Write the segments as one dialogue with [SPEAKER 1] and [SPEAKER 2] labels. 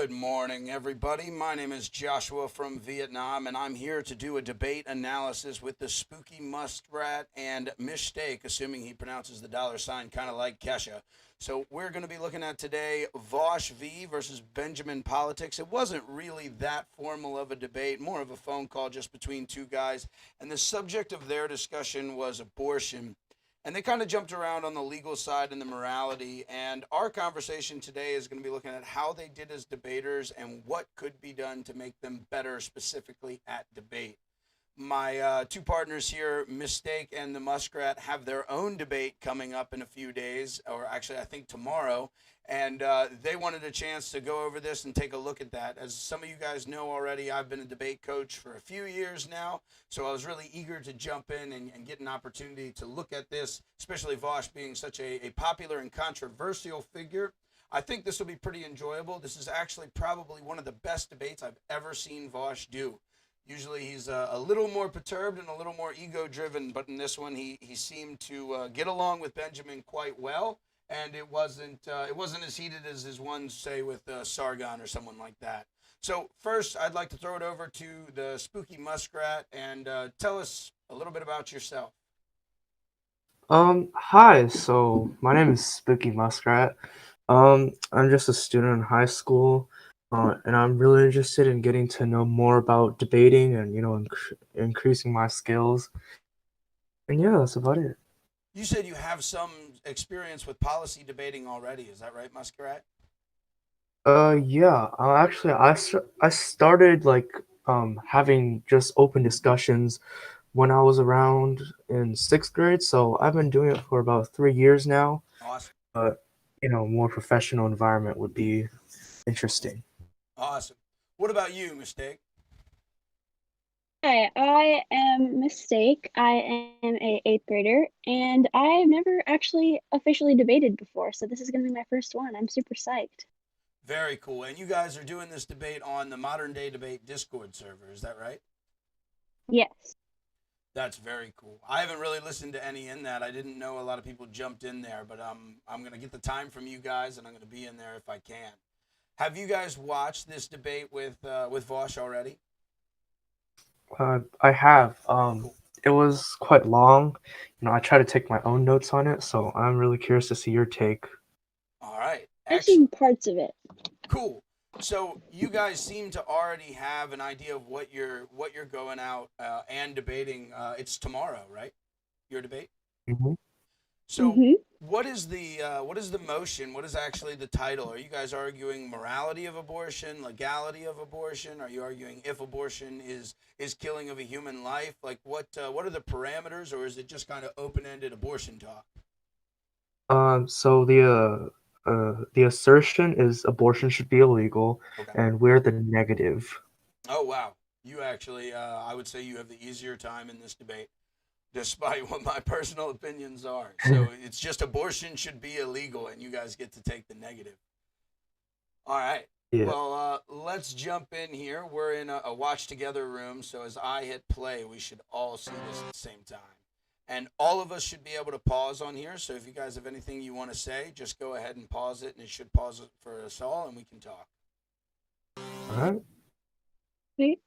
[SPEAKER 1] Good morning, everybody. My name is Joshua from Vietnam, and I'm here to do a debate analysis with the spooky muskrat and Mistake, assuming he pronounces the dollar sign kind of like Kesha. So we're going to be looking at today VaushV versus BenjeminPolitics. It wasn't really that formal of a debate, more of a phone call just between two guys, and the subject of their discussion was abortion. And they kind of jumped around on the legal side and the morality. And our conversation today is going to be looking at how they did as debaters and what could be done to make them better, specifically at debate. My two partners here, Mistake and the Muskrat, have their own debate coming up in a few days, or actually, I think tomorrow. And they wanted a chance to go over this and take a look at that. As some of you guys know already, I've been a debate coach for a few years now, so I was really eager to jump in and get an opportunity to look at this, especially Vaush being such a popular and controversial figure. I think this will be pretty enjoyable. This is actually probably one of the best debates I've ever seen Vaush do. Usually he's a little more perturbed and a little more ego-driven, but in this one he seemed to get along with Benjamin quite well, and it wasn't as heated as his ones, say, with Sargon or someone like that. So first, I'd like to throw it over to the spooky muskrat and tell us a little bit about yourself.
[SPEAKER 2] Hi, so my name is Spooky Muskrat. I'm just a student in high school, and I'm really interested in getting to know more about debating and, increasing my skills. And yeah, that's about it.
[SPEAKER 1] You said you have some experience with policy debating already. Is that right, Muskrat?
[SPEAKER 2] Yeah, actually, I started having just open discussions when I was around in sixth grade, so I've been doing it for about 3 years now.
[SPEAKER 1] Awesome.
[SPEAKER 2] But, more professional environment would be interesting.
[SPEAKER 1] Awesome. What about you, Mistake?
[SPEAKER 3] Hi, I am Mistake. I am a eighth grader, and I've never actually officially debated before, so this is going to be my first one. I'm super psyched.
[SPEAKER 1] Very cool. And you guys are doing this debate on the Modern Day Debate Discord server. Is that right?
[SPEAKER 3] Yes.
[SPEAKER 1] That's very cool. I haven't really listened to any in that. I didn't know a lot of people jumped in there, but I'm gonna get the time from you guys, and I'm gonna be in there if I can. Have you guys watched this debate with Vaush already?
[SPEAKER 2] I have.
[SPEAKER 1] Cool.
[SPEAKER 2] It was quite long. I try to take my own notes on it, so I'm really curious to see your take.
[SPEAKER 1] All right.
[SPEAKER 3] I've
[SPEAKER 1] Excellent.
[SPEAKER 3] seen parts of it.
[SPEAKER 1] Cool. So you guys seem to already have an idea of what you're going out and debating. It's tomorrow, right? Your debate.
[SPEAKER 2] Hmm.
[SPEAKER 1] So
[SPEAKER 3] Mm-hmm.
[SPEAKER 1] what is the motion? What is actually the title? Are you guys arguing morality of abortion, legality of abortion? Are you arguing if abortion is killing of a human life? Like what are the parameters, or is it just kind of open ended abortion talk?
[SPEAKER 2] So the assertion is abortion should be illegal,
[SPEAKER 1] Okay.
[SPEAKER 2] and we're the negative.
[SPEAKER 1] Oh wow, you actually I would say you have the easier time in this debate, despite what my personal opinions are. So it's just abortion should be illegal, and you guys get to take the negative. All right.
[SPEAKER 2] Yeah.
[SPEAKER 1] Well, let's jump in here. We're in a watch together room, so as I hit play, we should all see this at the same time. And all of us should be able to pause on here. So if you guys have anything you want to say, just go ahead and pause it, and it should pause it for us all, and we can talk.
[SPEAKER 2] All right.
[SPEAKER 3] Wait.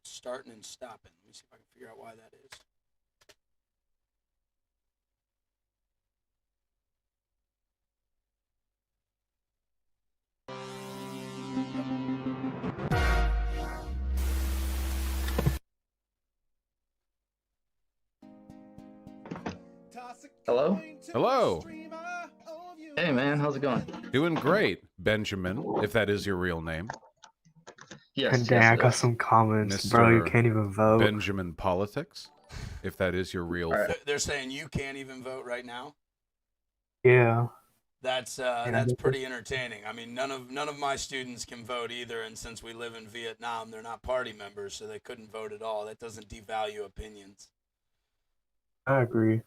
[SPEAKER 1] It's starting and stopping. Let me see if I can figure out why that is.
[SPEAKER 4] Hello?
[SPEAKER 5] Hello.
[SPEAKER 4] Hey man, how's it going?
[SPEAKER 5] Doing great, Benjamin, if that is your real name.
[SPEAKER 4] Yes,
[SPEAKER 2] And dang,
[SPEAKER 4] yes,
[SPEAKER 2] I
[SPEAKER 4] it
[SPEAKER 2] got
[SPEAKER 4] is.
[SPEAKER 2] some comments, bro. You
[SPEAKER 5] Mr.
[SPEAKER 2] can't even vote.
[SPEAKER 5] BenjeminPolitics, if that is your real
[SPEAKER 4] All right.
[SPEAKER 1] They're saying you can't even vote right now.
[SPEAKER 2] Yeah.
[SPEAKER 1] That's pretty entertaining. I mean, none of my students can vote either, and since we live in Vietnam, they're not party members, so they couldn't vote at all. That doesn't devalue opinions.
[SPEAKER 2] I agree.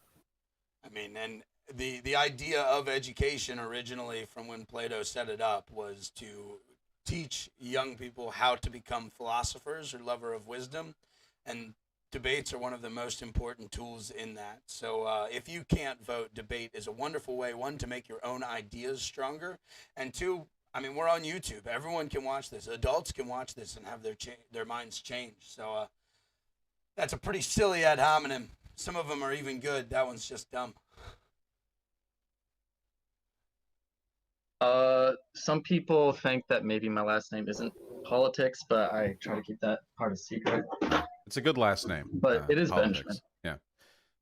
[SPEAKER 1] I mean, and the idea of education originally, from when Plato set it up, was to teach young people how to become philosophers or lover of wisdom, and debates are one of the most important tools in that. So if you can't vote, debate is a wonderful way, one, to make your own ideas stronger, and two, I mean, we're on YouTube. Everyone can watch this. Adults can watch this and have their minds changed. So that's a pretty silly ad hominem. Some of them are even good. That one's just dumb.
[SPEAKER 4] Some people think that maybe my last name isn't politics, but I try to keep that part a secret.
[SPEAKER 5] It's a good last name.
[SPEAKER 4] But it is
[SPEAKER 5] Politics.
[SPEAKER 4] Benjamin.
[SPEAKER 5] Yeah.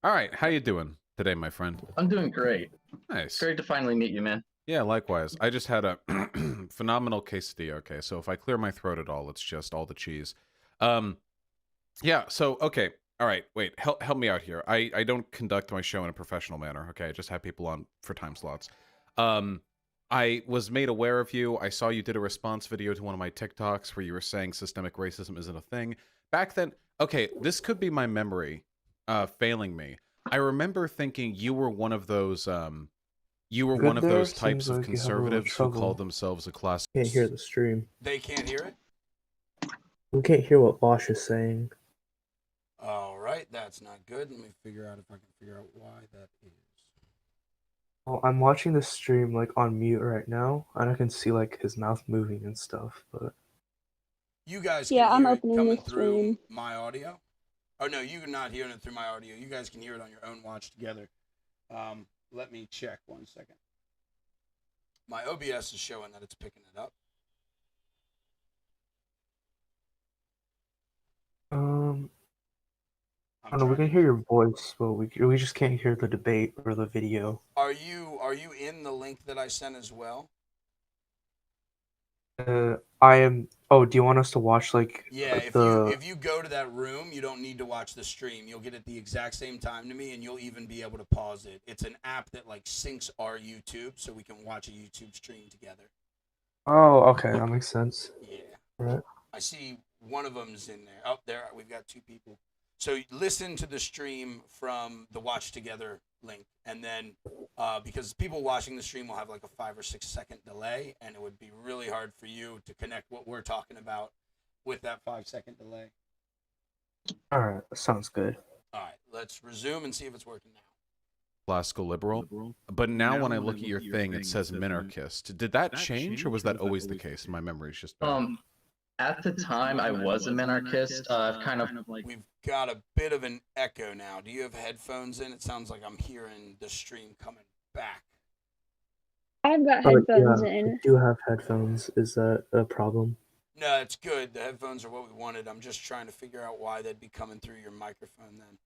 [SPEAKER 5] All right. How you doing today, my friend?
[SPEAKER 4] I'm doing great.
[SPEAKER 5] Nice.
[SPEAKER 4] It's great to finally meet you, man.
[SPEAKER 5] Yeah, likewise. I just had a phenomenal quesadilla. Okay, so if I clear my throat at all, it's just all the cheese. Yeah. So okay. All right. Wait. Help me out here. I don't conduct my show in a professional manner. Okay. I just have people on for time slots. I was made aware of you. I saw you did a response video to one of my TikToks where you were saying systemic racism isn't a thing. Back then, okay, this could be my memory failing me. I remember thinking you were one of those one of those types of conservatives who called themselves a class.
[SPEAKER 2] Can't hear the stream.
[SPEAKER 1] They can't hear it?
[SPEAKER 2] We can't hear what Vaush is saying.
[SPEAKER 1] All right, that's not good. Let me figure out if I can figure out why that is.
[SPEAKER 2] Well, I'm watching the stream like on mute right now, and I can see like his mouth moving and stuff. But
[SPEAKER 1] you guys can
[SPEAKER 3] I'm
[SPEAKER 1] hear it
[SPEAKER 3] opening
[SPEAKER 1] coming
[SPEAKER 3] the
[SPEAKER 1] through
[SPEAKER 3] stream.
[SPEAKER 1] my audio. Oh no, you're not hearing it through my audio. You guys can hear it on your own watch together. Let me check 1 second. My OBS is showing that it's picking it up.
[SPEAKER 2] I don't know. We can hear your voice, but we just can't hear the debate or the video.
[SPEAKER 1] Are you in the link that I sent as well?
[SPEAKER 2] I am. Oh, do you want us to watch like
[SPEAKER 1] Yeah, if you go to that room, you don't need to watch the stream. You'll get it the exact same time to me, and you'll even be able to pause it. It's an app that like syncs our YouTube, so we can watch a YouTube stream together.
[SPEAKER 2] Oh, okay, that makes sense.
[SPEAKER 1] Yeah.
[SPEAKER 2] Right.
[SPEAKER 1] I see one of them's in there. Oh, there we've got two people. So listen to the stream from the Watch Together link, and then because people watching the stream will have like a 5 or 6 second delay, and it would be really hard for you to connect what we're talking about with that 5-second delay.
[SPEAKER 2] All right, sounds good.
[SPEAKER 1] All right, let's resume and see if it's working now.
[SPEAKER 5] Classical liberal. But now when I look at your thing, it says minarchist. Did that change, or was that always the case? My memory's just bad.
[SPEAKER 4] At the time, I was a minarchist. Kind of like
[SPEAKER 1] We've got a bit of an echo now. Do you have headphones in? It sounds like I'm hearing the stream coming back.
[SPEAKER 3] I've got headphones
[SPEAKER 2] yeah,
[SPEAKER 3] in.
[SPEAKER 2] I do have headphones. Is that a problem?
[SPEAKER 1] No, it's good. The headphones are what we wanted. I'm just trying to figure out why they'd be coming through your microphone then.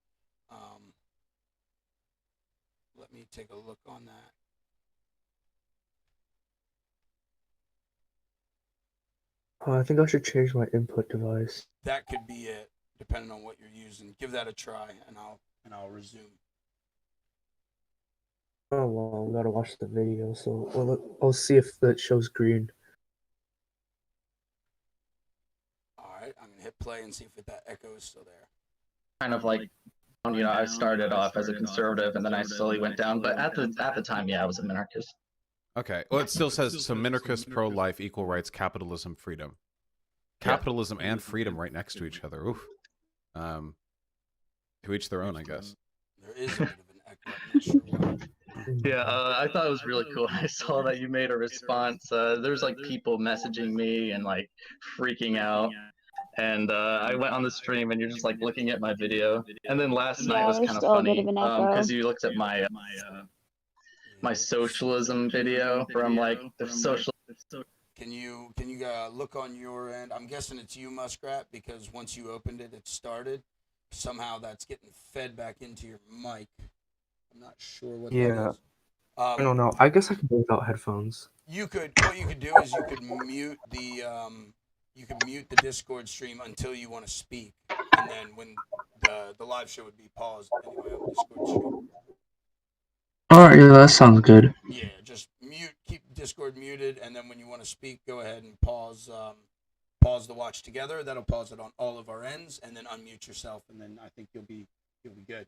[SPEAKER 1] Let me take a look on that.
[SPEAKER 2] Oh, I think I should change my input device.
[SPEAKER 1] That could be it, depending on what you're using. Give that a try, and I'll resume.
[SPEAKER 2] Oh well, we gotta watch the video, so I'll see if that shows green.
[SPEAKER 1] All right, I'm gonna hit play and see if that echo is still there.
[SPEAKER 4] kind of like I started off as a conservative, and then I slowly went down. But at the time, yeah, I was a minarchist.
[SPEAKER 5] Okay. Well, it still says so minarchist, pro-life, equal rights, capitalism, freedom. Capitalism and freedom right next to each other. Oof. To each their own, I guess.
[SPEAKER 1] There is a bit of an echo. I'm not sure why.
[SPEAKER 4] Yeah, I thought it was really cool. I saw that you made a response. There's like people messaging me and like freaking out. And I went on the stream, and you're just like looking at my video. And then last night was kind of funny because you looked at my my socialism video from like the social.
[SPEAKER 1] Can you look on your end? I'm guessing it's you, Muskrat, because once you opened it, it started. Somehow that's getting fed back into your mic. I'm not sure what that is.
[SPEAKER 2] I don't know. I guess I can do without headphones.
[SPEAKER 1] What you could do is you could mute the Discord stream until you want to speak, and then when the live show would be paused anyway on Discord stream.
[SPEAKER 2] Alright, yeah, that sounds good.
[SPEAKER 1] Yeah, just keep Discord muted, and then when you want to speak, go ahead and pause the watch together. That'll pause it on all of our ends, and then unmute yourself, and then I think you'll be good.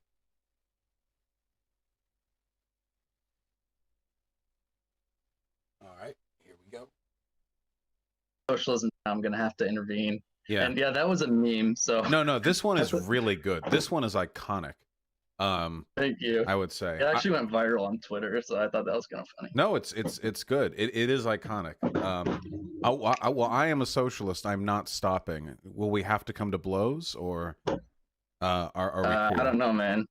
[SPEAKER 1] All right, here we go.
[SPEAKER 4] Socialism. I'm gonna have to intervene.
[SPEAKER 5] Yeah.
[SPEAKER 4] And yeah, that was a meme. So
[SPEAKER 5] No, this one is really good. This one is iconic.
[SPEAKER 4] Thank you.
[SPEAKER 5] I would say
[SPEAKER 4] It actually went viral on Twitter, so I thought that was kind of funny.
[SPEAKER 5] no, it's good. It is iconic. Well, I am a socialist. I'm not stopping. Will we have to come to blows, or are we cool?
[SPEAKER 4] I don't know, man.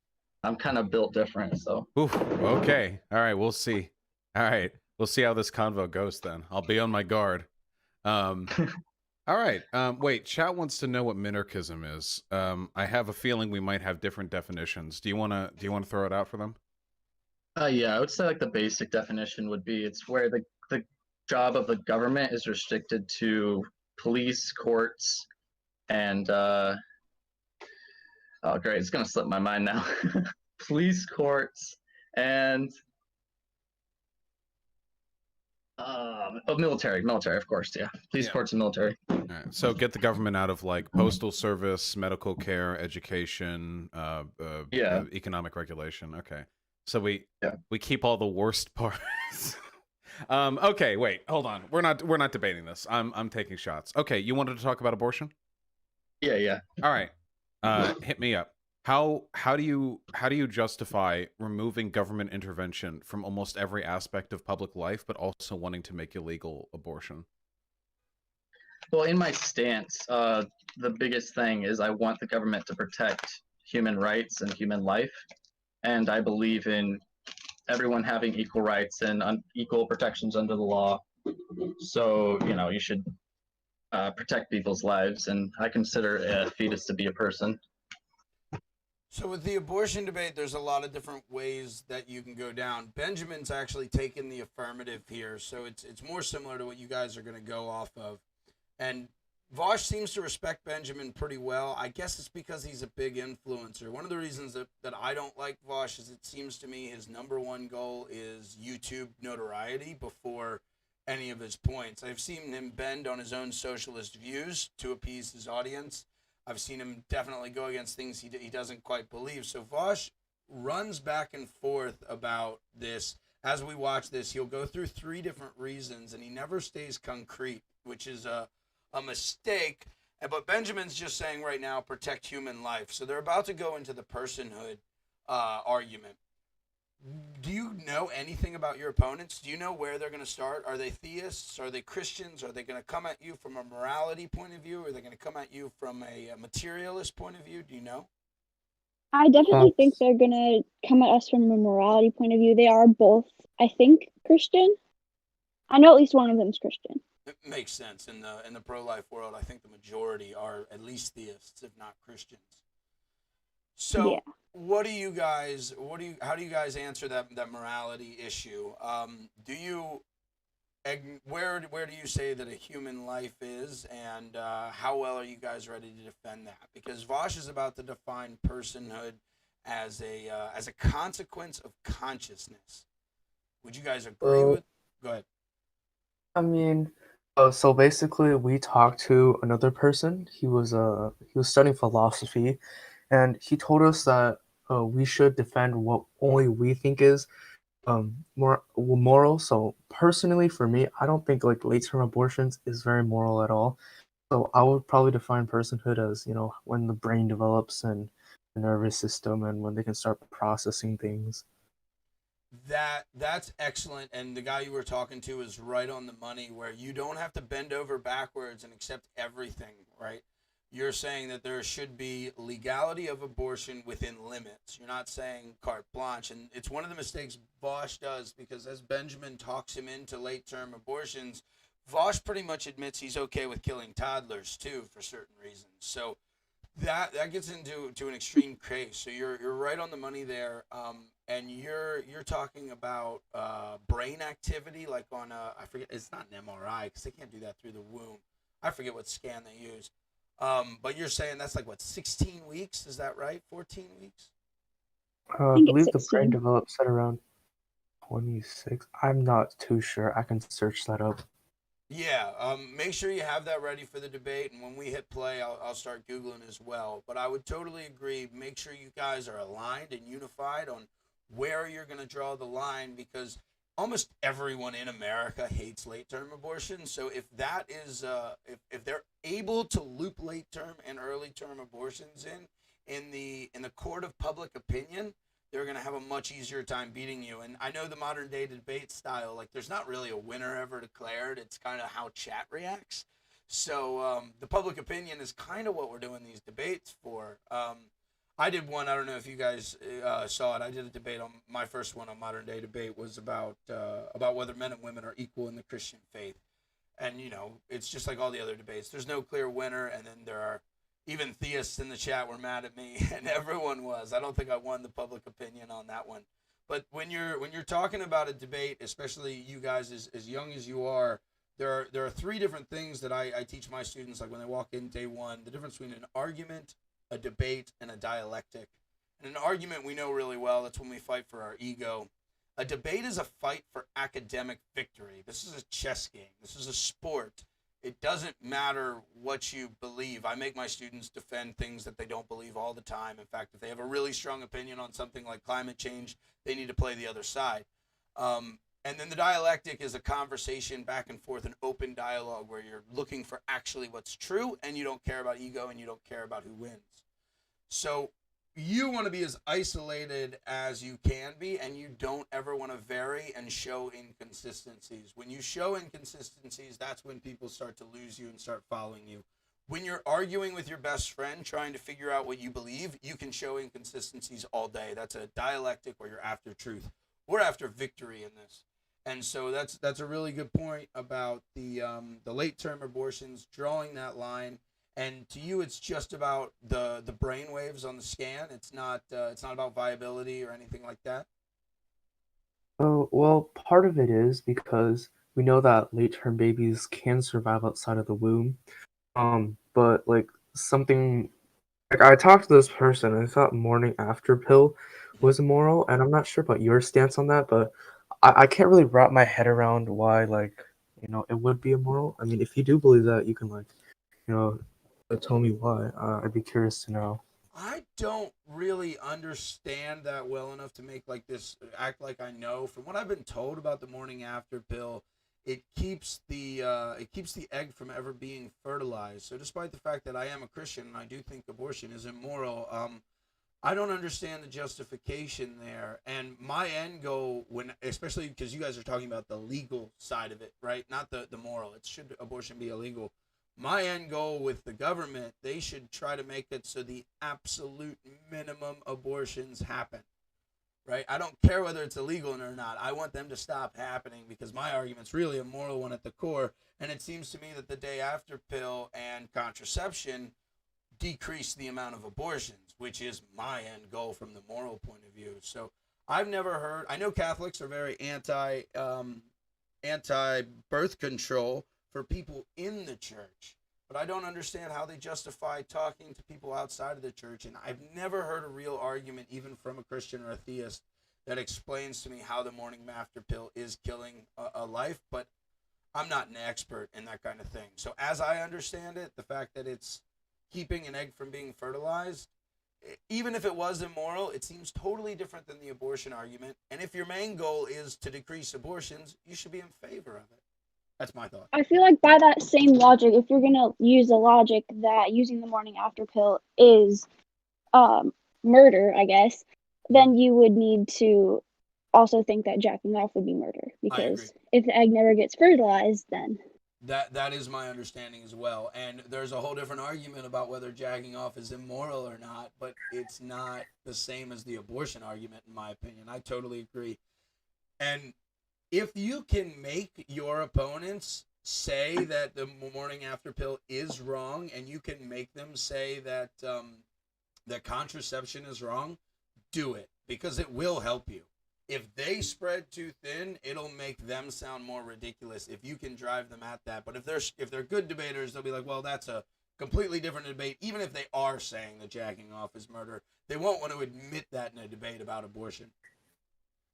[SPEAKER 4] I'm kind of built different, so.
[SPEAKER 5] Oof, okay. All right, we'll see. All right, we'll see how this convo goes then. I'll be on my guard. All right. Wait, chat wants to know what minarchism is. I have a feeling we might have different definitions. Do you wanna throw it out for them?
[SPEAKER 4] Yeah, I would say like the basic definition would be it's where the job of the government is restricted to police, courts, and oh great, it's gonna slip my mind now. Police, courts, and military, of course, yeah. Police, courts, and military.
[SPEAKER 5] All right. So get the government out of like postal service, medical care, education, economic regulation. Okay. So we keep all the worst parts. Okay, wait, hold on. We're not debating this. I'm taking shots. Okay, you wanted to talk about abortion?
[SPEAKER 4] Yeah.
[SPEAKER 5] All right. Hit me up. How do you justify removing government intervention from almost every aspect of public life, but also wanting to make illegal abortion?
[SPEAKER 4] Well, in my stance, the biggest thing is I want the government to protect human rights and human life, and I believe in everyone having equal rights and equal protections under the law. So, you should protect people's lives, and I consider a fetus to be a person.
[SPEAKER 1] So with the abortion debate, there's a lot of different ways that you can go down. Benjamin's actually taken the affirmative here, so it's more similar to what you guys are going to go off of. And Vaush seems to respect Benjamin pretty well. I guess it's because he's a big influencer. One of the reasons that I don't like Vaush is it seems to me his number one goal is YouTube notoriety before any of his points. I've seen him bend on his own socialist views to appease his audience. I've seen him definitely go against things he doesn't quite believe. So Vaush runs back and forth about this. As we watch this, he'll go through 3 different reasons, and he never stays concrete, which is a mistake. But Benjamin's just saying right now, protect human life. So they're about to go into the personhood argument. Do you know anything about your opponents? Do you know where they're going to start? Are they theists? Are they Christians? Are they going to come at you from a morality point of view? Are they going to come at you from a materialist point of view? Do you know?
[SPEAKER 3] I definitely think they're going to come at us from a morality point of view. They are both, I think, Christian. I know at least one of them is Christian.
[SPEAKER 1] It makes sense. In the pro-life world, I think the majority are at least theists, if not Christians. So
[SPEAKER 3] Yeah.
[SPEAKER 1] how do you guys answer that morality issue? Where do you say that a human life is, and how well are you guys ready to defend that? Because Vaush is about to define personhood as a consequence of consciousness. Would you guys agree with? Go ahead.
[SPEAKER 2] I mean, so basically, we talked to another person. He was studying philosophy, and he told us that we should defend what only we think is more moral. So personally, for me, I don't think like late-term abortions is very moral at all. So I would probably define personhood as when the brain develops and the nervous system, and when they can start processing things.
[SPEAKER 1] That's excellent, and the guy you were talking to is right on the money, where you don't have to bend over backwards and accept everything, right? You're saying that there should be legality of abortion within limits. You're not saying carte blanche, and it's one of the mistakes Vaush does, because as Benjamin talks him into late-term abortions, Vaush pretty much admits he's okay with killing toddlers too for certain reasons. So that gets into an extreme case. So you're right on the money there. And you're talking about brain activity, like on I forget, it's not an MRI because they can't do that through the womb. I forget what scan they use. But you're saying that's like what, 16 weeks? Is that right? 14 weeks?
[SPEAKER 2] I believe the brain develops at around 26. I'm not too sure. I can search that up.
[SPEAKER 1] Yeah, make sure you have that ready for the debate, and when we hit play, I'll start Googling as well. But I would totally agree. Make sure you guys are aligned and unified on where you're going to draw the line, because almost everyone in America hates late-term abortion. So if that is, if they're able to loop late-term and early-term abortions in the court of public opinion, they're going to have a much easier time beating you. And I know the modern day debate style, like there's not really a winner ever declared. It's kind of how chat reacts. So the public opinion is kind of what we're doing these debates for. I did one, I don't know if you guys saw it. I did a debate on my first one on modern day debate was about whether men and women are equal in the Christian faith. And, you know, it's just like all the other debates. There's no clear winner. And then there are even theists in the chat were mad at me, and everyone was. I don't think I won the public opinion on that one. But when you're talking about a debate, especially you guys as young as you are, there are three different things that I teach my students, like when they walk in day one, the difference between an argument, a debate, and a dialectic. And an argument we know really well, that's when we fight for our ego. A debate is a fight for academic victory. This is a chess game. This is a sport. It doesn't matter what you believe. I make my students defend things that they don't believe all the time. In fact, if they have a really strong opinion on something like climate change, they need to play the other side. And then the dialectic is a conversation back and forth, an open dialogue where you're looking for actually what's true and you don't care about ego and you don't care about who wins. So you want to be as isolated as you can be, and you don't ever want to vary and show inconsistencies. When you show inconsistencies, that's when people start to lose you and start following you. When you're arguing with your best friend trying to figure out what you believe, you can show inconsistencies all day. That's a dialectic where you're after truth. We're after victory in this. And so that's a really good point about the late-term abortions, drawing that line. And to you, it's just about the brain waves on the scan. It's not about viability or anything like that.
[SPEAKER 2] Oh, well, part of it is because we know that late-term babies can survive outside of the womb. But like something like I talked to this person and I thought morning after pill was immoral, and I'm not sure about your stance on that, but I can't really wrap my head around why it would be immoral. I mean, if you do believe that, you can tell me why. I'd be curious to know.
[SPEAKER 1] I don't really understand that well enough to make act like I know. From what I've been told about the morning after pill, it keeps the egg from ever being fertilized. So despite the fact that I am a Christian and I do think abortion is immoral, I don't understand the justification there. And my end goal, especially because you guys are talking about the legal side of it, right? Not the moral. Should abortion be illegal? My end goal with the government, they should try to make it so the absolute minimum abortions happen, right? I don't care whether it's illegal or not. I want them to stop happening because my argument's really a moral one at the core. And it seems to me that the day after pill and contraception decrease the amount of abortions, which is my end goal from the moral point of view. So I've never heard, I know Catholics are very anti birth control for people in the church, but I don't understand how they justify talking to people outside of the church. And I've never heard a real argument, even from a Christian or a theist, that explains to me how the morning after pill is killing a life. But I'm not an expert in that kind of thing. So as I understand it, the fact that it's keeping an egg from being fertilized, even if it was immoral, it seems totally different than the abortion argument. And if your main goal is to decrease abortions, you should be in favor of it. That's my thought.
[SPEAKER 3] I feel like by that same logic, if you're gonna use the logic that using the morning after pill is murder, I guess, then you would need to also think that jacking off would be murder, because if the egg never gets fertilized, then
[SPEAKER 1] that is my understanding as well. And there's a whole different argument about whether jacking off is immoral or not, but it's not the same as the abortion argument, in my opinion. I totally agree. And if you can make your opponents say that the morning after pill is wrong, and you can make them say that that contraception is wrong, do it, because it will help you. If they spread too thin, it'll make them sound more ridiculous if you can drive them at that. But if they're good debaters, they'll be like, well, that's a completely different debate. Even if they are saying that jacking off is murder, they won't want to admit that in a debate about abortion.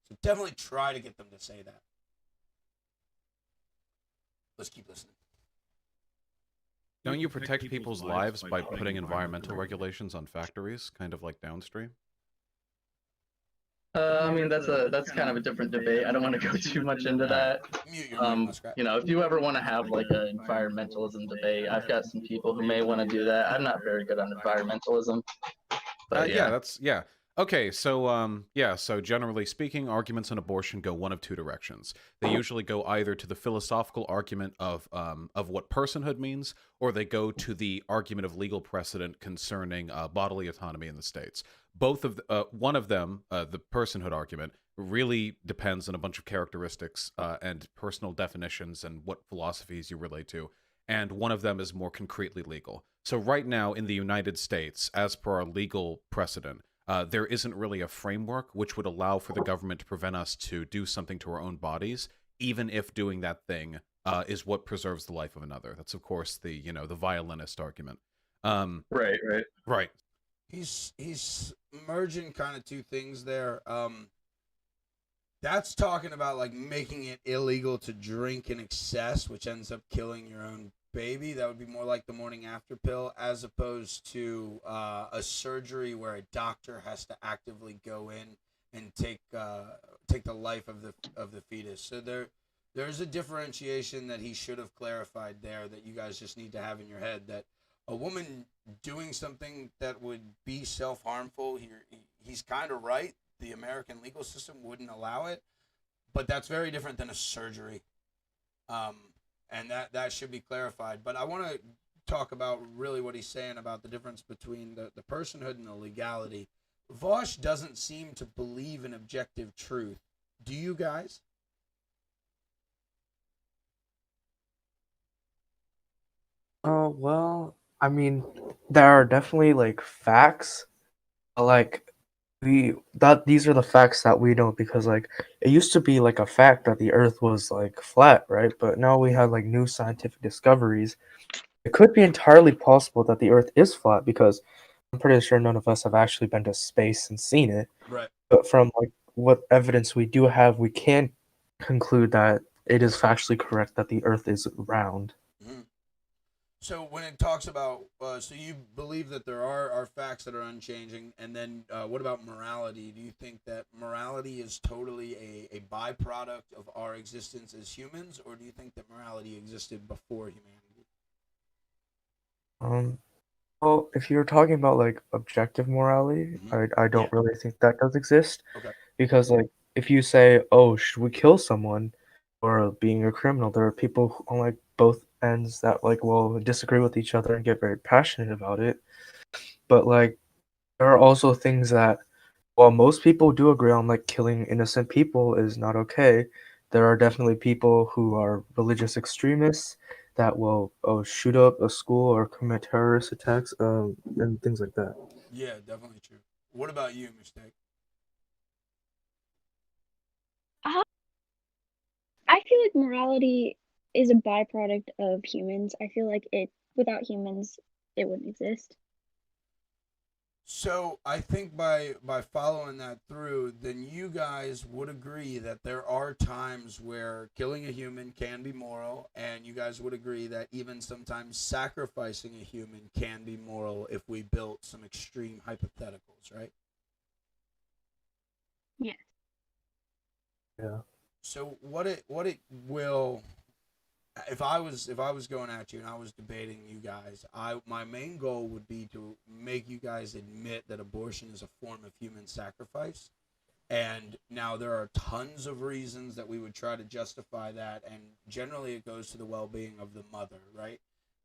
[SPEAKER 1] So definitely try to get them to say that. Let's keep listening.
[SPEAKER 5] Don't you protect people's lives by putting environmental regulations on factories, kind of like downstream?
[SPEAKER 4] I mean, that's kind of a different debate. I don't want to go too much into that.
[SPEAKER 1] Mute your mic, Muskrat.
[SPEAKER 4] You know, if you ever want to have like an environmentalism debate, I've got some people who may want to do that. I'm not very good on environmentalism, but
[SPEAKER 5] Yeah, yeah. Okay, so yeah, so generally speaking, arguments on abortion go one of two directions. They usually go either to the philosophical argument of what personhood means, or they go to the argument of legal precedent concerning bodily autonomy in the states. Both of one of them, the personhood argument, really depends on a bunch of characteristics and personal definitions and what philosophies you relate to, and one of them is more concretely legal. So right now in the United States, as per our legal precedent, there isn't really a framework which would allow for the government to prevent us to do something to our own bodies, even if doing that thing is what preserves the life of another. That's of course the the violinist argument.
[SPEAKER 4] right.
[SPEAKER 5] Right.
[SPEAKER 1] He's merging kind of two things there. That's talking about like making it illegal to drink in excess, which ends up killing your own baby. That would be more like the morning after pill, as opposed to a surgery where a doctor has to actively go in and take the life of the fetus. So there's a differentiation that he should have clarified there that you guys just need to have in your head, that a woman doing something that would be self-harmful, he's kind of right. The American legal system wouldn't allow it, but that's very different than a surgery. And that should be clarified. But I want to talk about really what he's saying about the difference between the personhood and the legality. Vaush doesn't seem to believe in objective truth. Do you guys?
[SPEAKER 2] Well, I mean, there are definitely like facts, like these are the facts that we know because like it used to be like a fact that the Earth was like flat, right? But now we have like new scientific discoveries. It could be entirely possible that the Earth is flat because I'm pretty sure none of us have actually been to space and seen it.
[SPEAKER 1] Right.
[SPEAKER 2] But from like what evidence we do have, we can conclude that it is factually correct that the Earth is round.
[SPEAKER 1] Mm-hmm. So when it talks about, so you believe that there are facts that are unchanging, and then what about morality? Do you think that morality is totally a byproduct of our existence as humans, or do you think that morality existed before humanity?
[SPEAKER 2] Well, if you're talking about like objective morality,
[SPEAKER 1] Mm-hmm.
[SPEAKER 2] I don't really think that does exist
[SPEAKER 1] Okay.
[SPEAKER 2] because like if you say, "Oh, should we kill someone?" or being a criminal, there are people on like both ends that like will disagree with each other and get very passionate about it. But like there are also things that while most people do agree on like killing innocent people is not okay, there are definitely people who are religious extremists that will shoot up a school or commit terrorist attacks and things like that.
[SPEAKER 1] Yeah, definitely true. What about you, Mistake?
[SPEAKER 3] I feel like morality is a byproduct of humans. I feel like without humans, it wouldn't exist.
[SPEAKER 1] So I think by following that through, then you guys would agree that there are times where killing a human can be moral, and you guys would agree that even sometimes sacrificing a human can be moral if we built some extreme hypotheticals, right?
[SPEAKER 3] Yes.
[SPEAKER 2] Yeah.
[SPEAKER 1] So what it will, if I was going at you and I was debating you guys, my main goal would be to make you guys admit that abortion is a form of human sacrifice. And now there are tons of reasons that we would try to justify that, and generally it goes to the well-being of the mother, right?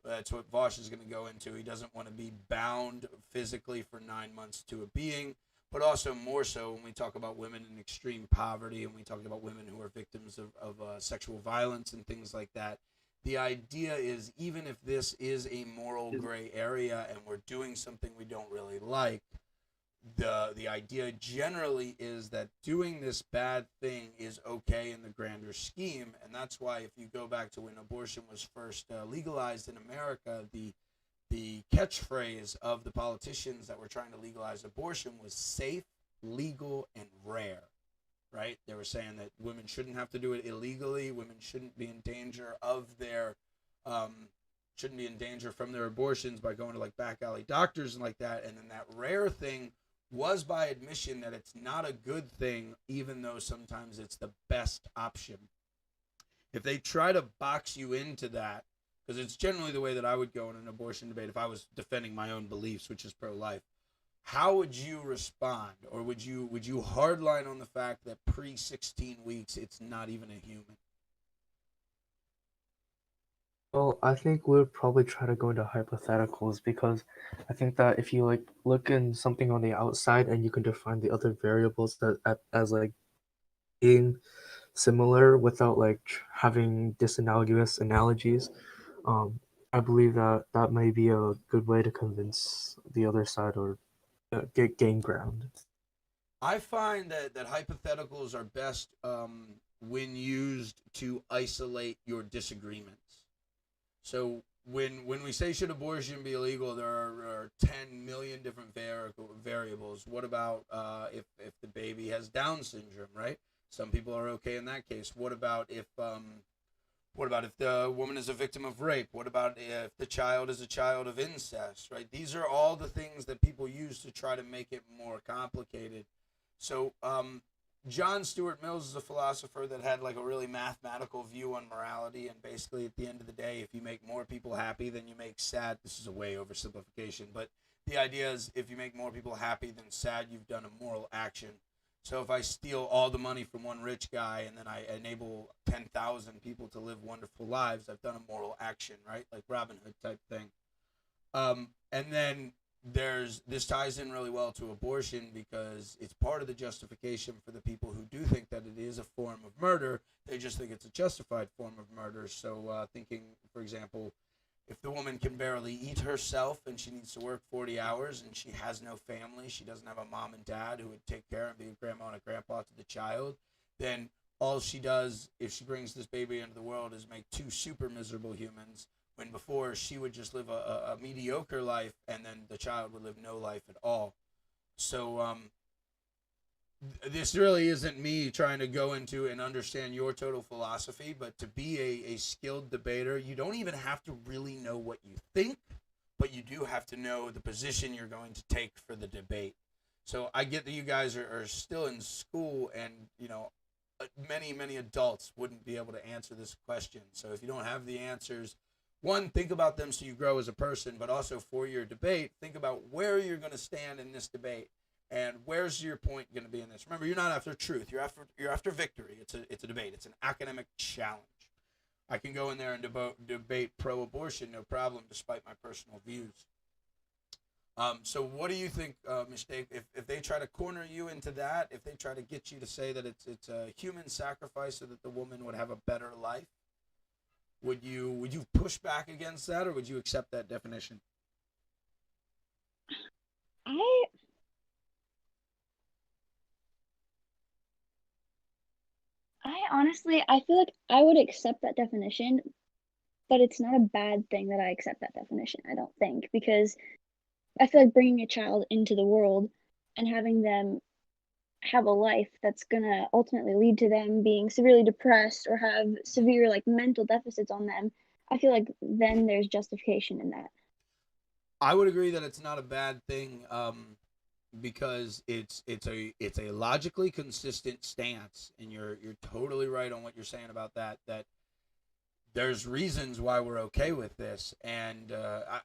[SPEAKER 1] That's what Vaush is going to go into. He doesn't want to be bound physically for 9 months to a being, but also more so when we talk about women in extreme poverty and we talk about women who are victims of sexual violence and things like that. The idea is, even if this is a moral gray area and we're doing something we don't really like, the idea generally is that doing this bad thing is okay in the grander scheme. And that's why if you go back to when abortion was first legalized in America, the catchphrase of the politicians that were trying to legalize abortion was safe, legal, and rare, right? They were saying that women shouldn't have to do it illegally. Women shouldn't be in danger of shouldn't be in danger from their abortions by going to like back alley doctors and like that. And then that rare thing was by admission that it's not a good thing, even though sometimes it's the best option. If they try to box you into that, because it's generally the way that I would go in an abortion debate if I was defending my own beliefs, which is pro-life, how would you respond? Or would you hardline on the fact that pre-16 weeks it's not even a human?
[SPEAKER 2] Well, I think we'll probably try to go into hypotheticals because I think that if you like look in something on the outside and you can define the other variables as like being similar without like having disanalogous analogies, I believe that that may be a good way to convince the other side or gain ground.
[SPEAKER 1] I find that hypotheticals are best when used to isolate your disagreements. So when we say should abortion be illegal, there are 10 million different variables. What about if the baby has Down syndrome, right? Some people are okay in that case. What about if the woman is a victim of rape? What about if the child is a child of incest, right? These are all the things that people use to try to make it more complicated. So John Stuart Mills is a philosopher that had like a really mathematical view on morality, and basically at the end of the day, if you make more people happy than you make sad, this is a way oversimplification, but the idea is if you make more people happy than sad, you've done a moral action. So if I steal all the money from one rich guy and then I enable 10,000 people to live wonderful lives, I've done a moral action, right? Like Robin Hood type thing. And then this ties in really well to abortion because it's part of the justification for the people who do think that it is a form of murder. They just think it's a justified form of murder. So thinking, for example, if the woman can barely eat herself and she needs to work 40 hours and she has no family, she doesn't have a mom and dad who would take care and be a grandma and a grandpa to the child, then all she does if she brings this baby into the world is make two super miserable humans, when before she would just live a mediocre life and then the child would live no life at all. So this really isn't me trying to go into and understand your total philosophy, but to be a skilled debater, you don't even have to really know what you think, but you do have to know the position you're going to take for the debate. So I get that you guys are still in school, and many adults wouldn't be able to answer this question. So if you don't have the answers, one, think about them so you grow as a person, but also for your debate, think about where you're going to stand in this debate and where's your point going to be in this. Remember, you're not after truth. You're after victory. It's a debate. It's an academic challenge. I can go in there and debate pro-abortion, no problem, despite my personal views. So what do you think, Mistake, if they try to corner you into that, if they try to get you to say that it's a human sacrifice so that the woman would have a better life, would you push back against that, or would you accept that definition?
[SPEAKER 3] I honestly, I feel like I would accept that definition, but it's not a bad thing that I accept that definition, I don't think, because I feel like bringing a child into the world and having them have a life that's gonna ultimately lead to them being severely depressed or have severe like mental deficits on them, I feel like then there's justification in that.
[SPEAKER 1] I would agree that it's not a bad thing, because it's a logically consistent stance, and you're totally right on what you're saying about that. That there's reasons why we're okay with this, and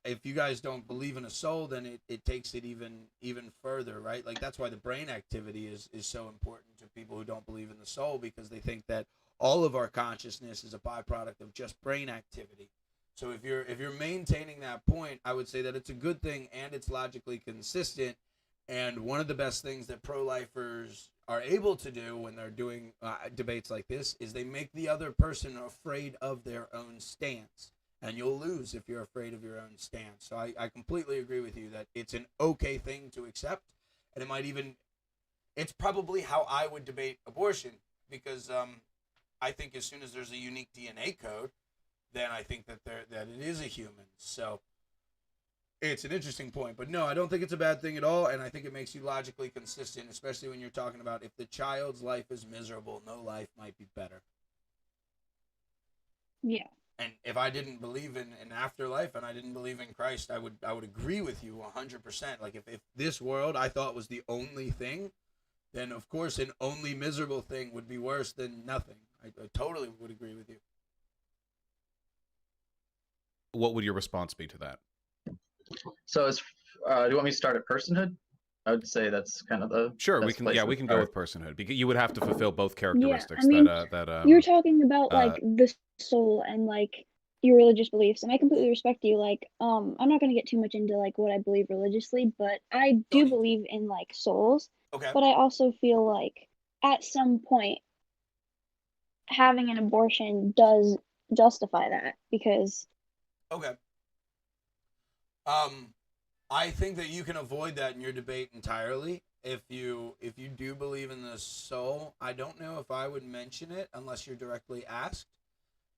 [SPEAKER 1] if you guys don't believe in a soul, then it takes it even further, right? Like that's why the brain activity is so important to people who don't believe in the soul, because they think that all of our consciousness is a byproduct of just brain activity. So if you're maintaining that point, I would say that it's a good thing and it's logically consistent. And one of the best things that pro-lifers are able to do when they're doing debates like this is they make the other person afraid of their own stance. And you'll lose if you're afraid of your own stance. So I completely agree with you that it's an okay thing to accept. And it's probably how I would debate abortion, because I think as soon as there's a unique DNA code, then I think that it is a human. So it's an interesting point, but no, I don't think it's a bad thing at all, and I think it makes you logically consistent, especially when you're talking about if the child's life is miserable, no life might be better.
[SPEAKER 3] Yeah.
[SPEAKER 1] And if I didn't believe in an afterlife and I didn't believe in Christ, I would agree with you 100%. Like if this world I thought was the only thing, then of course an only miserable thing would be worse than nothing. I totally would agree with you.
[SPEAKER 5] What would your response be to that?
[SPEAKER 4] So, do you want me to start at personhood? I would say that's kind of the
[SPEAKER 5] Sure, we
[SPEAKER 4] best
[SPEAKER 5] can.
[SPEAKER 4] place
[SPEAKER 5] Yeah,
[SPEAKER 4] to
[SPEAKER 5] we can go
[SPEAKER 4] start.
[SPEAKER 5] with personhood because you would have to fulfill both
[SPEAKER 3] Yeah,
[SPEAKER 5] characteristics
[SPEAKER 3] I mean,
[SPEAKER 5] that
[SPEAKER 3] you're talking about
[SPEAKER 5] uh,
[SPEAKER 3] like the soul and like your religious beliefs, and I completely respect you. Like, I'm not gonna get too much into like what I believe religiously, but I do
[SPEAKER 1] Don't need
[SPEAKER 3] believe in like souls.
[SPEAKER 1] to. Okay.
[SPEAKER 3] But I also feel like at some point having an abortion does justify that because
[SPEAKER 1] Okay. I think that you can avoid that in your debate entirely. If you do believe in the soul, I don't know if I would mention it unless you're directly asked,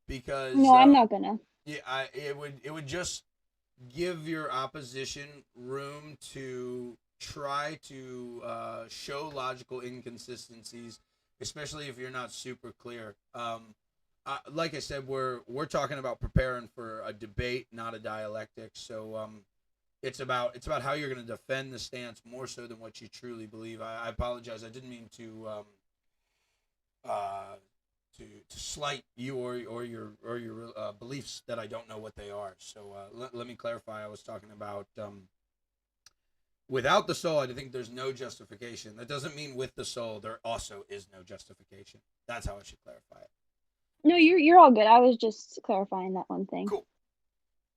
[SPEAKER 1] because
[SPEAKER 3] no, I'm not gonna.
[SPEAKER 1] yeah, it would just give your opposition room to try to show logical inconsistencies, especially if you're not super clear. Like I said, we're talking about preparing for a debate, not a dialectic. So it's about how you're going to defend the stance more so than what you truly believe. I apologize. I didn't mean uh, to slight you or your beliefs that I don't know what they are. So let me clarify. I was talking about without the soul. I think there's no justification. That doesn't mean with the soul there also is no justification. That's how I should clarify it.
[SPEAKER 3] No, you're all good. I was just clarifying that one thing.
[SPEAKER 1] Cool.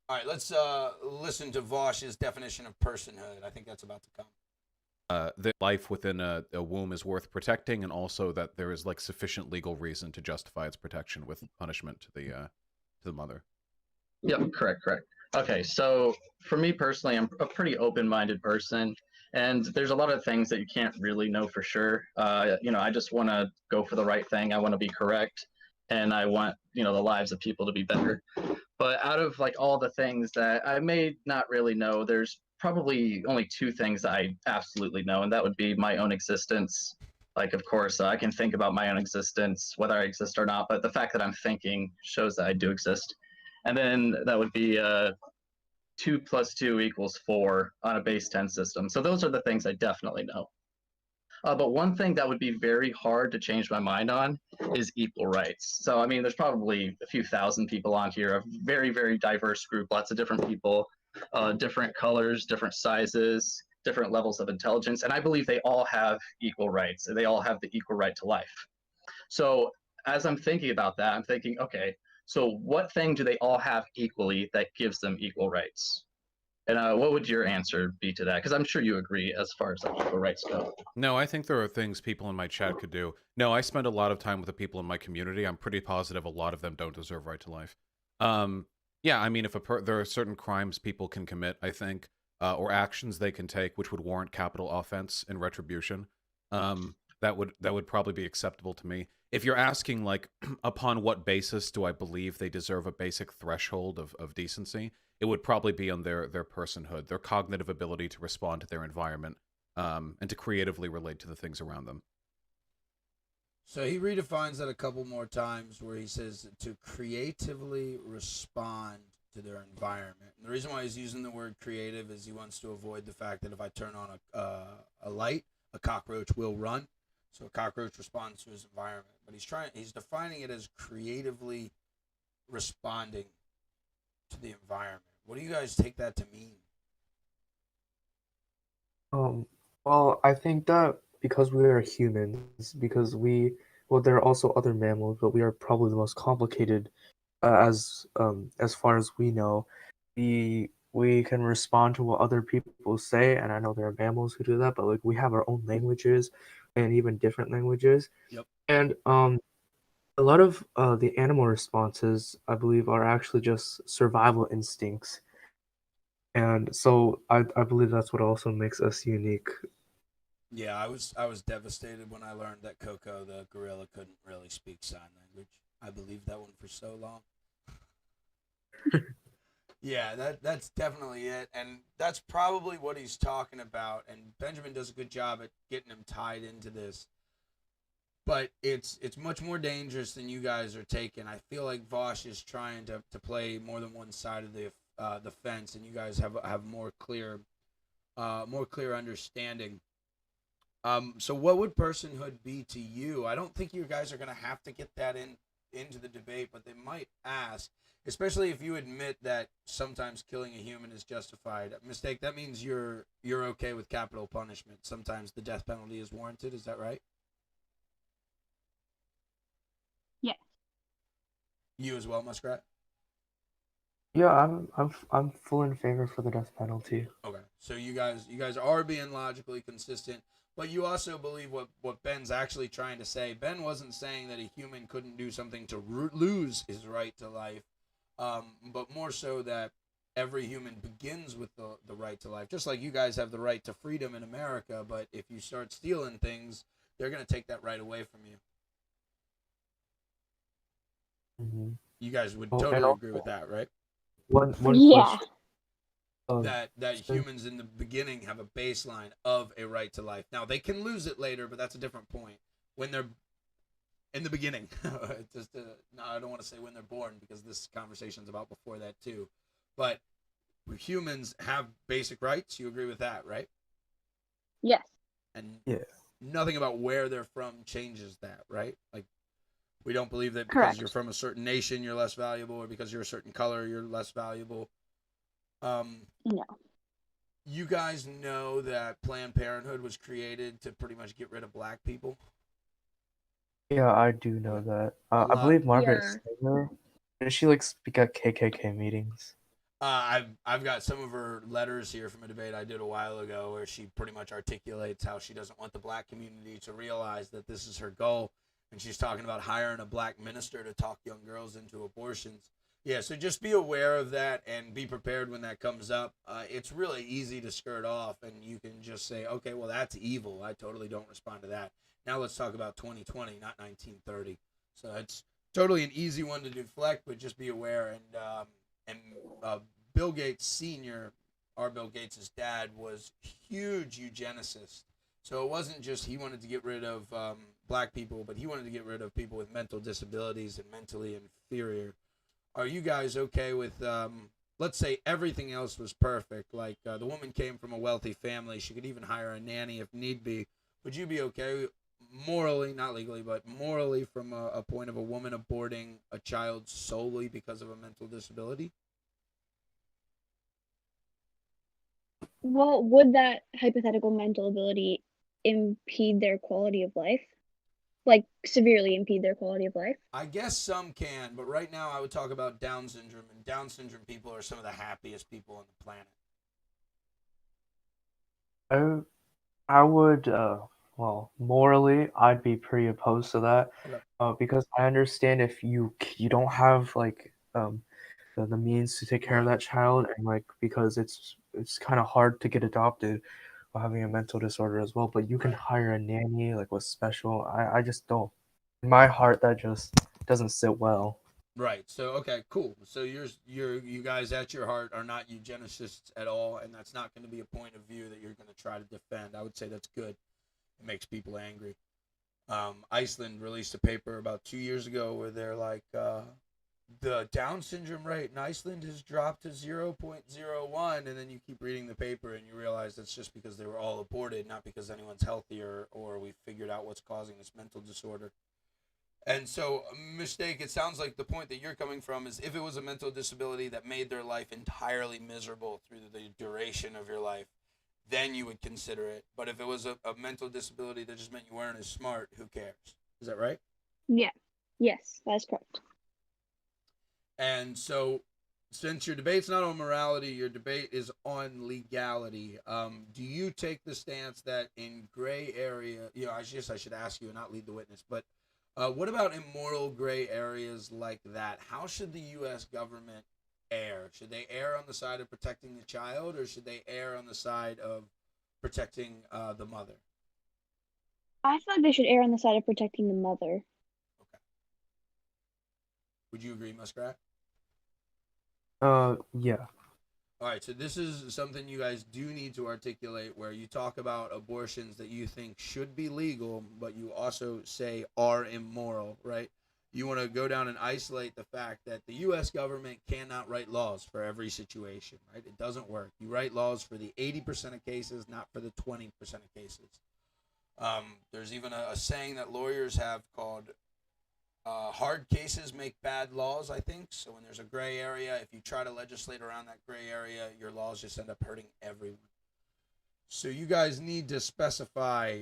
[SPEAKER 1] All right, let's listen to VaushV's definition of personhood. I think that's about to come.
[SPEAKER 5] that life within a womb is worth protecting, and also that there is like sufficient legal reason to justify its protection with punishment to the mother.
[SPEAKER 4] Yep, correct. Okay, so for me personally, I'm a pretty open-minded person, and there's a lot of things that you can't really know for sure. I just want to go for the right thing. I want to be correct, and I want the lives of people to be better. But out of like all the things that I may not really know, there's probably only two things that I absolutely know, and that would be my own existence. Like, of course, I can think about my own existence, whether I exist or not, but the fact that I'm thinking shows that I do exist. And then that would be 2 + 2 = 4 on a base 10 system. So those are the things I definitely know. But one thing that would be very hard to change my mind on is equal rights. So, I mean, there's probably a few thousand people on here, a very, very diverse group, lots of different people, different colors, different sizes, different levels of intelligence. And I believe they all have equal rights. They all have the equal right to life. So as I'm thinking about that, I'm thinking, okay, so what thing do they all have equally that gives them equal rights? And what would your answer be to that? Because I'm sure you agree as far as like equal rights go.
[SPEAKER 5] No, I think there are things people in my chat could do. No, I spend a lot of time with the people in my community. I'm pretty positive a lot of them don't deserve right to life. Yeah, I mean, if there are certain crimes people can commit, I think, or actions they can take which would warrant capital offense and retribution. That would probably be acceptable to me. If you're asking, like, upon what basis do I believe they deserve a basic threshold of decency, it would probably be on their personhood, their cognitive ability to respond to their environment, and to creatively relate to the things around them.
[SPEAKER 1] So he redefines that a couple more times where he says to creatively respond to their environment. And the reason why he's using the word creative is he wants to avoid the fact that if I turn on a light, a cockroach will run. So a cockroach responds to his environment. But he's defining it as creatively responding to the environment. What do you guys take that to mean?
[SPEAKER 2] Well, I think that because we are humans, well, there are also other mammals, but we are probably the most complicated, as far as we know. We can respond to what other people say, and I know there are mammals who do that, but like we have our own languages and even different languages.
[SPEAKER 1] Yep.
[SPEAKER 2] And a lot of the animal responses, I believe, are actually just survival instincts. And so I believe that's what also makes us unique.
[SPEAKER 1] Yeah, I was devastated when I learned that Coco the gorilla couldn't really speak sign language. I believed that one for so long. Yeah, that's definitely it, and that's probably what he's talking about. And Benjamin does a good job at getting him tied into this. but it's much more dangerous than you guys are taking. I feel like Vaush is trying to play more than one side of the fence, and you guys have more clear understanding. So what would personhood be to you? I don't think you guys are going to have to get that into the debate, but they might ask, especially if you admit that sometimes killing a human is justified. Mistake, that means you're okay with capital punishment. Sometimes the death penalty is warranted. Is that right?
[SPEAKER 3] Yes.
[SPEAKER 1] You as well, Muskrat?
[SPEAKER 2] Yeah, I'm full in favor for the death penalty.
[SPEAKER 1] Okay. So you guys are being logically consistent, but you also believe what Ben's actually trying to say. Ben wasn't saying that a human couldn't do something to lose his right to life, but more so that every human begins with the right to life. Just like you guys have the right to freedom in America, but if you start stealing things, they're going to take that right away from you.
[SPEAKER 2] Mm-hmm.
[SPEAKER 1] You guys would
[SPEAKER 2] Oh,
[SPEAKER 1] totally agree with that, right?
[SPEAKER 2] One
[SPEAKER 3] Yeah.
[SPEAKER 2] question.
[SPEAKER 1] That humans in the beginning have a baseline of a right to life. Now they can lose it later, but that's a different point. When they're in the beginning, no, I don't want to say when they're born because this conversation's about before that too. But humans have basic rights. You agree with that, right?
[SPEAKER 3] Yes.
[SPEAKER 1] And
[SPEAKER 2] Yeah.
[SPEAKER 1] nothing about where they're from changes that, right? Like we don't believe that because
[SPEAKER 3] Correct.
[SPEAKER 1] you're from a certain nation you're less valuable, or because you're a certain color you're less valuable.
[SPEAKER 3] No.
[SPEAKER 1] You guys know that Planned Parenthood was created to pretty much get rid of black people?
[SPEAKER 2] Yeah, I do know that. I believe Margaret Sanger, did she like speak at KKK meetings?
[SPEAKER 1] I've got some of her letters here from a debate I did a while ago where she pretty much articulates how she doesn't want the black community to realize that this is her goal. And she's talking about hiring a black minister to talk young girls into abortions. Yeah, so just be aware of that and be prepared when that comes up. It's really easy to skirt off, and you can just say, okay, well, that's evil. I totally don't respond to that. Now let's talk about 2020, not 1930. So it's totally an easy one to deflect, but just be aware. And Bill Gates Sr., our Bill Gates' dad, was huge eugenicist. So it wasn't just he wanted to get rid of black people, but he wanted to get rid of people with mental disabilities and mentally inferior. Are you guys okay with, let's say everything else was perfect, like the woman came from a wealthy family, she could even hire a nanny if need be. Would you be okay morally, not legally, but morally from a point of a woman aborting a child solely because of a mental disability?
[SPEAKER 3] Well, would that hypothetical mental ability impede their quality of life? Like, severely impede their quality of life?
[SPEAKER 1] I guess some can, but right now I would talk about Down syndrome, and Down syndrome people are some of the happiest people on the planet.
[SPEAKER 2] I would, well, morally, I'd be pretty opposed to that,
[SPEAKER 1] Okay.
[SPEAKER 2] because I understand if you don't have like the means to take care of
[SPEAKER 1] Right.
[SPEAKER 2] that child, and like because it's kind of hard to get adopted while having a mental disorder as well. But you can
[SPEAKER 1] Right.
[SPEAKER 2] hire a nanny, like what's special. I just don't. In my heart, that just doesn't sit well.
[SPEAKER 1] Right. So okay, cool. So you guys at your heart are not eugenicists at all, and that's not going to be a point of view that you're going to try to defend. I would say that's good. It makes people angry. Iceland released a paper about 2 years ago where they're like, the Down syndrome rate in Iceland has dropped to 0.01, and then you keep reading the paper and you realize that's just because they were all aborted, not because anyone's healthier or we figured out what's causing this mental disorder. And so, Mistake, it sounds like the point that you're coming from is if it was a mental disability that made their life entirely miserable through the duration of your life, then you would consider it. But if it was a mental disability that just meant you weren't as smart, who cares? Is that right?
[SPEAKER 3] Yeah. Yes, that's correct.
[SPEAKER 1] And so, since your debate's not on morality, your debate is on legality. Do you take the stance that in gray area, I guess I should ask you and not lead the witness, but what about immoral gray areas like that? How should the U.S. government err? Should they err on the side of protecting the child, or should they err on the side of protecting the mother?
[SPEAKER 3] I feel like they should err on the side of protecting the mother.
[SPEAKER 1] Okay. Would you agree, Muskrat?
[SPEAKER 2] Yeah.
[SPEAKER 1] All right, so this is something you guys do need to articulate, where you talk about abortions that you think should be legal, but you also say are immoral, right? You want to go down and isolate the fact that the U.S. government cannot write laws for every situation, right? It doesn't work. You write laws for the 80% of cases, not for the 20% of cases. There's even a saying that lawyers have called hard cases make bad laws, I think. So when there's a gray area, if you try to legislate around that gray area, your laws just end up hurting everyone. So you guys need to specify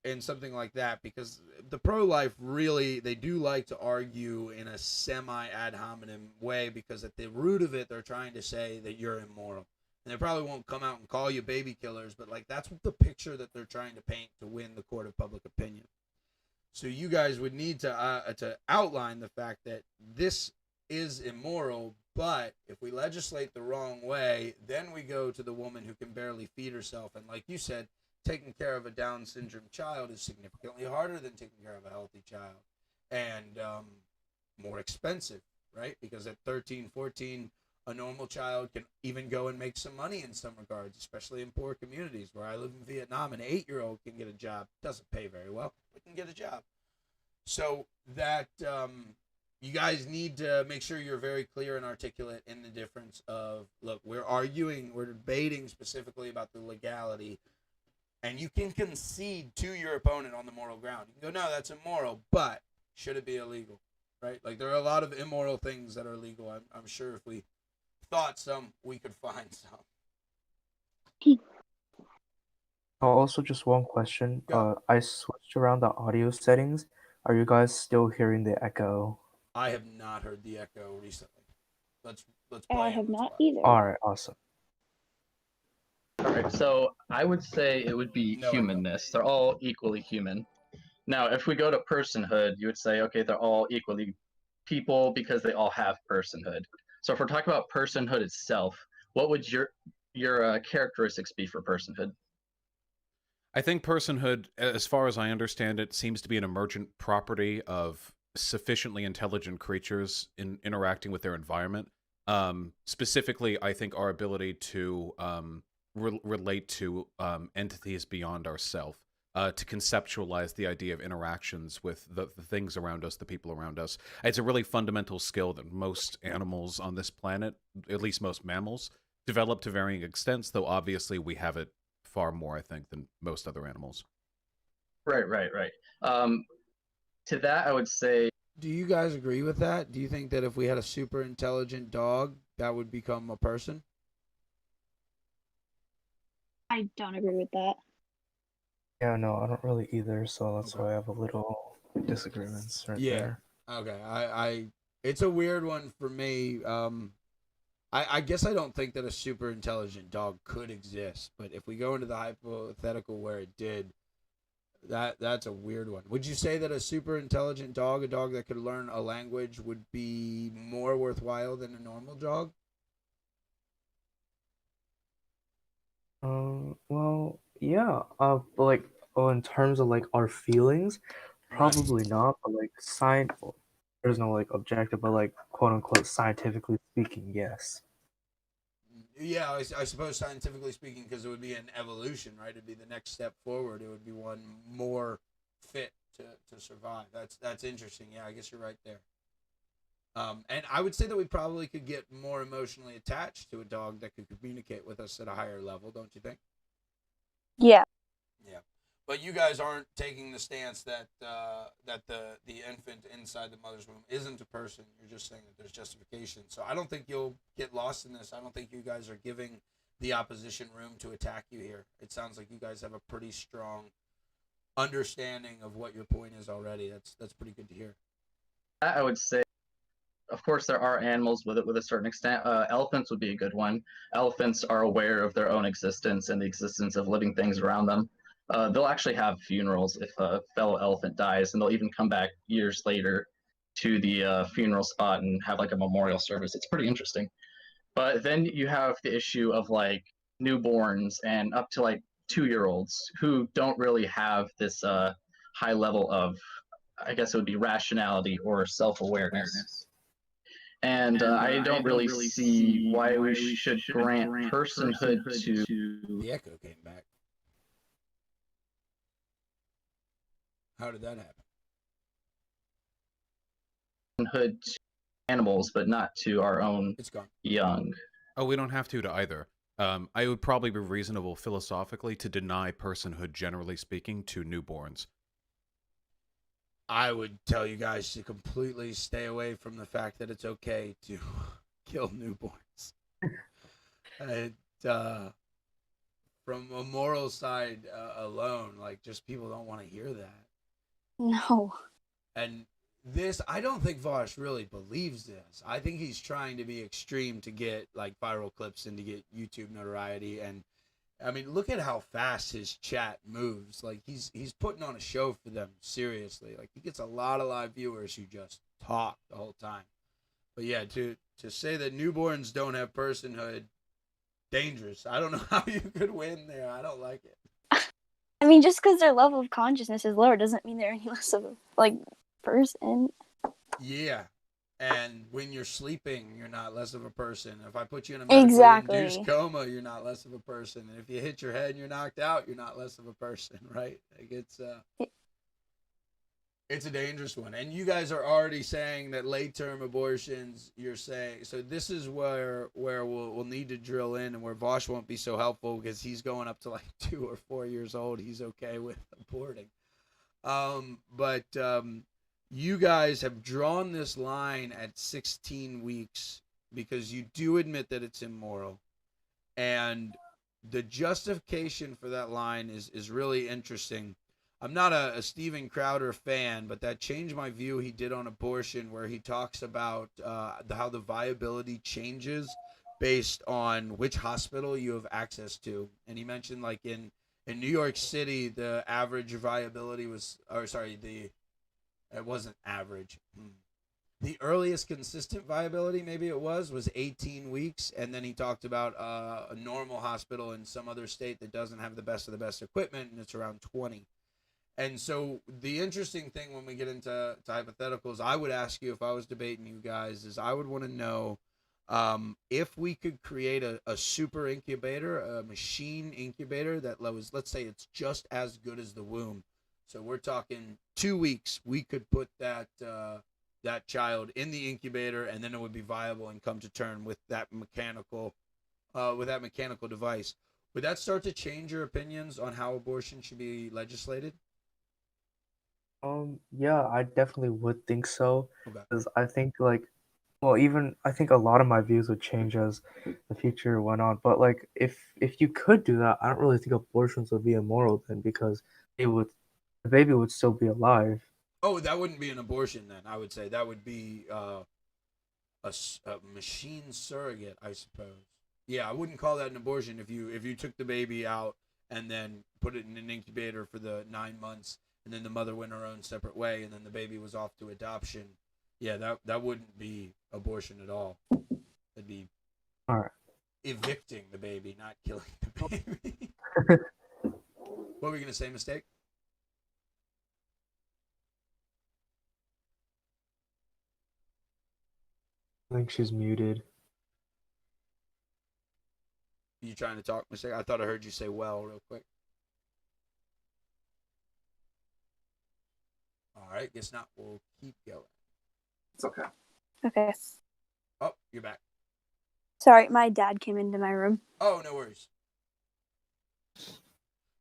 [SPEAKER 1] in something like that, because the pro-life really, they do like to argue in a semi-ad hominem way, because at the root of it, they're trying to say that you're immoral. And they probably won't come out and call you baby killers, but like that's the picture that they're trying to paint to win the court of public opinion. So you guys would need to outline the fact that this is immoral, but if we legislate the wrong way, then we go to the woman who can barely feed herself. And like you said, taking care of a Down syndrome child is significantly harder than taking care of a healthy child, and more expensive, right? Because at 13, 14, a normal child can even go and make some money in some regards, especially in poor communities. Where I live in Vietnam, an 8-year-old can get a job. Doesn't pay very well, but can get a job. So that you guys need to make sure you're very clear and articulate in the difference of, look, we're debating specifically about the legality, and you can concede to your opponent on the moral ground. You can go, no, that's immoral, but should it be illegal, right? Like, there are a lot of immoral things that are legal. I'm sure if we thought some, we could find some.
[SPEAKER 2] Also, just one question. I switched around the audio settings. Are you guys still hearing the echo?
[SPEAKER 1] I have not heard the echo recently. Let's play.
[SPEAKER 3] I have not either.
[SPEAKER 2] All right, awesome.
[SPEAKER 4] All right, so I would say it would be humanness. They're all equally human. Now, if we go to personhood, you would say, okay, they're all equally people because they all have personhood. So if we're talking about personhood itself, what would your characteristics be for personhood?
[SPEAKER 5] I think personhood, as far as I understand it, seems to be an emergent property of sufficiently intelligent creatures interacting with their environment. Specifically, I think our ability to relate to entities beyond ourself, to conceptualize the idea of interactions with the things around us, the people around us. It's a really fundamental skill that most animals on this planet, at least most mammals, develop to varying extents, though obviously we have it far more, I think, than most other animals.
[SPEAKER 4] Right. To that, I would say...
[SPEAKER 1] Do you guys agree with that? Do you think that if we had a super intelligent dog, that would become a person?
[SPEAKER 3] I don't agree with that.
[SPEAKER 2] Yeah, no, I don't really either, so that's why I have a little disagreements right there.
[SPEAKER 1] Okay, it's a weird one for me. I guess I don't think that a super intelligent dog could exist, but if we go into the hypothetical where it did, that's a weird one. Would you say that a super intelligent dog, a dog that could learn a language, would be more worthwhile than a normal dog?
[SPEAKER 2] Well, yeah, but like, in terms of like our feelings, probably not, but like there's no like objective, but like quote unquote scientifically speaking, yes.
[SPEAKER 1] Yeah, I suppose scientifically speaking, because it would be an evolution, right? It'd be the next step forward. It would be one more fit to survive. That's interesting. Yeah, I guess you're right there. And I would say that we probably could get more emotionally attached to a dog that could communicate with us at a higher level, don't you think?
[SPEAKER 3] Yeah.
[SPEAKER 1] Yeah. But you guys aren't taking the stance that the infant inside the mother's womb isn't a person. You're just saying that there's justification. So I don't think you'll get lost in this. I don't think you guys are giving the opposition room to attack you here. It sounds like you guys have a pretty strong understanding of what your point is already. That's pretty good to hear.
[SPEAKER 4] I would say, of course, there are animals with it with a certain extent. Elephants would be a good one. Elephants are aware of their own existence and the existence of living things around them. They'll actually have funerals if a fellow elephant dies, and they'll even come back years later to the funeral spot and have like a memorial service. It's pretty interesting. But then you have the issue of like newborns and up to like 2-year-olds who don't really have this high level of, I guess it would be rationality or self-awareness. And I don't really see why we should grant personhood to
[SPEAKER 1] The echo came back. How did that happen?
[SPEAKER 4] personhood to animals, but not to our own
[SPEAKER 1] It's gone.
[SPEAKER 4] young.
[SPEAKER 5] Oh, we don't have to either. I would probably be reasonable philosophically to deny personhood, generally speaking, to newborns.
[SPEAKER 1] I would tell you guys to completely stay away from the fact that it's okay to kill newborns. From a moral side alone, like, just people don't want to hear that.
[SPEAKER 3] No.
[SPEAKER 1] And this, I don't think Vaush really believes this. I think he's trying to be extreme to get like viral clips and to get YouTube notoriety. And I mean, look at how fast his chat moves. Like he's putting on a show for them, seriously. Like he gets a lot of live viewers who just talk the whole time. But yeah, to say that newborns don't have personhood, dangerous. I don't know how you could win there. I don't like it.
[SPEAKER 3] I mean, just because their level of consciousness is lower doesn't mean they're any less of a person.
[SPEAKER 1] Yeah. And when you're sleeping, you're not less of a person. If I put you in a medically
[SPEAKER 3] Exactly.
[SPEAKER 1] induced coma, you're not less of a person. And if you hit your head and you're knocked out, you're not less of a person, right? Like it's a dangerous one. And you guys are already saying that late-term abortions, you're saying. So this is where we'll need to drill in, and where Vaush won't be so helpful because he's going up to like 2 or 4 years old. He's okay with aborting. But you guys have drawn this line at 16 weeks because you do admit that it's immoral. And the justification for that line is really interesting. I'm not a Steven Crowder fan, but that Changed My View he did on abortion, where he talks about how the viability changes based on which hospital you have access to. And he mentioned like in New York City, the average viability was, it wasn't average. The earliest consistent viability, maybe it was 18 weeks. And then he talked about a normal hospital in some other state that doesn't have the best of the best equipment, and it's around 20. And so the interesting thing when we get into hypotheticals, I would ask you, if I was debating you guys, is I would want to know if we could create a super incubator, a machine incubator that was, let's say it's just as good as the womb. So we're talking 2 weeks, we could put that child in the incubator, and then it would be viable and come to term with that mechanical device. Would that start to change your opinions on how abortion should be legislated?
[SPEAKER 2] Yeah, I definitely would think so.
[SPEAKER 1] Okay.
[SPEAKER 2] Because I think I think a lot of my views would change as the future went on. But like, if you could do that, I don't really think abortions would be immoral then, because the baby would still be alive.
[SPEAKER 1] Oh, that wouldn't be an abortion then. I would say that would be a machine surrogate, I suppose. Yeah, I wouldn't call that an abortion if you took the baby out and then put it in an incubator for the 9 months, and then the mother went her own separate way, and then the baby was off to adoption. Yeah, that wouldn't be abortion at all. It'd be
[SPEAKER 2] All right.
[SPEAKER 1] evicting the baby, not killing the baby. What were you gonna say, Mistake?
[SPEAKER 2] I think she's muted.
[SPEAKER 1] You trying to talk, Mistake? I thought I heard you say well real quick. All right, guess not. We'll keep going.
[SPEAKER 2] It's okay.
[SPEAKER 3] Okay.
[SPEAKER 1] Oh, you're back.
[SPEAKER 3] Sorry, my dad came into my room.
[SPEAKER 1] Oh, no worries.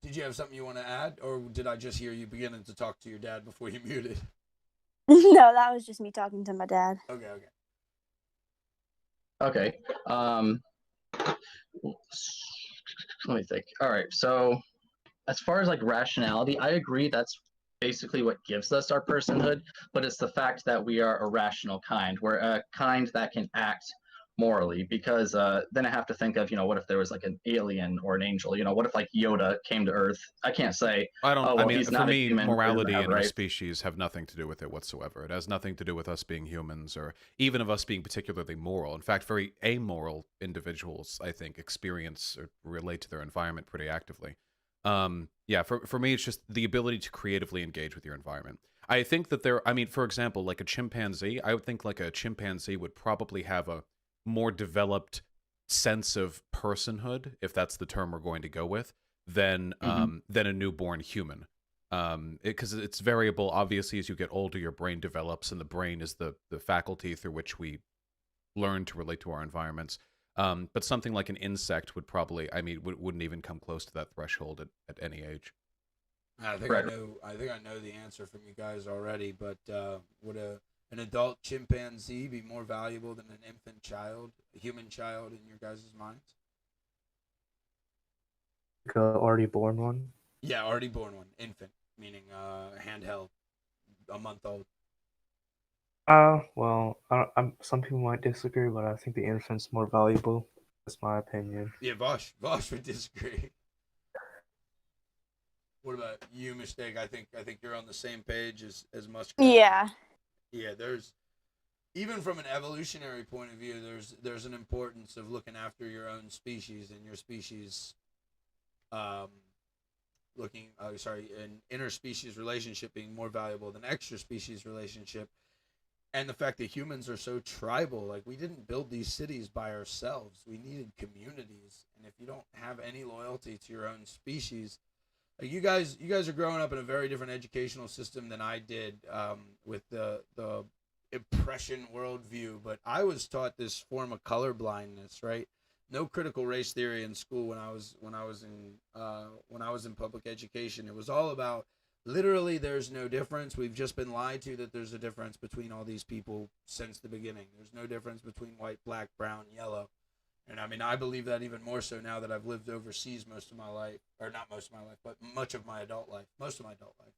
[SPEAKER 1] Did you have something you want to add, or did I just hear you beginning to talk to your dad before you muted?
[SPEAKER 3] No, that was just me talking to my dad.
[SPEAKER 4] Okay. Let me think. All right. So as far as like rationality, I agree that's basically what gives us our personhood, but it's the fact that we are a rational kind. We're a kind that can act morally, because then I have to think of, what if there was like an alien or an angel? What if like Yoda came to Earth? I can't say, he's
[SPEAKER 5] for
[SPEAKER 4] not a
[SPEAKER 5] me,
[SPEAKER 4] human,
[SPEAKER 5] morality
[SPEAKER 4] have
[SPEAKER 5] and our
[SPEAKER 4] rights.
[SPEAKER 5] species have nothing to do with it whatsoever. It has nothing to do with us being humans, or even of us being particularly moral. In fact, very amoral individuals, I think, experience or relate to their environment pretty actively. Yeah, for me, it's just the ability to creatively engage with your environment. I think that I mean, for example, like a chimpanzee, I would think like a chimpanzee would probably have a more developed sense of personhood, if that's the term we're going to go with, than a newborn human. Because it's variable. Obviously, as you get older, your brain develops, and the brain is the faculty through which we learn to relate to our environments. But something like an insect would probably, I mean, wouldn't even come close to that threshold at any age.
[SPEAKER 1] I think I know the answer from you guys already, but would an adult chimpanzee be more valuable than an infant child, a human child, in your guys' minds?
[SPEAKER 2] Like a already born one.
[SPEAKER 1] Yeah, already born one, infant, meaning handheld, a month old.
[SPEAKER 2] Well, some people might disagree, but I think the infant's more valuable. That's my opinion.
[SPEAKER 1] Yeah, Vosh would disagree. What about you, Mistake? I think you're on the same page as Muskrat.
[SPEAKER 3] Yeah.
[SPEAKER 1] Yeah, there's even from an evolutionary point of view, there's an importance of looking after your own species and your species, an interspecies relationship being more valuable than extra species relationship, and the fact that humans are so tribal. Like, we didn't build these cities by ourselves. We needed communities, and if you don't have any loyalty to your own species, like you guys are growing up in a very different educational system than I did, with the impression worldview. But I was taught this form of color blindness, right? No critical race theory in school when I was in public education. It was all about literally there's no difference. We've just been lied to that there's a difference between all these people since the beginning. There's no difference between white, black, brown, yellow. And I mean, I believe that even more so now that I've lived overseas most of my life, or not most of my life, but much of my adult life, most of my adult life.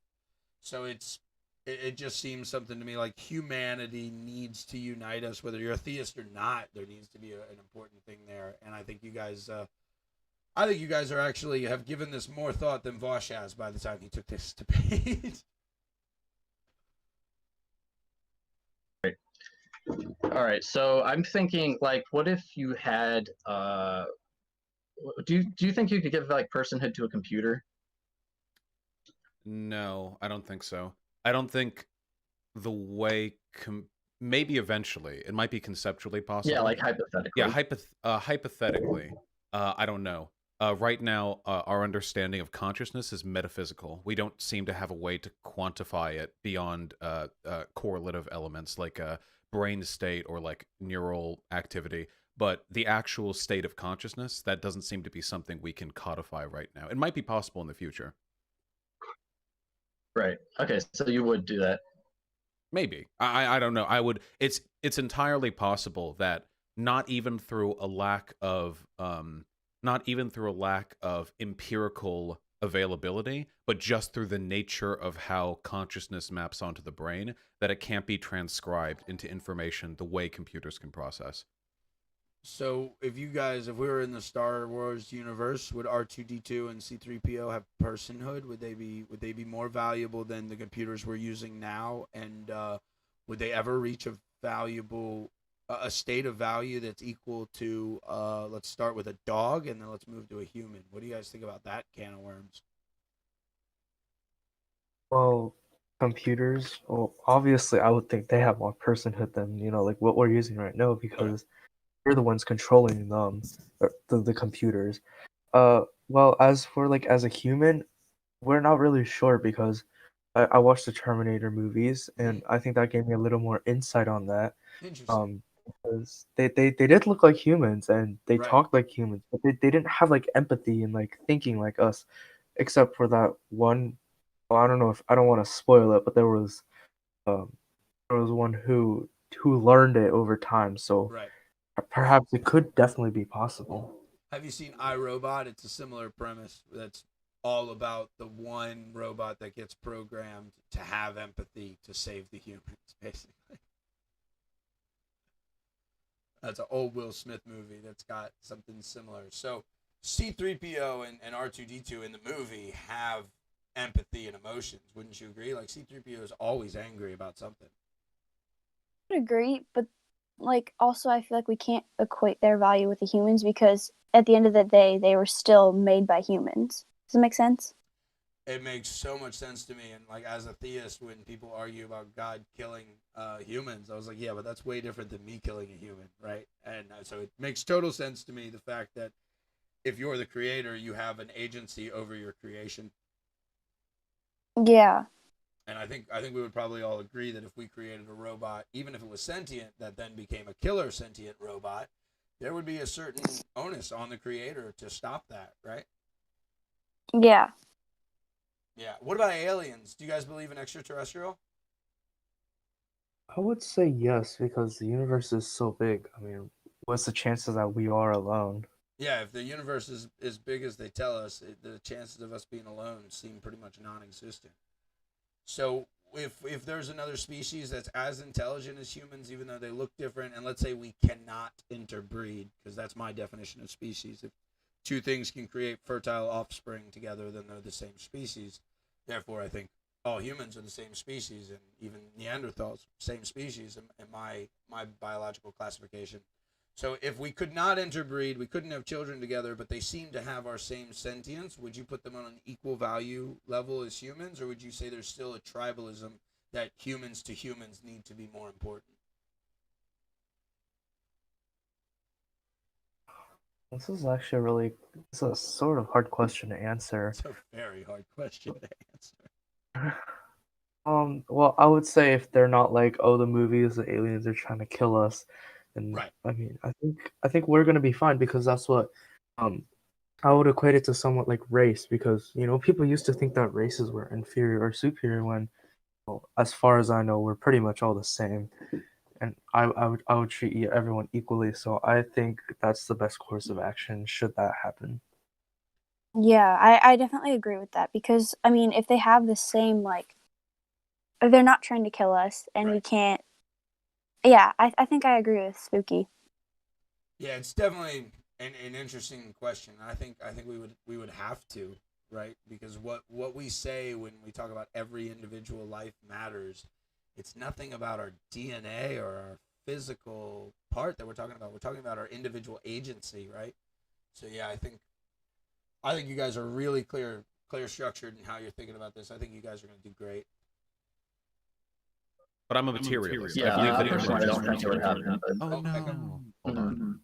[SPEAKER 1] So it just seems something to me like humanity needs to unite us, whether you're a theist or not. There needs to be an important thing there, and I think you guys are actually have given this more thought than Vaush has by the time he took this debate.
[SPEAKER 4] All right, so I'm thinking, like, what if you had do you think you could give like personhood to a computer?
[SPEAKER 5] No, I don't think so. I don't think the way maybe eventually it might be conceptually possible.
[SPEAKER 4] Yeah, like hypothetically.
[SPEAKER 5] Yeah, hypothetically, I don't know. Right now, our understanding of consciousness is metaphysical. We don't seem to have a way to quantify it beyond correlative elements like brain state or like neural activity. But the actual state of consciousness, that doesn't seem to be something we can codify right now. It might be possible in the future.
[SPEAKER 4] Right. Okay, so you would do that.
[SPEAKER 5] Maybe. I don't know. I would. It's entirely possible that not even through a lack of empirical availability, but just through the nature of how consciousness maps onto the brain, that it can't be transcribed into information the way computers can process.
[SPEAKER 1] So if we were in the Star Wars universe, would R2D2 and C3PO have personhood? Would they be more valuable than the computers we're using now? And would they ever reach a state of value that's equal to let's start with a dog and then let's move to a human? What do you guys think about that can of worms?
[SPEAKER 2] Well, computers, well, obviously, I would think they have more personhood than, like what we're using right now, because we're the ones controlling them, or the computers. Well, as for as a human, we're not really sure, because I watched the Terminator movies, and I think that gave me a little more insight on that.
[SPEAKER 1] Interesting.
[SPEAKER 2] Because they did look like humans, and they
[SPEAKER 1] Right.
[SPEAKER 2] talked like humans, but they didn't have empathy and thinking like us, except for that one. Well, I don't know if I don't want to spoil it, but um there was one who learned it over time, so
[SPEAKER 1] Right.
[SPEAKER 2] perhaps it could definitely be possible.
[SPEAKER 1] Have you seen iRobot? It's a similar premise that's all about the one robot that gets programmed to have empathy to save the humans, basically. That's an old Will Smith movie that's got something similar. So C3PO and R2D2 in the movie have empathy and emotions. Wouldn't you agree? Like, C3PO is always angry about something.
[SPEAKER 3] I would agree, but also I feel like we can't equate their value with the humans, because at the end of the day they were still made by humans. Does it make sense?
[SPEAKER 1] It makes so much sense to me. And like as a theist, when people argue about God killing humans, I was like, yeah, but that's way different than me killing a human, right? And so it makes total sense to me, the fact that if you're the creator, you have an agency over your creation.
[SPEAKER 3] Yeah.
[SPEAKER 1] And I think we would probably all agree that if we created a robot, even if it was sentient, that then became a killer sentient robot, there would be a certain onus on the creator to stop that, right?
[SPEAKER 3] Yeah.
[SPEAKER 1] Yeah. What about aliens? Do you guys believe in extraterrestrial?
[SPEAKER 2] I would say yes, because the universe is so big. I mean, what's the chances that we are alone?
[SPEAKER 1] Yeah, if the universe is as big as they tell us, the chances of us being alone seem pretty much non-existent. So if there's another species that's as intelligent as humans, even though they look different, and let's say we cannot interbreed, because that's my definition of species. If two things can create fertile offspring together, then they're the same species. Therefore, I think all humans are the same species, and even Neanderthals, same species in my biological classification. So if we could not interbreed, we couldn't have children together, but they seem to have our same sentience, would you put them on an equal value level as humans, or would you say there's still a tribalism that humans to humans need to be more important?
[SPEAKER 2] This is actually really, it's a sort of hard question to answer.
[SPEAKER 1] It's a very hard question to answer.
[SPEAKER 2] Well, I would say if they're not like, oh, the movies, the aliens are trying to kill us, and
[SPEAKER 1] Right.
[SPEAKER 2] I mean, I think we're gonna be fine, because that's what, um, I would equate it to somewhat like race, because people used to think that races were inferior or superior when, well, as far as I know, we're pretty much all the same, and I would treat everyone equally. So I think that's the best course of action should that happen.
[SPEAKER 3] Yeah, I definitely agree with that because I mean, if they have the same like, they're not trying to kill us, and we
[SPEAKER 1] Right.
[SPEAKER 3] can't. Yeah, I think I agree with Spooky.
[SPEAKER 1] Yeah, it's definitely an interesting question. I think we would have to, right? Because what we say when we talk about every individual life matters, it's nothing about our DNA or our physical part that we're talking about. We're talking about our individual agency, right? So yeah, I think you guys are really clear structured in how you're thinking about this. I think you guys are going to do great.
[SPEAKER 5] But I'm a materialist.
[SPEAKER 4] Yeah,
[SPEAKER 5] I believe that
[SPEAKER 4] personally, I
[SPEAKER 5] humans
[SPEAKER 4] don't think it would happen. But...
[SPEAKER 5] Oh
[SPEAKER 1] Okay.
[SPEAKER 5] no! Hold
[SPEAKER 4] Mhm.
[SPEAKER 5] on.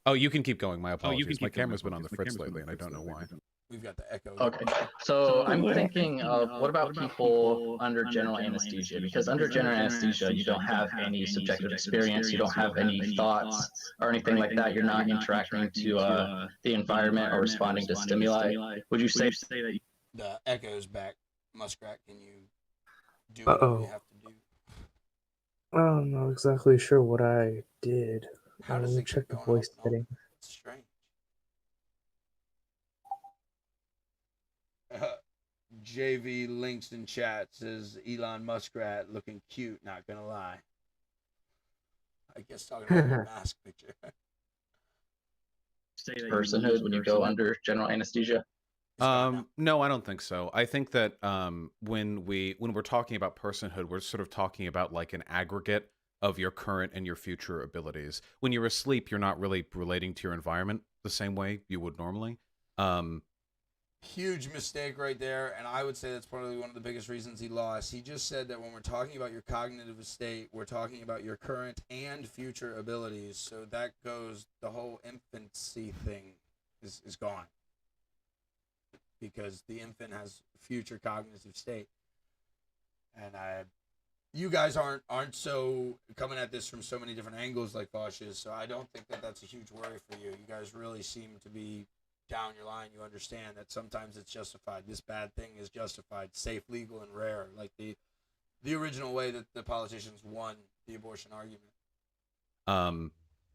[SPEAKER 5] Oh, you can keep going. My apologies. My camera's been on the fritz lately, and I don't know why.
[SPEAKER 1] We've got the echo.
[SPEAKER 4] Okay, so I'm thinking of what about people under general anesthesia? Because under general anesthesia, you don't have any subjective experience, you don't have any thoughts or anything like that. You're not interacting to the environment or responding to stimuli. Would you say that?
[SPEAKER 1] The echo's back. Muskrat, can you do
[SPEAKER 2] Uh
[SPEAKER 1] whatever you
[SPEAKER 2] oh,
[SPEAKER 1] have to do?
[SPEAKER 2] I'm not exactly sure what I did.
[SPEAKER 1] How
[SPEAKER 2] Let
[SPEAKER 1] does
[SPEAKER 2] me
[SPEAKER 1] it keep
[SPEAKER 2] check the
[SPEAKER 1] going off
[SPEAKER 2] voice
[SPEAKER 1] and on?
[SPEAKER 2] setting.
[SPEAKER 1] It's strange. JV links in chat says Elon Muskrat looking cute, not gonna lie. I guess talking about your mask picture.
[SPEAKER 4] Personhood when you go under general anesthesia?
[SPEAKER 1] It's gone now.
[SPEAKER 5] No, I don't think so. I think that when we're talking about personhood, we're sort of talking about like an aggregate of your current and your future abilities. When you're asleep, you're not really relating to your environment the same way you would normally.
[SPEAKER 1] Huge mistake right there, and I would say that's probably one of the biggest reasons he lost. He just said that when we're talking about your cognitive state, we're talking about your current and future abilities. So that goes, the whole infancy thing is gone, because the infant has future cognitive state. And you guys aren't so coming at this from so many different angles like Vaush is, so I don't think that that's a huge worry for you. You guys really seem to be down your line. You understand that sometimes it's justified. This bad thing is justified, safe, legal, and rare, like the original way that the politicians won the abortion argument.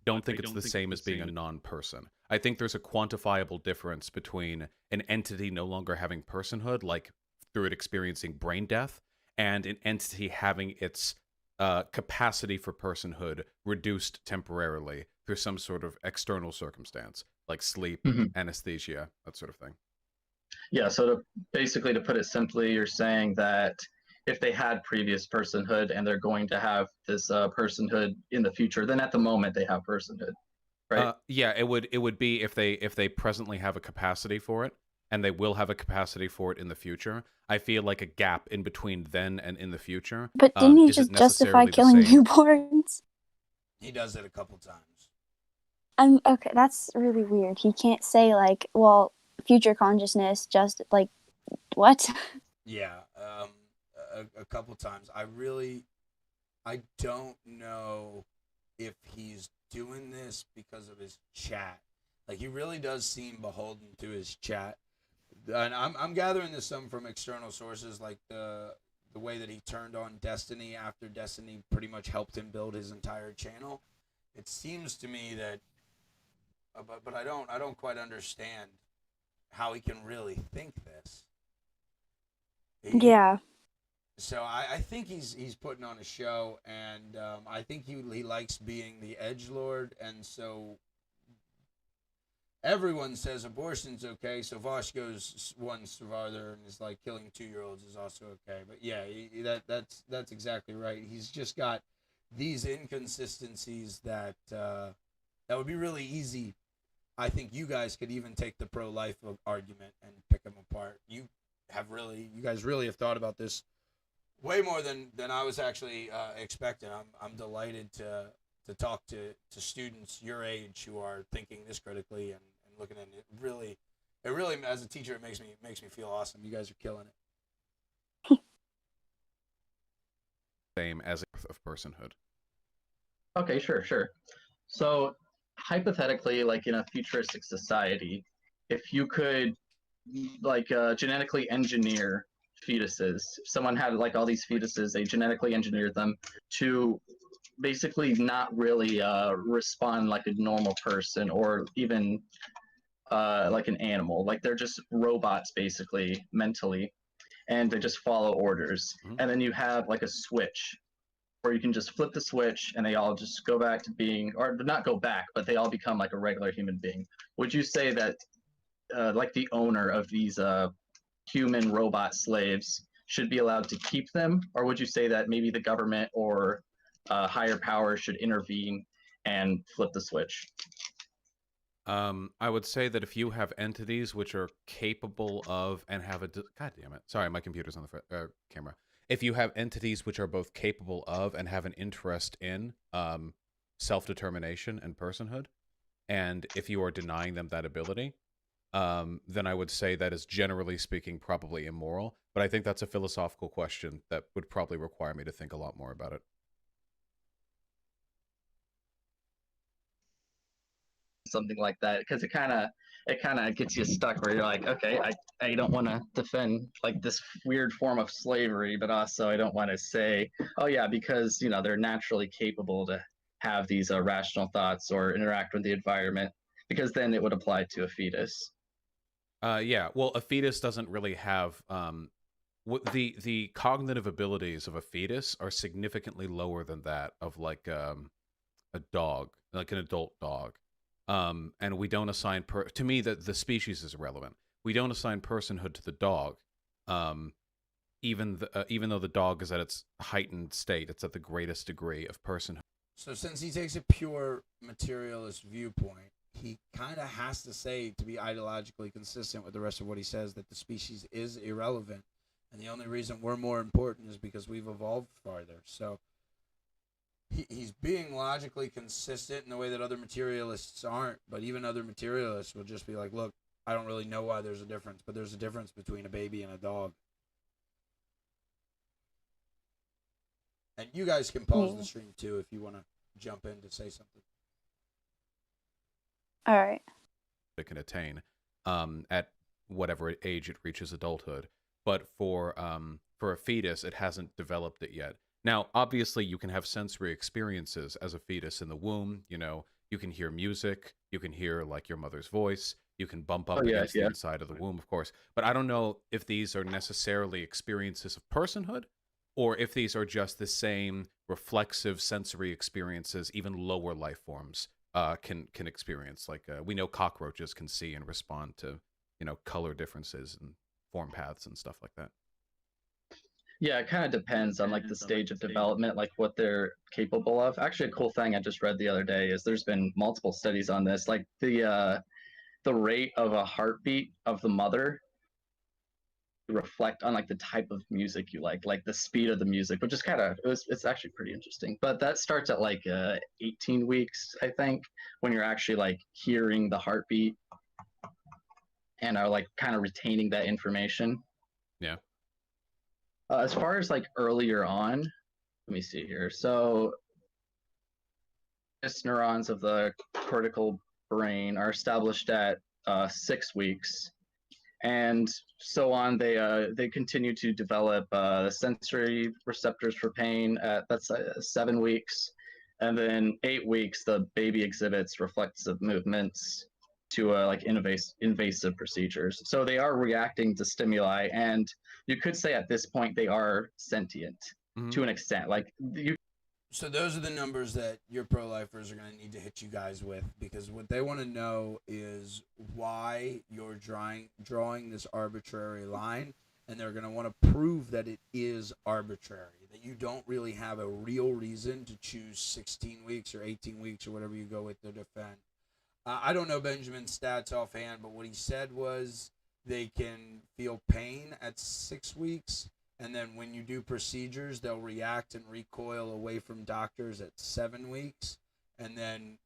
[SPEAKER 5] Don't think it's the same as being a non-person. I think there's a quantifiable difference between an entity no longer having personhood, like through it experiencing brain death, and an entity having its capacity for personhood reduced temporarily through some sort of external circumstance, like sleep, anesthesia, that sort of thing.
[SPEAKER 4] Yeah, so basically to put it simply, you're saying that if they had previous personhood and they're going to have this personhood in the future, then at the moment they have personhood. right?
[SPEAKER 5] Yeah, it would be if they presently have a capacity for it, and they will have a capacity for it in the future. I feel like a gap in between then and in the future
[SPEAKER 3] But didn't he
[SPEAKER 5] isn't
[SPEAKER 3] just justify
[SPEAKER 5] necessarily the
[SPEAKER 3] killing
[SPEAKER 5] same.
[SPEAKER 3] newborns?
[SPEAKER 1] He does it a couple times.
[SPEAKER 3] Okay, that's really weird. He can't say like, well, future consciousness, just like, what?
[SPEAKER 1] Yeah, a couple times. I don't know if he's doing this because of his chat. Like, he really does seem beholden to his chat. And I'm gathering this some from external sources, like the way that he turned on Destiny after Destiny pretty much helped him build his entire channel. It seems to me that, but I don't quite understand how he can really think this.
[SPEAKER 3] Yeah.
[SPEAKER 1] So I think he's putting on a show, and I think he likes being the edgelord, and so everyone says abortion's okay. So Vaush goes one farther and is like killing 2-year-olds is also okay. But yeah, that's exactly right. He's just got these inconsistencies that that would be really easy. I think you guys could even take the pro-life argument and pick them apart. You guys really have thought about this way more than I was actually expecting. I'm delighted to talk to students your age who are thinking this critically and looking at it. It really as a teacher, it makes me feel awesome. You guys are killing it.
[SPEAKER 5] Same as of personhood.
[SPEAKER 4] Okay, sure. So hypothetically, like in a futuristic society, if you could like genetically engineer fetuses, if someone had like all these fetuses, they genetically engineered them to basically not really respond like a normal person or even like an animal. Like they're just robots basically mentally, and they just follow orders.
[SPEAKER 5] Mhm.
[SPEAKER 4] And then you have like a switch where you can just flip the switch and they all just go back to being, or not go back, but they all become like a regular human being. Would you say that like the owner of these human robot slaves should be allowed to keep them, or would you say that maybe the government or higher power should intervene and flip the switch?
[SPEAKER 5] I would say that if you have entities which are capable of and have God damn it. Sorry, my computer's on the camera. If you have entities which are both capable of and have an interest in self-determination and personhood, and if you are denying them that ability, then I would say that is generally speaking probably immoral. But I think that's a philosophical question that would probably require me to think a lot more about it.
[SPEAKER 4] Something like that, because it kind of gets you stuck where you're like, okay, I don't want to defend like this weird form of slavery, but also I don't want to say, oh yeah, because they're naturally capable to have these rational thoughts or interact with the environment, because then it would apply to a fetus.
[SPEAKER 5] Yeah, well, a fetus doesn't really have the cognitive abilities of a fetus are significantly lower than that of like a dog, like an adult dog. And we don't assign to me that the species is irrelevant. We don't assign personhood to the dog, even though the dog is at its heightened state. It's at the greatest degree of personhood.
[SPEAKER 1] So since he takes a pure materialist viewpoint, he kind of has to say, to be ideologically consistent with the rest of what he says, that the species is irrelevant, and the only reason we're more important is because we've evolved farther. So he's being logically consistent in the way that other materialists aren't, but even other materialists will just be like, look, I don't really know why there's a difference, but there's a difference between a baby and a dog. And you guys can pause the stream too if you want to jump in to say something.
[SPEAKER 3] All right.
[SPEAKER 5] It can attain at whatever age it reaches adulthood. But for a fetus, it hasn't developed it yet. Now, obviously, you can have sensory experiences as a fetus in the womb. You can hear music. You can hear, like, your mother's voice. You can bump up against the inside of the womb, of course. But I don't know if these are necessarily experiences of personhood or if these are just the same reflexive sensory experiences even lower life forms can experience. Like, we know cockroaches can see and respond to, color differences and form paths and stuff like that.
[SPEAKER 4] Yeah, it kind of depends on like the stage of development, like what they're capable of. Actually, a cool thing I just read the other day is there's been multiple studies on this, like the rate of a heartbeat of the mother reflect on like the type of music you like the speed of the music, which is kind of it's actually pretty interesting. But that starts at like 18 weeks, I think, when you're actually like hearing the heartbeat and are like kind of retaining that information.
[SPEAKER 5] Yeah.
[SPEAKER 4] As far as like earlier on, let me see here. So neurons of the cortical brain are established at 6 weeks, and so on. They continue to develop sensory receptors for pain at 7 weeks, and then 8 weeks the baby exhibits reflexive movements to like invasive procedures. So they are reacting to stimuli, and you could say at this point they are sentient to an extent. Like you.
[SPEAKER 1] So those are the numbers that your pro-lifers are going to need to hit you guys with, because what they want to know is why you're drawing this arbitrary line, and they're going to want to prove that it is arbitrary, that you don't really have a real reason to choose 16 weeks or 18 weeks or whatever you go with to defend. I don't know Benjamin's stats offhand, but what he said was they can feel pain at 6 weeks, and then when you do procedures, they'll react and recoil away from doctors at 7 weeks. And then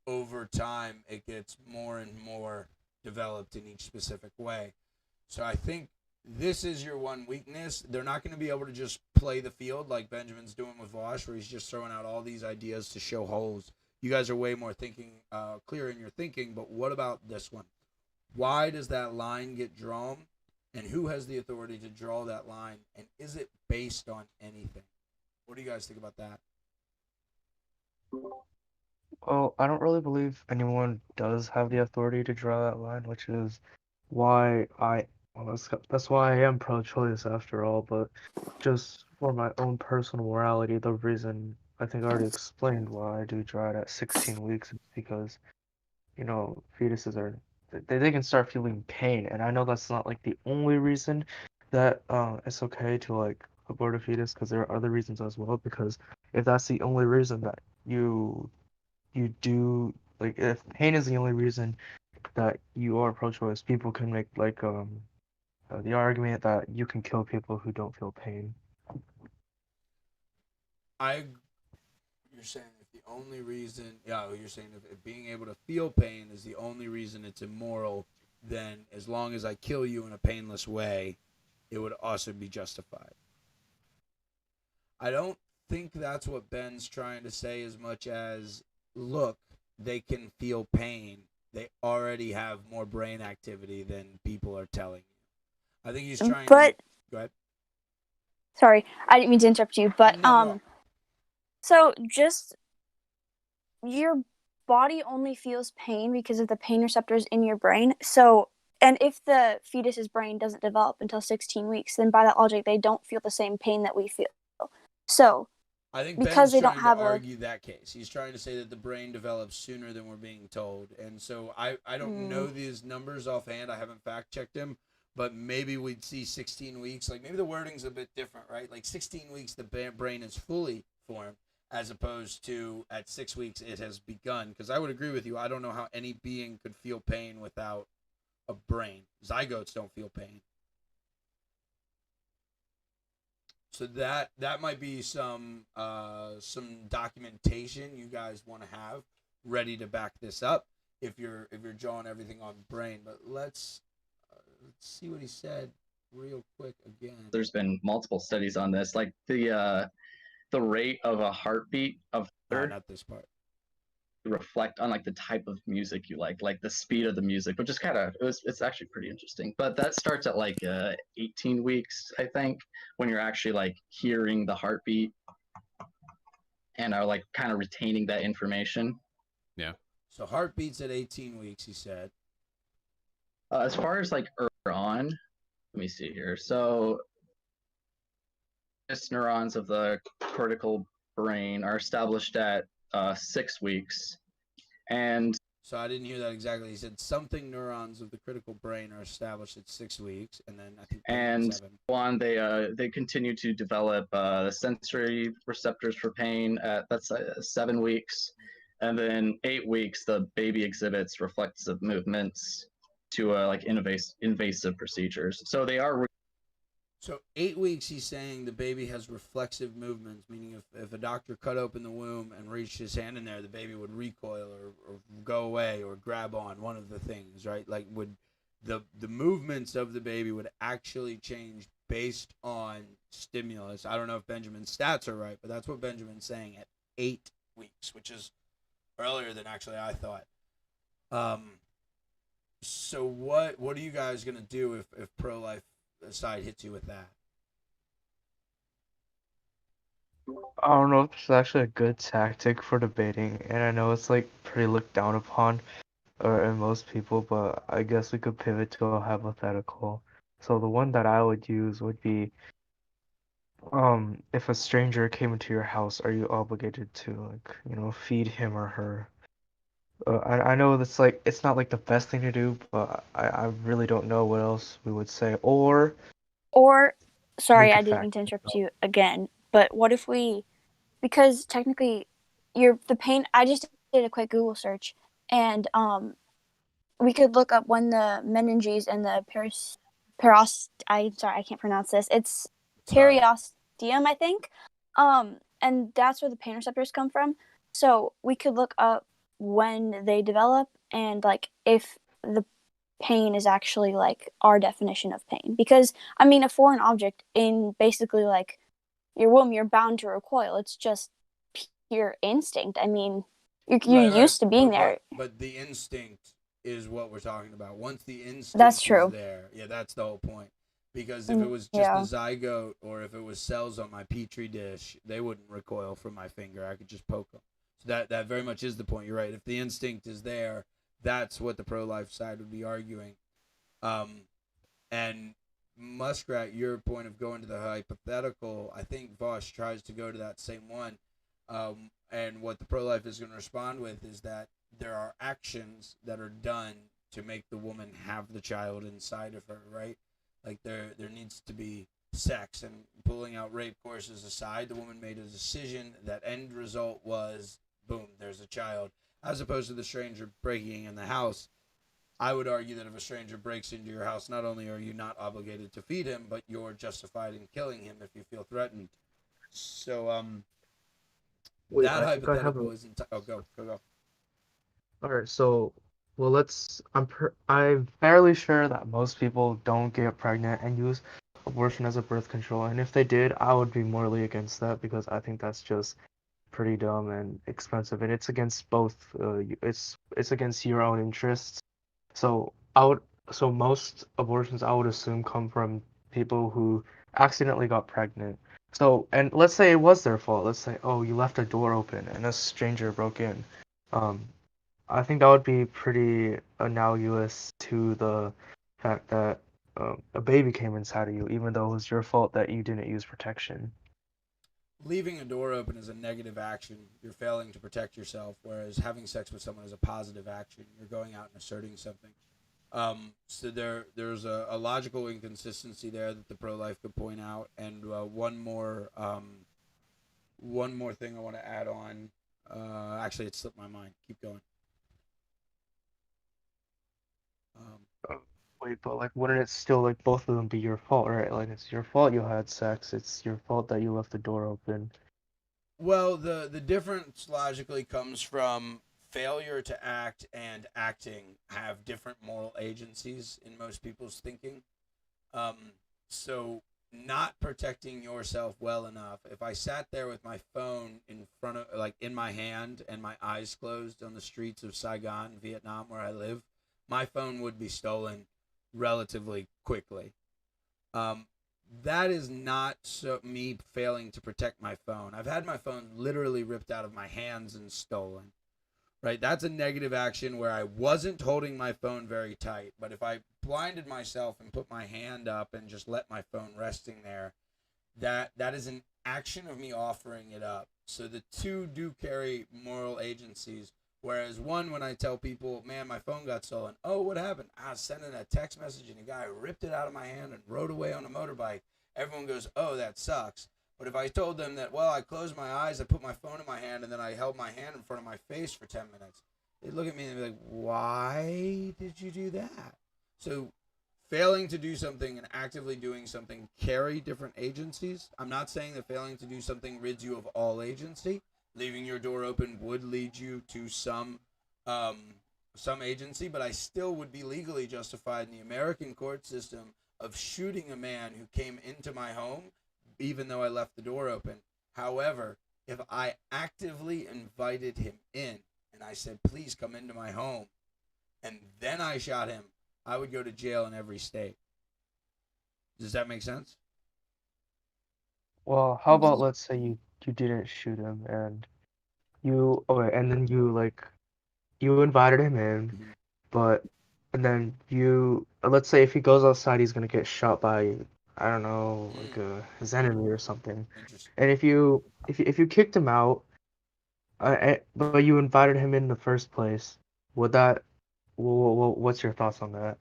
[SPEAKER 1] over time, it gets more and more developed in each specific way. So I think this is your one weakness. They're not going to be able to just play the field like Benjamin's doing with Vaush, where he's just throwing out all these ideas to show holes. You guys are way more clear in your thinking, but what about this one? Why does that line get drawn? And who has the authority to draw that line? And is it based on anything? What do you guys think about that?
[SPEAKER 2] Well, I don't really believe anyone does have the authority to draw that line, which is why that's why I am pro-choice after all. But just for my own personal morality, the reason I think I already explained why I do draw it at 16 weeks is because, fetuses they can start feeling pain, and I know that's not like the only reason that it's okay to like abort a fetus, because there are other reasons as well. Because if that's the only reason that you do, like, if pain is the only reason that you are pro-choice, people can make like the argument that you can kill people who don't feel pain.
[SPEAKER 1] You're saying if the only reason, you're saying if being able to feel pain is the only reason it's immoral, then as long as I kill you in a painless way, it would also be justified. I don't think that's what Ben's trying to say as much as, look, they can feel pain. They already have more brain activity than people are telling you. I think he's trying to... Go ahead.
[SPEAKER 3] Sorry, I didn't mean to interrupt you, but
[SPEAKER 1] No.
[SPEAKER 3] so just your body only feels pain because of the pain receptors in your brain. So, and if the fetus's brain doesn't develop until 16 weeks, then by that logic, they don't feel the same pain that we feel. So,
[SPEAKER 1] I think
[SPEAKER 3] because
[SPEAKER 1] Ben's
[SPEAKER 3] they don't
[SPEAKER 1] trying
[SPEAKER 3] have
[SPEAKER 1] to argue that case. He's trying to say that the brain develops sooner than we're being told. And so I don't know these numbers offhand. I haven't fact-checked them. But maybe we'd see 16 weeks. Like, maybe the wording's a bit different, right? Like, 16 weeks, the brain is fully formed, as opposed to at 6 weeks, it has begun. Because I would agree with you. I don't know how any being could feel pain without a brain. Zygotes don't feel pain. So that might be some documentation you guys want to have ready to back this up if you're drawing everything on brain. But let's see what he said real quick again.
[SPEAKER 4] There's been multiple studies on this, like the rate of a heartbeat of
[SPEAKER 1] Not this part.
[SPEAKER 4] reflect on like the type of music you like the speed of the music, which is kind of it's actually pretty interesting. But that starts at like 18 weeks, I think, when you're actually like hearing the heartbeat and are like kind of retaining that information.
[SPEAKER 5] Yeah.
[SPEAKER 1] So heartbeats at 18 weeks, he said.
[SPEAKER 4] As far as like earlier on, let me see here. So neurons of the cortical brain are established at 6 weeks, and
[SPEAKER 1] So I didn't hear that exactly. He said something neurons of the critical brain are established at 6 weeks, and then I think
[SPEAKER 4] And
[SPEAKER 1] 7.
[SPEAKER 4] they continue to develop sensory receptors for pain at that's 7 weeks, and then 8 weeks the baby exhibits reflexive movements to like invasive procedures. So they are.
[SPEAKER 1] So 8 weeks, he's saying the baby has reflexive movements, meaning if a doctor cut open the womb and reached his hand in there, the baby would recoil or go away or grab on one of the things, right? Like would the movements of the baby would actually change based on stimulus. I don't know if Benjamin's stats are right, but that's what Benjamin's saying at 8 weeks, which is earlier than actually I thought. So what are you guys gonna do if pro-life side hits you with that?
[SPEAKER 2] I don't know if it's actually a good tactic for debating, and I know it's like pretty looked down upon in most people, but I guess we could pivot to a hypothetical. So the one that I would use would be, if a stranger came into your house, are you obligated to feed him or her? I know that's like it's not like the best thing to do, but I really don't know what else we would say.
[SPEAKER 3] Or, sorry,
[SPEAKER 2] make a
[SPEAKER 3] I didn't
[SPEAKER 2] fact.
[SPEAKER 3] mean to interrupt you again, but what if because technically, the pain. I just did a quick Google search, and we could look up when the meninges and the I'm sorry, I can't pronounce this. It's periosteum, I think. And that's where the pain receptors come from. So we could look up when they develop and like if the pain is actually like our definition of pain. Because I mean, a foreign object in basically like your womb, you're bound to recoil. It's just pure instinct. I mean, you're
[SPEAKER 1] Right.
[SPEAKER 3] used to being there.
[SPEAKER 1] But the instinct is what we're talking about. Once the instinct
[SPEAKER 3] That's
[SPEAKER 1] is
[SPEAKER 3] true.
[SPEAKER 1] there, yeah, that's the whole point. Because if it was just a zygote or if it was cells on my petri dish, they wouldn't recoil from my finger. I could just poke them. So that very much is the point. You're right. If the instinct is there, that's what the pro-life side would be arguing. And Muskrat, your point of going to the hypothetical, I think Vaush tries to go to that same one. And what the pro-life is going to respond with is that there are actions that are done to make the woman have the child inside of her, right? Like there needs to be sex, and pulling out rape courses aside, the woman made a decision. That end result was, boom, there's a child. As opposed to the stranger breaking in the house, I would argue that if a stranger breaks into your house, not only are you not obligated to feed him, but you're justified in killing him if you feel threatened. So,
[SPEAKER 2] Wait,
[SPEAKER 1] that
[SPEAKER 2] I think I have
[SPEAKER 1] hypothetical is go.
[SPEAKER 2] All right, so I'm fairly sure that most people don't get pregnant and use abortion as a birth control, and if they did, I would be morally against that because I think that's just pretty dumb and expensive, and it's against both. It's against your own interests. So most abortions I would assume come from people who accidentally got pregnant. So, and let's say it was their fault. Let's say, oh, you left a door open and a stranger broke in. Um, I think that would be pretty analogous to the fact that a baby came inside of you, even though it was your fault that you didn't use protection.
[SPEAKER 1] Leaving a door open is a negative action. You're failing to protect yourself, whereas having sex with someone is a positive action. You're going out and asserting something. So there's a logical inconsistency there that the pro-life could point out, and one more thing I want to add on. Actually, it slipped my mind. Keep going.
[SPEAKER 2] Wait, but like, wouldn't it still like both of them be your fault, right? Like, it's your fault you had sex. It's your fault that you left the door open.
[SPEAKER 1] Well, the difference logically comes from failure to act and acting have different moral agencies in most people's thinking. So not protecting yourself well enough. If I sat there with my phone in front of, like in my hand and my eyes closed on the streets of Saigon, Vietnam, where I live, my phone would be stolen relatively quickly. That is not me failing to protect my phone. I've had my phone literally ripped out of my hands and stolen. Right? That's a negative action where I wasn't holding my phone very tight. But if I blinded myself and put my hand up and just let my phone resting there, that is an action of me offering it up. So the two do carry moral agencies. Whereas one, when I tell people, man, my phone got stolen. Oh, what happened? I was sending a text message and a guy ripped it out of my hand and rode away on a motorbike. Everyone goes, oh, that sucks. But if I told them that, well, I closed my eyes, I put my phone in my hand, and then I held my hand in front of my face for 10 minutes, they'd look at me and be like, why did you do that? So failing to do something and actively doing something carry different agencies. I'm not saying that failing to do something rids you of all agency. Leaving your door open would lead you to some agency, but I still would be legally justified in the American court system of shooting a man who came into my home, even though I left the door open. However, if I actively invited him in and I said, please come into my home, and then I shot him, I would go to jail in every state. Does that make sense?
[SPEAKER 2] Well, how about let's say you didn't shoot him and and then you invited him in,
[SPEAKER 1] Mhm.
[SPEAKER 2] but and then let's say if he goes outside, he's gonna get shot by, I don't know, like his enemy or something.
[SPEAKER 1] Interesting.
[SPEAKER 2] And if you kicked him out, but you invited him in the first place, would that what's your thoughts on that?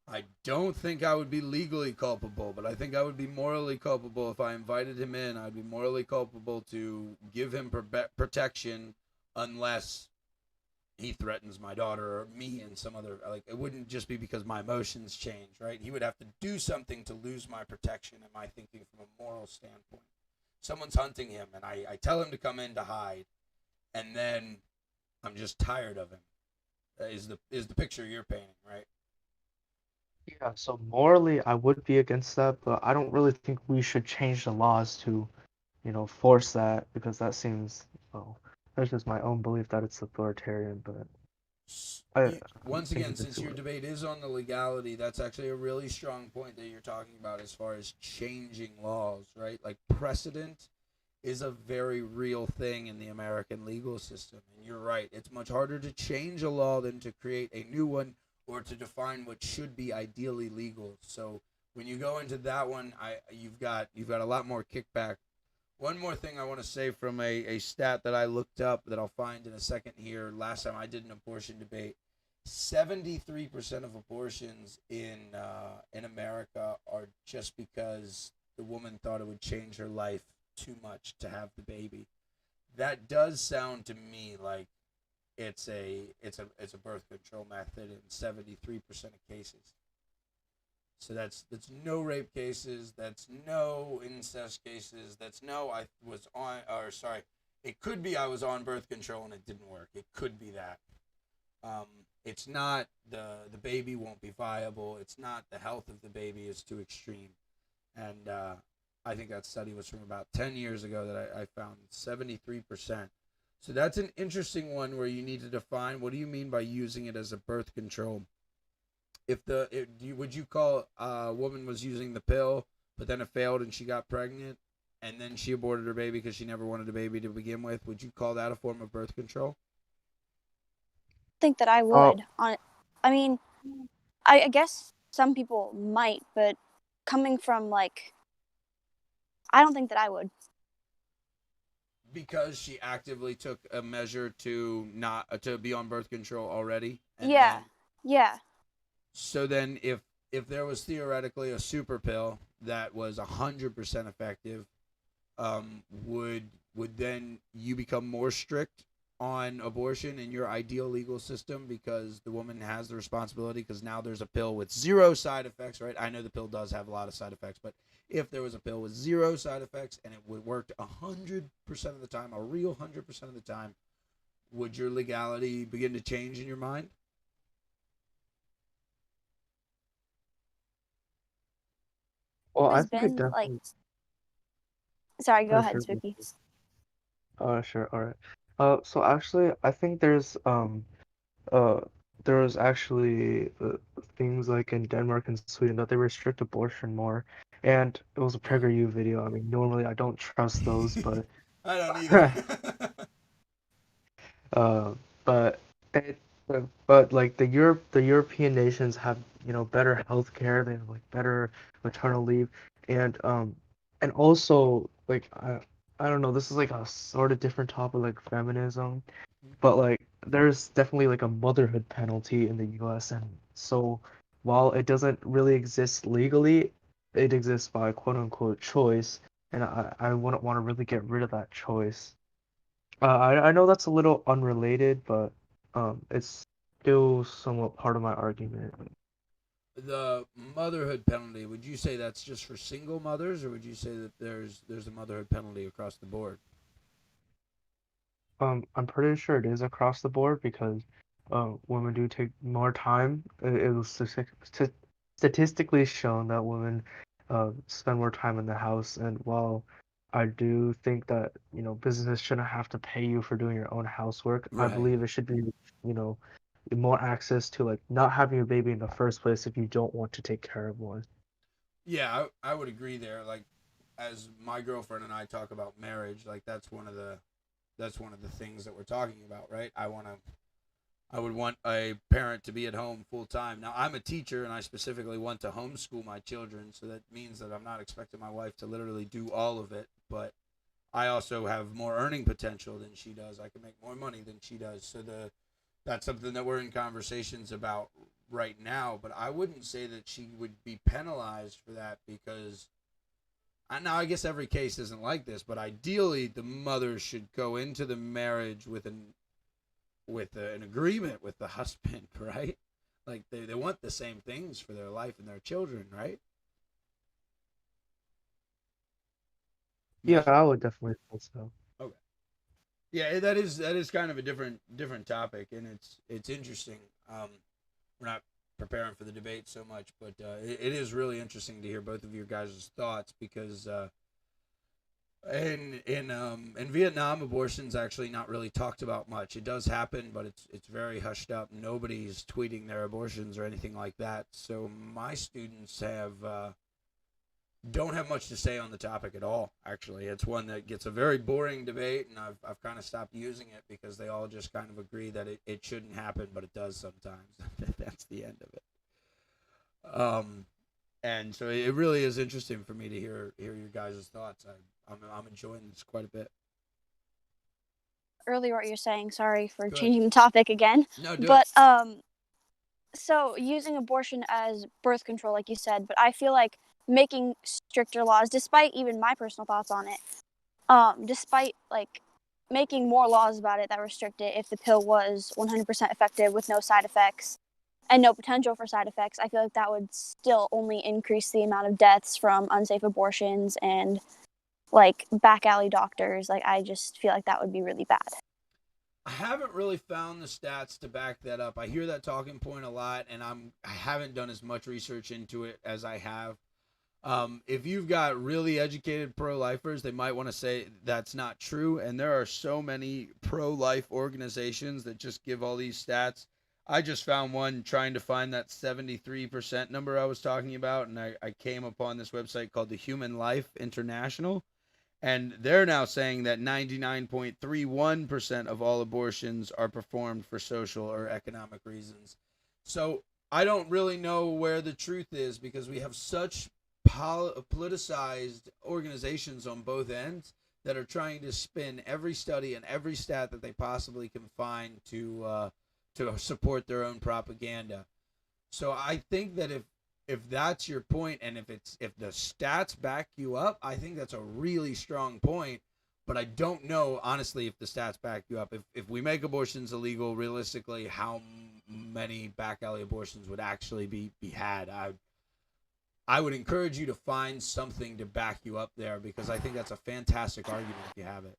[SPEAKER 1] I don't think I would be legally culpable, but I think I would be morally culpable if I invited him in. I'd be morally culpable to give him protection unless he threatens my daughter or me in some other, like, it wouldn't just be because my emotions change, right? He would have to do something to lose my protection, am I thinking from a moral standpoint? Someone's hunting him and I tell him to come in to hide, and then I'm just tired of him. Is the picture you're painting, right?
[SPEAKER 2] Yeah, so morally, I would be against that, but I don't really think we should change the laws to, force that because that seems, well, that's just my own belief that it's authoritarian, but I
[SPEAKER 1] Once
[SPEAKER 2] think
[SPEAKER 1] again,
[SPEAKER 2] it's
[SPEAKER 1] since
[SPEAKER 2] too
[SPEAKER 1] your
[SPEAKER 2] late.
[SPEAKER 1] debate is on the legality, that's actually a really strong point that you're talking about as far as changing laws, right? Like precedent is a very real thing in the American legal system. And you're right, it's much harder to change a law than to create a new one or to define what should be ideally legal. So when you go into that one, you've got a lot more kickback. One more thing I want to say from a stat that I looked up that I'll find in a second here. Last time I did an abortion debate, 73% of abortions in America are just because the woman thought it would change her life too much to have the baby. That does sound to me like it's a birth control method in 73% of cases. So that's no rape cases, that's no incest cases, that's no I was on or sorry, it could be I was on birth control and it didn't work. It could be that. Um, it's not the baby won't be viable. It's not the health of the baby is too extreme. And I think that study was from about 10 years ago that I found 73%. So that's an interesting one where you need to define what do you mean by using it as a birth control. Would you call a woman was using the pill, but then it failed and she got pregnant, and then she aborted her baby because she never wanted a baby to begin with? Would you call that a form of birth control?
[SPEAKER 3] Think that I
[SPEAKER 2] Oh,
[SPEAKER 3] would. I mean, I guess some people might, but coming from I don't think that I would.
[SPEAKER 1] Because she actively took a measure to not to be on birth control already, and
[SPEAKER 3] Yeah,
[SPEAKER 1] then
[SPEAKER 3] yeah.
[SPEAKER 1] so then if there was theoretically a super pill that was 100% effective, would then you become more strict on abortion in your ideal legal system because the woman has the responsibility because now there's a pill with zero side effects, right? I know the pill does have a lot of side effects, but if there was a pill with zero side effects and it would worked 100% of the time, a real 100% of the time, would your legality begin to change in your mind?
[SPEAKER 2] well, I
[SPEAKER 3] Has
[SPEAKER 2] think it
[SPEAKER 3] been
[SPEAKER 2] definitely.
[SPEAKER 3] sorry, go ahead,
[SPEAKER 2] Sure.
[SPEAKER 3] Spooky.
[SPEAKER 2] Sure. All right. So actually, I think uh, there was actually things like in Denmark and Sweden that they restrict abortion more, and it was a
[SPEAKER 1] Really?
[SPEAKER 2] PragerU video. I mean, normally I don't trust those, but
[SPEAKER 1] I don't either.
[SPEAKER 2] uh, but it, but like the European nations have, better health care. They have like better maternal leave, and also like I don't know. This is like a sort of different topic, like feminism. but like there's definitely like a motherhood penalty in the US, and so while it doesn't really exist legally, it exists by quote unquote choice, and I wouldn't want to really get rid of that choice. I know that's a little unrelated, but it's still somewhat part of my argument.
[SPEAKER 1] The motherhood penalty, would you say that's just for single mothers, or would you say that there's a motherhood penalty across the board?
[SPEAKER 2] I'm pretty sure it is across the board because women do take more time. It was statistically shown that women spend more time in the house, and while I do think that, businesses shouldn't have to pay you for doing your own housework, I
[SPEAKER 1] Right.
[SPEAKER 2] believe it should be, you know, more access to like not having a baby in the first place if you don't want to take care of one.
[SPEAKER 1] Yeah, I would agree there. Like, as my girlfriend and I talk about marriage, like that's one of the things that we're talking about, right? I would want a parent to be at home full time. Now, I'm a teacher and I specifically want to homeschool my children, so that means that I'm not expecting my wife to literally do all of it, but I also have more earning potential than she does. I can make more money than she does. So that's something that we're in conversations about right now, but I wouldn't say that she would be penalized for that because now I guess every case isn't like this, but ideally the mother should go into the marriage with an agreement with the husband, right? Like they want the same things for their life and their children, right?
[SPEAKER 2] Yeah,
[SPEAKER 1] Yes.
[SPEAKER 2] I would definitely think so.
[SPEAKER 1] Okay. Yeah, that is kind of a different topic, and it's interesting. We're not preparing for the debate so much, but it is really interesting to hear both of your guys' thoughts because in Vietnam, abortion's actually not really talked about much. It does happen, but it's very hushed up. Nobody's tweeting their abortions or anything like that. So my students have don't have much to say on the topic at all. Actually, it's one that gets a very boring debate, and I've kind of stopped using it because they all just kind of agree that it shouldn't happen, but it does sometimes. That's the end of it. And so it really is interesting for me to hear your guys' thoughts. I'm enjoying this quite a bit.
[SPEAKER 3] Earlier what you're saying, sorry for
[SPEAKER 1] Go ahead.
[SPEAKER 3] changing the topic again.
[SPEAKER 1] No, do
[SPEAKER 3] But
[SPEAKER 1] it.
[SPEAKER 3] so using abortion as birth control, like you said, but I feel like making stricter laws, despite even my personal thoughts on it, despite like making more laws about it that restrict it if the pill was 100% effective with no side effects and no potential for side effects, I feel like that would still only increase the amount of deaths from unsafe abortions and like back alley doctors. Like I just feel like that would be really bad.
[SPEAKER 1] I haven't really found the stats to back that up. I hear that talking point a lot, and I haven't done as much research into it as I have. If you've got really educated pro-lifers, they might want to say that's not true. And there are so many pro-life organizations that just give all these stats. I just found one trying to find that 73% number I was talking about, and I came upon this website called the Human Life International. And they're now saying that 99.31% of all abortions are performed for social or economic reasons. So I don't really know where the truth is because we have such politicized organizations on both ends that are trying to spin every study and every stat that they possibly can find to support their own propaganda. So I think that if that's your point, and if the stats back you up, I think that's a really strong point. But I don't know honestly if the stats back you up. If we make abortions illegal, realistically, how many back alley abortions would actually be had? I would encourage you to find something to back you up there because I think that's a fantastic argument if you have it.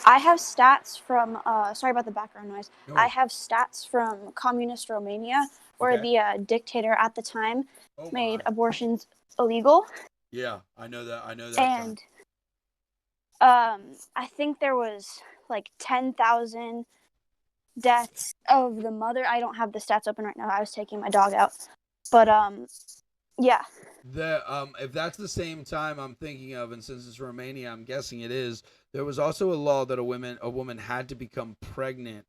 [SPEAKER 3] I have stats from, sorry about the background noise.
[SPEAKER 1] No
[SPEAKER 3] I
[SPEAKER 1] worries.
[SPEAKER 3] have stats from communist Romania where
[SPEAKER 1] Okay.
[SPEAKER 3] the dictator at the time
[SPEAKER 1] Oh
[SPEAKER 3] made
[SPEAKER 1] my.
[SPEAKER 3] abortions illegal.
[SPEAKER 1] Yeah, I know that. I know that.
[SPEAKER 3] And I think there was like 10,000 deaths of the mother. I don't have the stats open right now. I was taking my dog out. But yeah.
[SPEAKER 1] If that's the same time I'm thinking of, and since it's Romania, I'm guessing it is. There was also a law that a woman had to become pregnant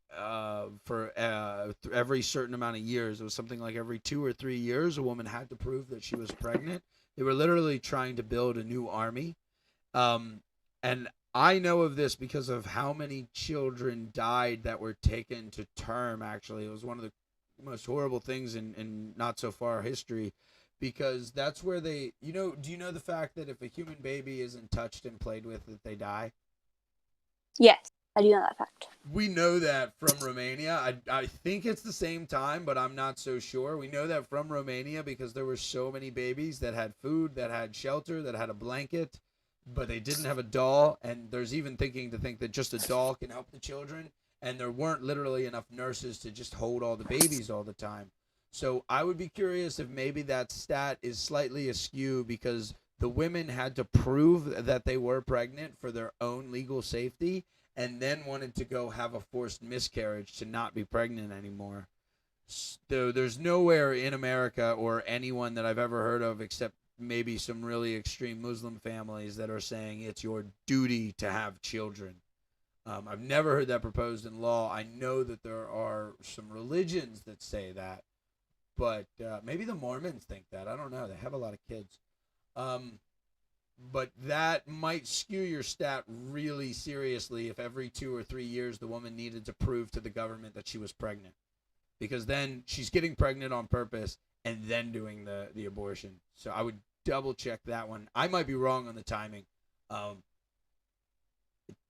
[SPEAKER 1] for every certain amount of years. It was something like every 2 or 3 years, a woman had to prove that she was pregnant. They were literally trying to build a new army, and And I know of this because of how many children died that were taken to term. Actually, it was one of the most horrible things in not so far history, because that's where they, do you know the fact that if a human baby isn't touched and played with, that they die?
[SPEAKER 3] Yes, I do know that fact.
[SPEAKER 1] We know that from Romania. I think it's the same time, but I'm not so sure. We know that from Romania because there were so many babies that had food, that had shelter, that had a blanket, but they didn't have a doll. And there's even thinking that just a doll can help the children. And there weren't literally enough nurses to just hold all the babies all the time. So I would be curious if maybe that stat is slightly askew because the women had to prove that they were pregnant for their own legal safety, and then wanted to go have a forced miscarriage to not be pregnant anymore. So there's nowhere in America or anyone that I've ever heard of, except maybe some really extreme Muslim families, that are saying it's your duty to have children. I've never heard that proposed in law. I know that there are some religions that say that, but maybe the Mormons think that. I don't know. They have a lot of kids. But that might skew your stat really seriously if every 2 or 3 years the woman needed to prove to the government that she was pregnant. Because then she's getting pregnant on purpose and then doing the abortion. So I would double check that one. I might be wrong on the timing, but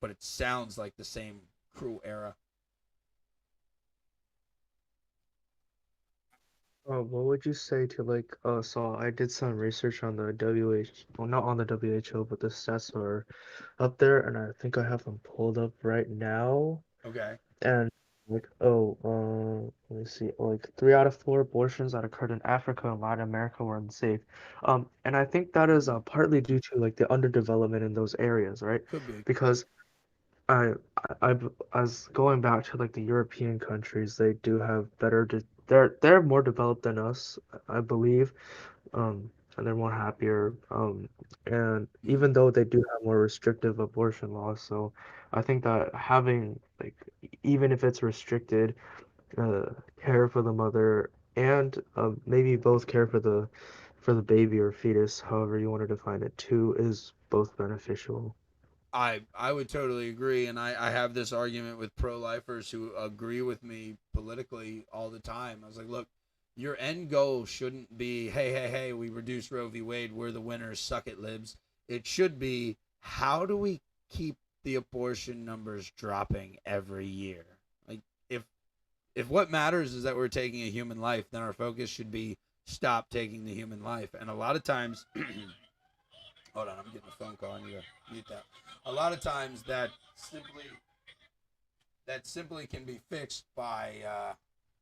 [SPEAKER 1] it sounds like the same cruel era.
[SPEAKER 2] What would you say to like so I did some research on the well, not on the WHO, but the stats are up there, and I think I have them pulled up right now.
[SPEAKER 1] Okay.
[SPEAKER 2] And like let me see, like 3 out of 4 abortions that occurred in Africa and Latin America were unsafe. And I think that is partly due to like the underdevelopment in those areas, right?
[SPEAKER 1] Could be.
[SPEAKER 2] Because I, as going back to like the European countries, they do have they're more developed than us, I believe, and they're more happier, and even though they do have more restrictive abortion laws, so I think that having like even if it's restricted, uh, care for the mother and maybe both care for the baby or fetus, however you want to define it too, is both beneficial.
[SPEAKER 1] I would totally agree, and I have this argument with pro-lifers who agree with me politically all the time. I was like, look, your end goal shouldn't be, hey, we reduced Roe v. Wade, we're the winners, suck it, libs. It should be, how do we keep the abortion numbers dropping every year? Like, if what matters is that we're taking a human life, then our focus should be stop taking the human life. And a lot of times, hold on, I'm getting a phone call. I need to mute that. A lot of times that simply can be fixed by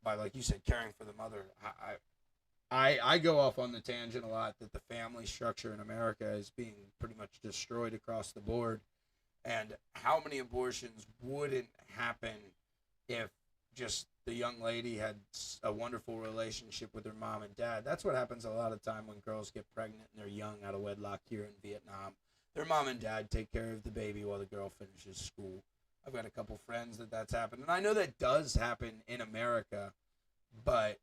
[SPEAKER 1] like you said, caring for the mother. I go off on the tangent a lot that the family structure in America is being pretty much destroyed across the board, and how many abortions wouldn't happen if just the young lady had a wonderful relationship with her mom and dad. That's what happens a lot of time when girls get pregnant and they're young out of wedlock here in Vietnam. Their mom and dad take care of the baby while the girl finishes school. I've got a couple friends that's happened. And I know that does happen in America, but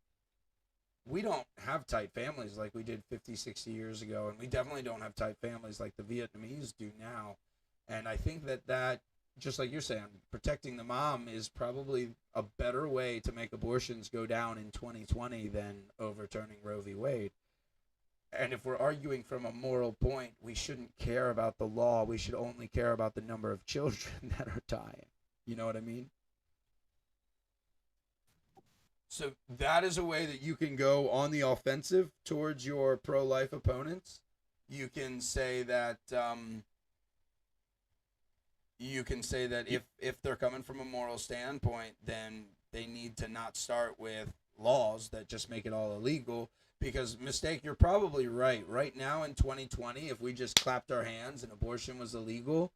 [SPEAKER 1] we don't have tight families like we did 50, 60 years ago. And we definitely don't have tight families like the Vietnamese do now. And I think that just like you're saying, protecting the mom is probably a better way to make abortions go down in 2020 than overturning Roe v. Wade. And if we're arguing from a moral point, we shouldn't care about the law. We should only care about the number of children that are dying. You know what I mean? So that is a way that you can go on the offensive towards your pro-life opponents. You can say that if they're coming from a moral standpoint, then they need to not start with laws that just make it all illegal. Because, Mistake, you're probably right. Right now in 2020, if we just clapped our hands and abortion was illegal,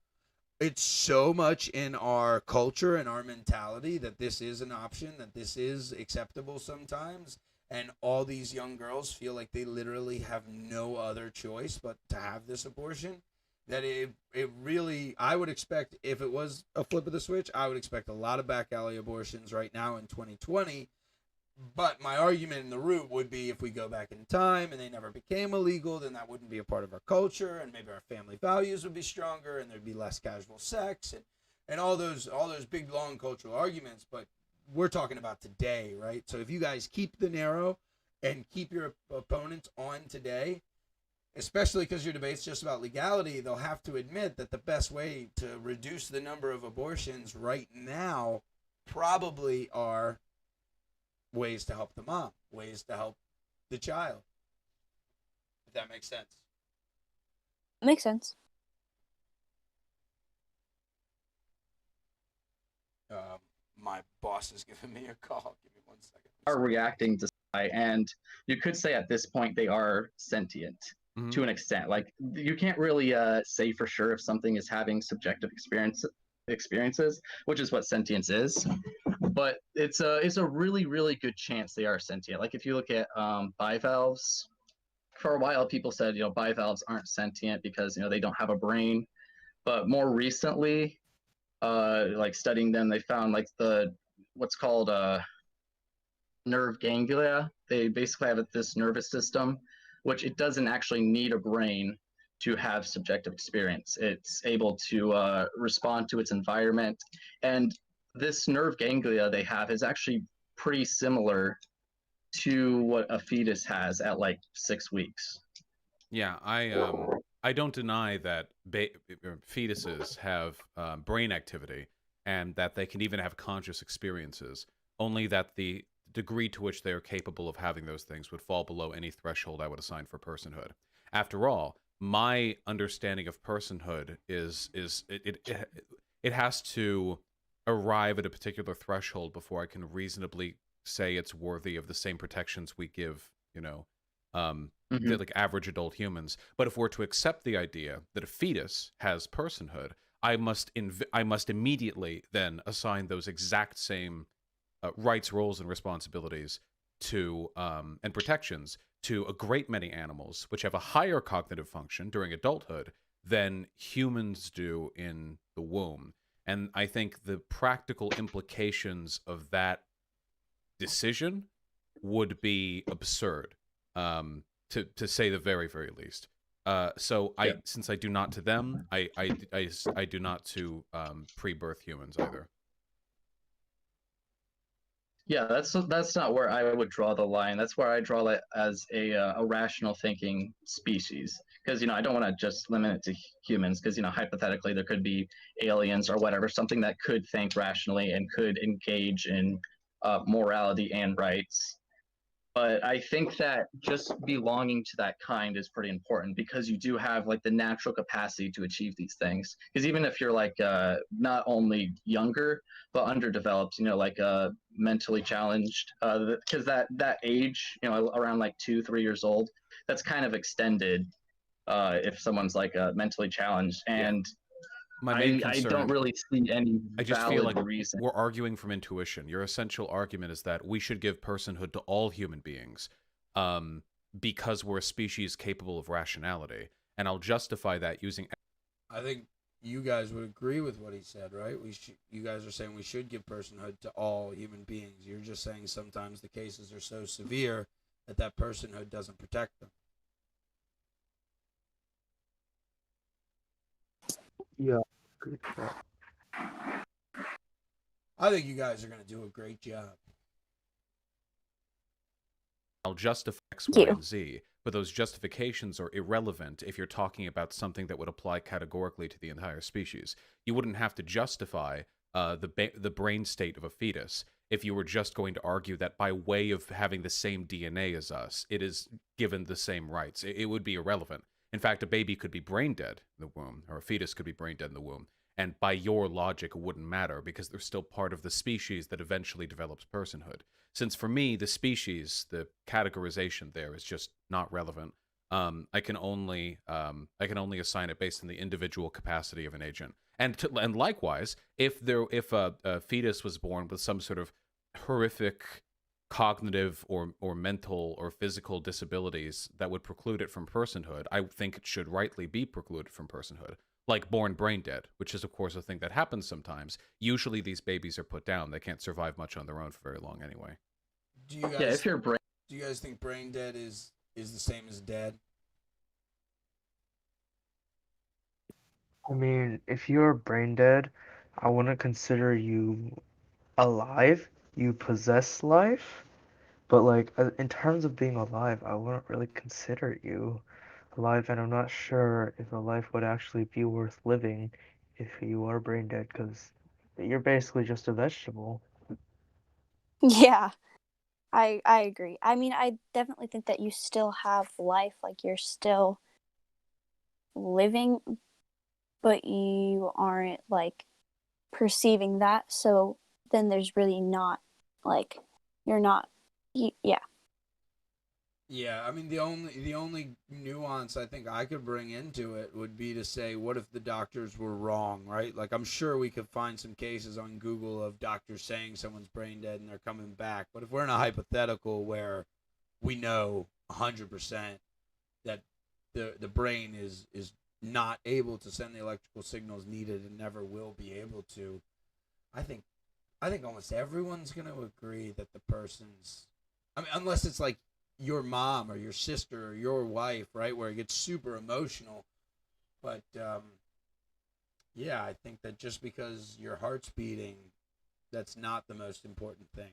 [SPEAKER 1] it's so much in our culture and our mentality that this is an option, that this is acceptable sometimes. And all these young girls feel like they literally have no other choice but to have this abortion. That it really, I would expect, if it was a flip of the switch, I would expect a lot of back alley abortions right now in 2020. But my argument in the root would be if we go back in time and they never became illegal, then that wouldn't be a part of our culture, and maybe our family values would be stronger, and there'd be less casual sex, and all those big long cultural arguments. But we're talking about today, right? So if you guys keep the narrow and keep your opponents on today, especially because your debate's just about legality, they'll have to admit that the best way to reduce the number of abortions right now probably are ways to help the mom, ways to help the child. If that makes sense.
[SPEAKER 6] Makes sense.
[SPEAKER 1] My boss is giving me a call. Give me 1 second.
[SPEAKER 4] Are reacting to AI, and you could say at this point they are sentient to an extent. Like, you can't really say for sure if something is having subjective experiences, which is what sentience is. But it's a really, really good chance they are sentient. Like, if you look at bivalves, for a while people said, bivalves aren't sentient because they don't have a brain. But more recently, like studying them, they found like what's called nerve ganglia. They basically have this nervous system, which it doesn't actually need a brain to have subjective experience. It's able to respond to its environment. And this nerve ganglia they have is actually pretty similar to what a fetus has at like 6 weeks.
[SPEAKER 5] Yeah, I don't deny that fetuses have brain activity and that they can even have conscious experiences, only that the degree to which they are capable of having those things would fall below any threshold I would assign for personhood. After all, my understanding of personhood is it has to arrive at a particular threshold before I can reasonably say it's worthy of the same protections we give, to, like, average adult humans. But if we're to accept the idea that a fetus has personhood, I must immediately then assign those exact same rights, roles, and responsibilities to and protections to a great many animals, which have a higher cognitive function during adulthood than humans do in the womb. And I think the practical implications of that decision would be absurd, to say the very, very least. So since I do not to them, I do not to pre-birth humans either.
[SPEAKER 4] Yeah, that's not where I would draw the line. That's where I draw it as a rational thinking species, because I don't want to just limit it to humans, because hypothetically there could be aliens or whatever, something that could think rationally and could engage in morality and rights. But I think that just belonging to that kind is pretty important, because you do have like the natural capacity to achieve these things. Because even if you're like not only younger but underdeveloped, like mentally challenged, because that age, around like 2-3 years old, that's kind of extended if someone's like mentally challenged. And
[SPEAKER 5] my main
[SPEAKER 4] I
[SPEAKER 5] concern,
[SPEAKER 4] don't really see any
[SPEAKER 5] I just
[SPEAKER 4] valid
[SPEAKER 5] feel like
[SPEAKER 4] reason.
[SPEAKER 5] we're arguing from intuition. Your essential argument is that we should give personhood to all human beings because we're a species capable of rationality. And I'll justify that using...
[SPEAKER 1] I think you guys would agree with what he said, right? You guys are saying we should give personhood to all human beings. You're just saying sometimes the cases are so severe that personhood doesn't protect them.
[SPEAKER 2] Yeah.
[SPEAKER 1] I think you guys are going to do a great job.
[SPEAKER 5] I'll justify X, Y, and Z, but those justifications are irrelevant if you're talking about something that would apply categorically to the entire species. You wouldn't have to justify the brain state of a fetus if you were just going to argue that by way of having the same DNA as us, it is given the same rights. It would be irrelevant. In fact, a baby could be brain dead in the womb, or a fetus could be brain dead in the womb, and by your logic, it wouldn't matter because they're still part of the species that eventually develops personhood. Since for me, the species, the categorization there is just not relevant. I can only assign it based on the individual capacity of an agent. And likewise, if a fetus was born with some sort of horrific cognitive or mental or physical disabilities that would preclude it from personhood, I think it should rightly be precluded from personhood. Like born brain dead, which is of course a thing that happens sometimes. Usually these babies are put down. They can't survive much on their own for very long anyway.
[SPEAKER 1] Do you
[SPEAKER 4] Yeah,
[SPEAKER 1] guys
[SPEAKER 4] if you're brain
[SPEAKER 1] do you guys think brain dead is the same as dead?
[SPEAKER 2] I mean, if you're brain dead, I wouldn't consider you alive. You possess life, but like in terms of being alive, I wouldn't really consider you alive, and I'm not sure if a life would actually be worth living if you are brain dead, because you're basically just a vegetable.
[SPEAKER 6] Yeah, I agree. I mean, I definitely think that you still have life, like you're still living, but you aren't like perceiving that. So then there's really not like you're not. Yeah.
[SPEAKER 1] Yeah, I mean the only nuance I think I could bring into it would be to say, what if the doctors were wrong, right? Like I'm sure we could find some cases on Google of doctors saying someone's brain dead and they're coming back. But if we're in a hypothetical where we know 100% that the brain is not able to send the electrical signals needed and never will be able to, I think I think almost everyone's going to agree that the person's, I mean, unless it's like your mom or your sister or your wife, right, where it gets super emotional. But yeah, I think that just because your heart's beating, that's not the most important thing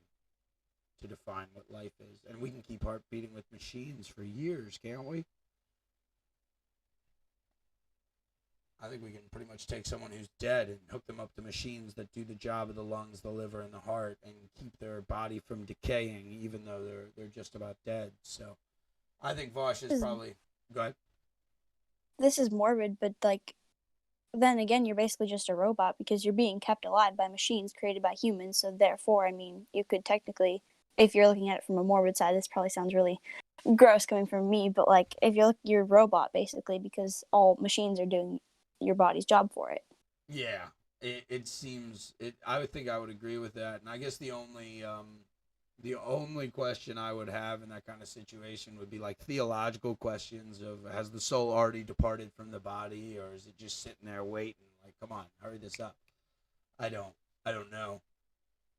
[SPEAKER 1] to define what life is. And we can keep heart beating with machines for years, can't we? I think we can pretty much take someone who's dead and hook them up to machines that do the job of the lungs, the liver, and the heart, and keep their body from decaying, even though they're just about dead. So, I think Vaush is probably. Go ahead.
[SPEAKER 6] This is morbid, but like then again, you're basically just a robot because you're being kept alive by machines created by humans. So therefore, I mean, you could technically, if you're looking at it from a morbid side, this probably sounds really gross coming from me, but like if you're a robot basically because all machines are doing your body's job for it.
[SPEAKER 1] Yeah, it seems it. I would think I would agree with that, and I guess the only question I would have in that kind of situation would be like theological questions of, has the soul already departed from the body, or is it just sitting there waiting? Like, come on, hurry this up. I don't know.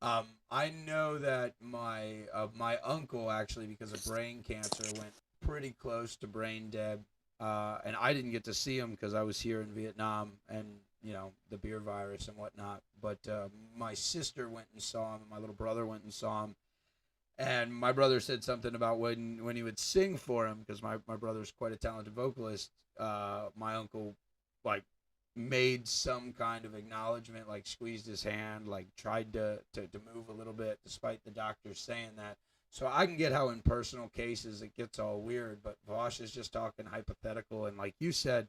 [SPEAKER 1] I know that my uncle actually, because of brain cancer, went pretty close to brain dead, and I didn't get to see him because I was here in Vietnam, and the beer virus and whatnot. But my sister went and saw him, and my little brother went and saw him, and my brother said something about when he would sing for him, because my brother's quite a talented vocalist. My uncle like made some kind of acknowledgement, like squeezed his hand, like tried to move a little bit, despite the doctors saying that. So I can get how in personal cases it gets all weird, but Vaush is just talking hypothetical, and like you said,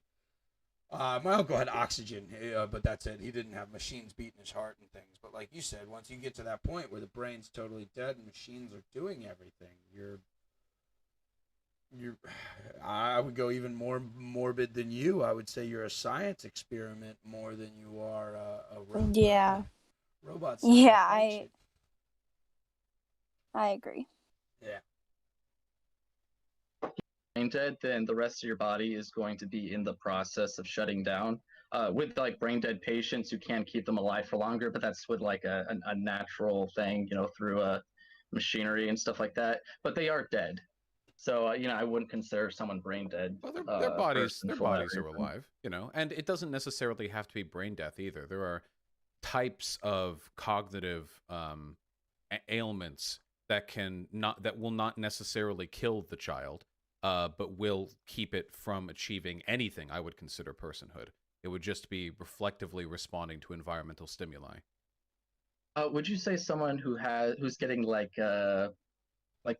[SPEAKER 1] my uncle had oxygen, but that's it. He didn't have machines beating his heart and things. But like you said, once you get to that point where the brain's totally dead and machines are doing everything, I would go even more morbid than you. I would say you're a science experiment more than you are a robot.
[SPEAKER 6] Yeah.
[SPEAKER 1] Robots.
[SPEAKER 6] Yeah, I agree.
[SPEAKER 1] Yeah.
[SPEAKER 4] brain dead, then the rest of your body is going to be in the process of shutting down. With like brain dead patients, you can keep them alive for longer, but that's with like a natural thing, through machinery and stuff like that. But they are dead. So, I wouldn't consider someone brain dead.
[SPEAKER 5] Well, their bodies
[SPEAKER 4] for that
[SPEAKER 5] are
[SPEAKER 4] reason.
[SPEAKER 5] alive, and it doesn't necessarily have to be brain death either. There are types of cognitive ailments that will not necessarily kill the child, but will keep it from achieving anything I would consider personhood. It would just be reflectively responding to environmental stimuli.
[SPEAKER 4] Would you say someone who's getting like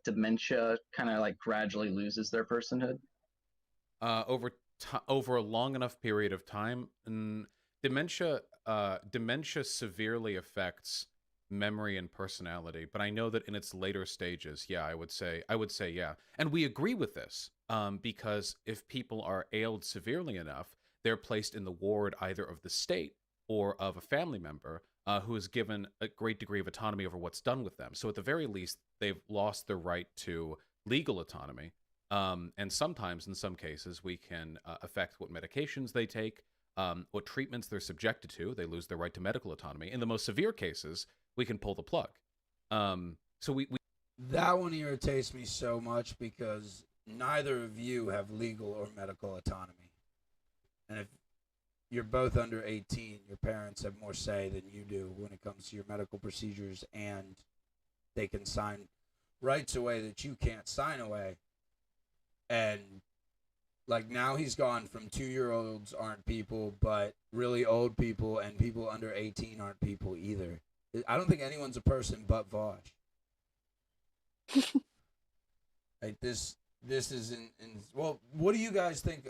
[SPEAKER 4] dementia kind of like gradually loses their personhood?
[SPEAKER 5] Over a long enough period of time, dementia severely affects memory and personality, but I know that in its later stages, yeah, I would say yeah. And we agree with this, because if people are ailed severely enough, they're placed in the ward either of the state or of a family member who is given a great degree of autonomy over what's done with them. So at the very least, they've lost their right to legal autonomy. And sometimes, in some cases, we can affect what medications they take, what treatments they're subjected to. They lose their right to medical autonomy. In the most severe cases, we can pull the plug. So we
[SPEAKER 1] That one irritates me so much because neither of you have legal or medical autonomy. And if you're both under 18, your parents have more say than you do when it comes to your medical procedures, and they can sign rights away that you can't sign away. And like now he's gone from 2-year-olds aren't people, but really old people and people under 18 aren't people either. I don't think anyone's a person but Vaush. Like this is well, what do you guys think?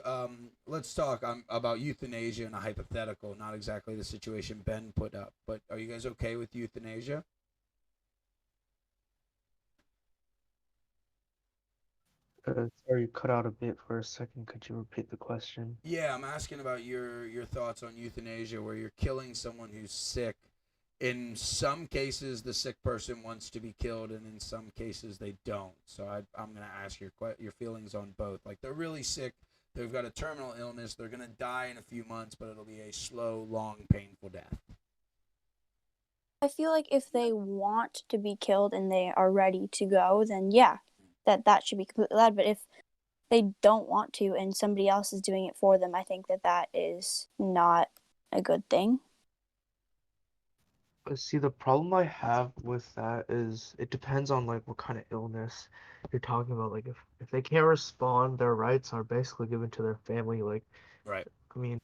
[SPEAKER 1] Let's talk about euthanasia and a hypothetical, not exactly the situation Ben put up, but are you guys okay with euthanasia?
[SPEAKER 2] Sorry, you cut out a bit for a second. Could you repeat the question?
[SPEAKER 1] Yeah, I'm asking about your thoughts on euthanasia, where you're killing someone who's sick. In some cases, the sick person wants to be killed, and in some cases, they don't. So I'm going to ask your feelings on both. Like they're really sick, they've got a terminal illness, they're going to die in a few months, but it'll be a slow, long, painful death.
[SPEAKER 6] I feel like if they want to be killed and they are ready to go, then yeah, that should be completely allowed. But if they don't want to and somebody else is doing it for them, I think that is not a good thing.
[SPEAKER 2] See, the problem I have with that is it depends on like what kind of illness you're talking about. Like if they can't respond, their rights are basically given to their family. Like,
[SPEAKER 1] Right.
[SPEAKER 2] I mean,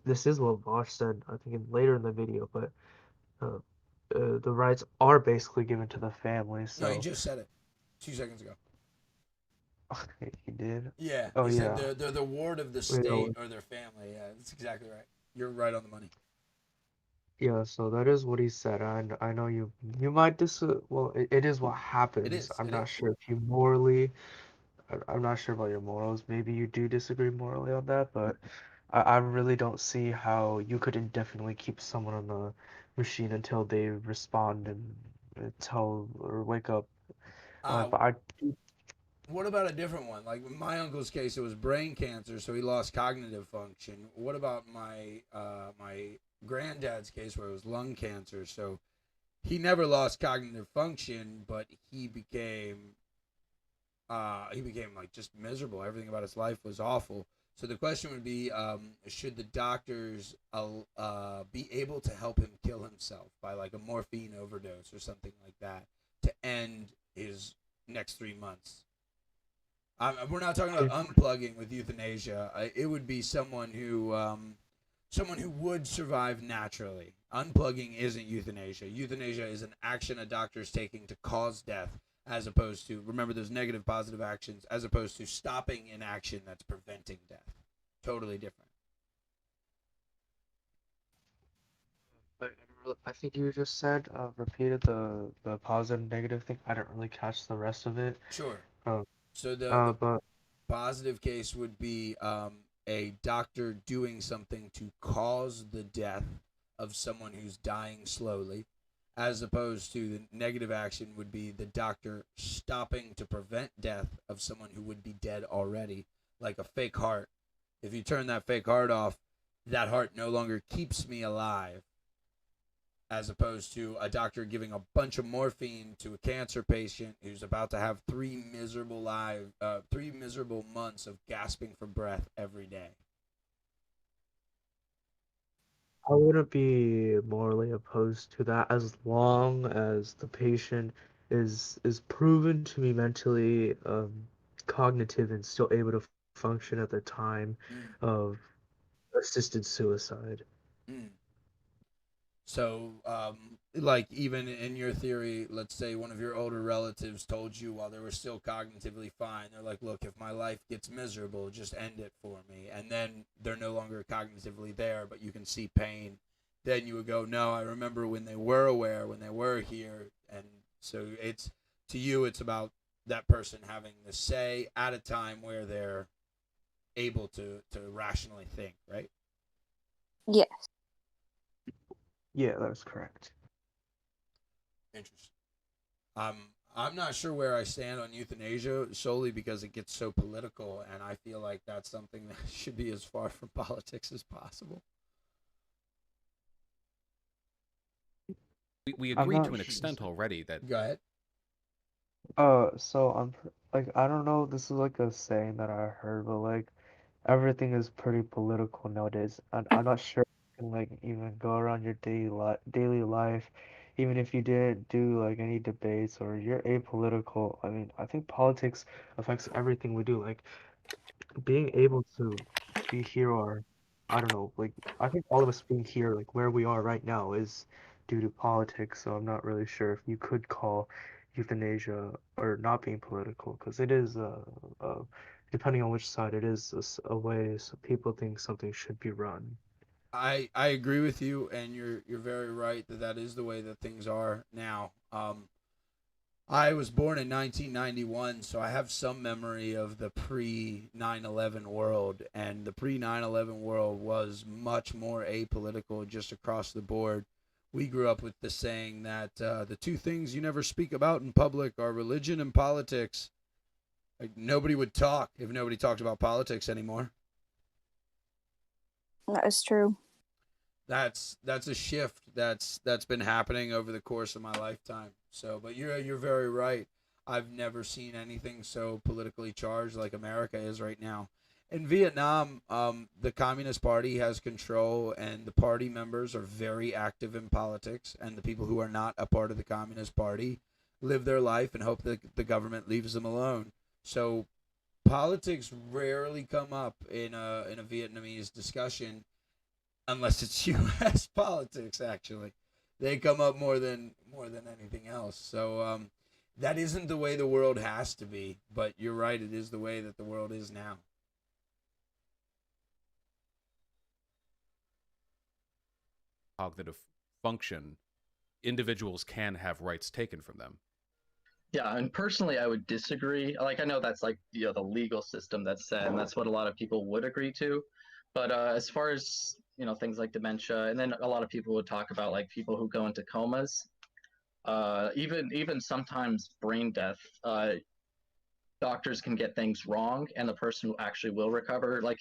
[SPEAKER 2] this is what Vosh said, I think later in the video, but uh, the rights are basically given to the family.
[SPEAKER 1] No, he
[SPEAKER 2] So
[SPEAKER 1] just said it 2 seconds ago.
[SPEAKER 2] he did.
[SPEAKER 1] Yeah,
[SPEAKER 2] Oh
[SPEAKER 1] he said
[SPEAKER 2] yeah.
[SPEAKER 1] they're the ward of the
[SPEAKER 2] You know,
[SPEAKER 1] state or their family. Yeah, that's exactly right. You're right on the money.
[SPEAKER 2] yeah, so that is what he said. I know you might well, it is what
[SPEAKER 1] It
[SPEAKER 2] happens.
[SPEAKER 1] is.
[SPEAKER 2] I'm
[SPEAKER 1] It
[SPEAKER 2] not
[SPEAKER 1] is.
[SPEAKER 2] sure if you morally I'm not sure about your morals. Maybe you do disagree morally on that, but I really don't see how you could indefinitely keep someone on the machine until they respond and tell or wake up.
[SPEAKER 1] Uh,
[SPEAKER 2] But I
[SPEAKER 1] what about a different one? Like in my uncle's case, it was brain cancer, so he lost cognitive function. What about my granddad's case, where it was lung cancer? So he never lost cognitive function, but he became like just miserable. Everything about his life was awful. So the question would be, should the doctors be able to help him kill himself by like a morphine overdose or something like that to end his next 3 months? We're not talking about unplugging with euthanasia. It would be someone who would survive naturally. Unplugging isn't euthanasia. Euthanasia is an action a doctor is taking to cause death, as opposed to, remember, there's negative, positive actions, as opposed to stopping an action that's preventing death. Totally different.
[SPEAKER 2] I think you just said repeated the positive negative thing. I didn't really catch the rest of it.
[SPEAKER 1] Sure.
[SPEAKER 2] Uh,
[SPEAKER 1] So the
[SPEAKER 2] but
[SPEAKER 1] positive case would be a doctor doing something to cause the death of someone who's dying slowly, as opposed to the negative action would be the doctor stopping to prevent death of someone who would be dead already, like a fake heart. If you turn that fake heart off, that heart no longer keeps me alive, as opposed to a doctor giving a bunch of morphine to a cancer patient who's about to have 3 miserable months of gasping for breath every day.
[SPEAKER 2] I wouldn't be morally opposed to that as long as the patient is proven to be mentally cognitive and still able to function at the time
[SPEAKER 1] Mm,
[SPEAKER 2] of assisted suicide.
[SPEAKER 1] mm. So, like, even in your theory, let's say one of your older relatives told you while they were still cognitively fine, they're like, look, if my life gets miserable, just end it for me. And then they're no longer cognitively there, but you can see pain. Then you would go, no, I remember when they were aware, when they were here. And so to you, it's about that person having the say at a time where they're able to rationally think, right?
[SPEAKER 6] Yes.
[SPEAKER 2] Yeah, that's correct.
[SPEAKER 1] Interesting. I'm not sure where I stand on euthanasia solely because it gets so political, and I feel like that's something that should be as far from politics as possible.
[SPEAKER 5] We
[SPEAKER 2] I'm
[SPEAKER 5] agreed
[SPEAKER 2] not
[SPEAKER 5] to an
[SPEAKER 2] sure.
[SPEAKER 5] extent already that
[SPEAKER 1] Go ahead.
[SPEAKER 2] So like, I don't know, this is like a saying that I heard, but like everything is pretty political nowadays. And I'm not sure you can like even go around your daily life, even if you did do like any debates or you're apolitical. I mean, I think politics affects everything we do. Like being able to be here, or I don't know, like I think all of us being here, like where we are right now, is due to politics. So I'm not really sure if you could call euthanasia or not being political, because it is depending on which side it is a way so people think something should be run.
[SPEAKER 1] I agree with you, and you're very right that that is the way that things are now. I was born in 1991, so I have some memory of the pre 9/11 world, and the pre 9/11 world was much more apolitical just across the board. We grew up with the saying that the two things you never speak about in public are religion and politics. Like nobody would talk if nobody talked about politics anymore.
[SPEAKER 6] That is true.
[SPEAKER 1] That's a shift that's been happening over the course of my lifetime. So, but you're very right. I've never seen anything so politically charged like America is right now. In Vietnam, the Communist Party has control, and the party members are very active in politics. And the people who are not a part of the Communist Party live their life and hope that the government leaves them alone. So, politics rarely come up in a Vietnamese discussion unless it's U.S. politics. Actually, they come up more than anything else. So that isn't the way the world has to be. But you're right; it is the way that the world is now.
[SPEAKER 5] Cognitive function, individuals can have rights taken from them.
[SPEAKER 4] Yeah, and personally, I would disagree. Like, I know that's like the legal system that's said, and that's what a lot of people would agree to. But as far as things like dementia, and then a lot of people would talk about like people who go into comas, even sometimes brain death. Doctors can get things wrong, and the person who actually will recover, like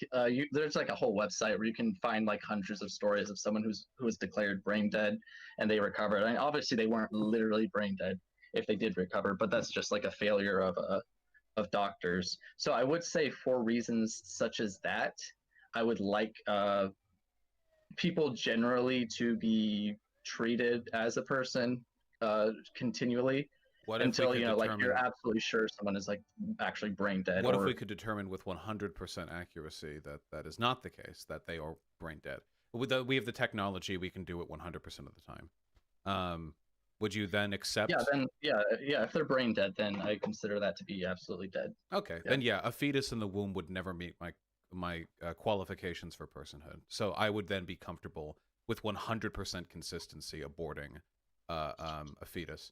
[SPEAKER 4] there's like a whole website where you can find like hundreds of stories of someone who was declared brain dead and they recovered. And obviously they weren't literally brain dead if they did recover, but that's just like a failure of doctors. So I would say for reasons such as that, I would like people generally to be treated as a person continually
[SPEAKER 5] What if we
[SPEAKER 4] until
[SPEAKER 5] could
[SPEAKER 4] like you're
[SPEAKER 5] determine?
[SPEAKER 4] absolutely sure someone is like actually brain dead.
[SPEAKER 5] What if
[SPEAKER 4] Or
[SPEAKER 5] we could determine with 100% accuracy that that is not the case, that they are brain dead? We have the technology; we can do it 100% of the time. Would you then accept?
[SPEAKER 4] yeah, if they're brain dead, then I consider that to be absolutely dead.
[SPEAKER 5] Okay,
[SPEAKER 4] Yeah.
[SPEAKER 5] then yeah, a fetus in the womb would never meet my qualifications for personhood. So I would then be comfortable with 100% consistency aborting a fetus.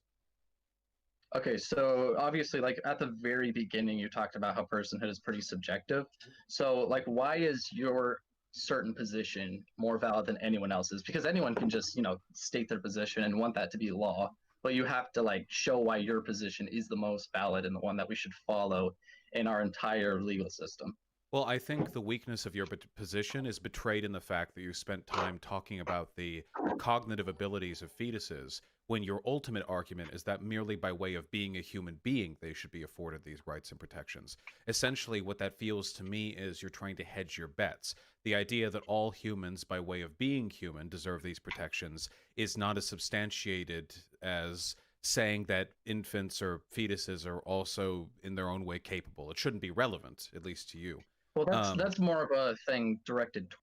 [SPEAKER 4] Okay, so obviously, like at the very beginning, you talked about how personhood is pretty subjective. So, like, why is your certain position more valid than anyone else's? Because anyone can just, state their position and want that to be law, but you have to like show why your position is the most valid and the one that we should follow in our entire legal system.
[SPEAKER 5] Well, I think the weakness of your position is betrayed in the fact that you spent time talking about the cognitive abilities of fetuses, when your ultimate argument is that merely by way of being a human being, they should be afforded these rights and protections. Essentially, what that feels to me is you're trying to hedge your bets. The idea that all humans, by way of being human, deserve these protections is not as substantiated as saying that infants or fetuses are also in their own way capable. It shouldn't be relevant, at least to you.
[SPEAKER 4] Well, that's more of a thing directed.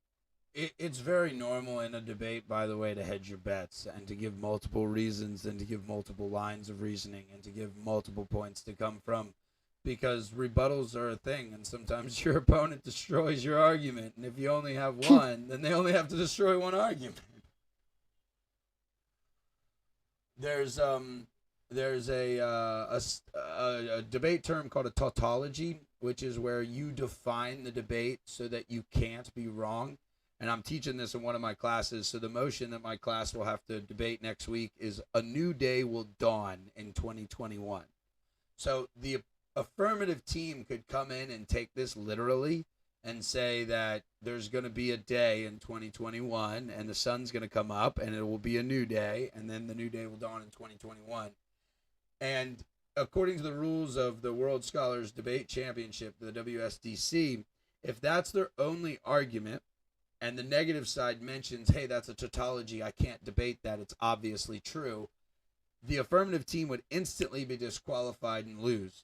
[SPEAKER 1] It's very normal in a debate, by the way, to hedge your bets and to give multiple reasons and to give multiple lines of reasoning and to give multiple points to come from, because rebuttals are a thing, and sometimes your opponent destroys your argument, and if you only have one, then they only have to destroy one argument. There's a debate term called a tautology, which is where you define the debate so that you can't be wrong. And I'm teaching this in one of my classes. So the motion that my class will have to debate next week is a new day will dawn in 2021. So the affirmative team could come in and take this literally and say that there's going to be a day in 2021 and the sun's going to come up and it will be a new day, and then the new day will dawn in 2021. And according to the rules of the World Scholars Debate Championship, the WSDC, if that's their only argument and the negative side mentions, hey, that's a tautology, I can't debate that, it's obviously true, the affirmative team would instantly be disqualified and lose.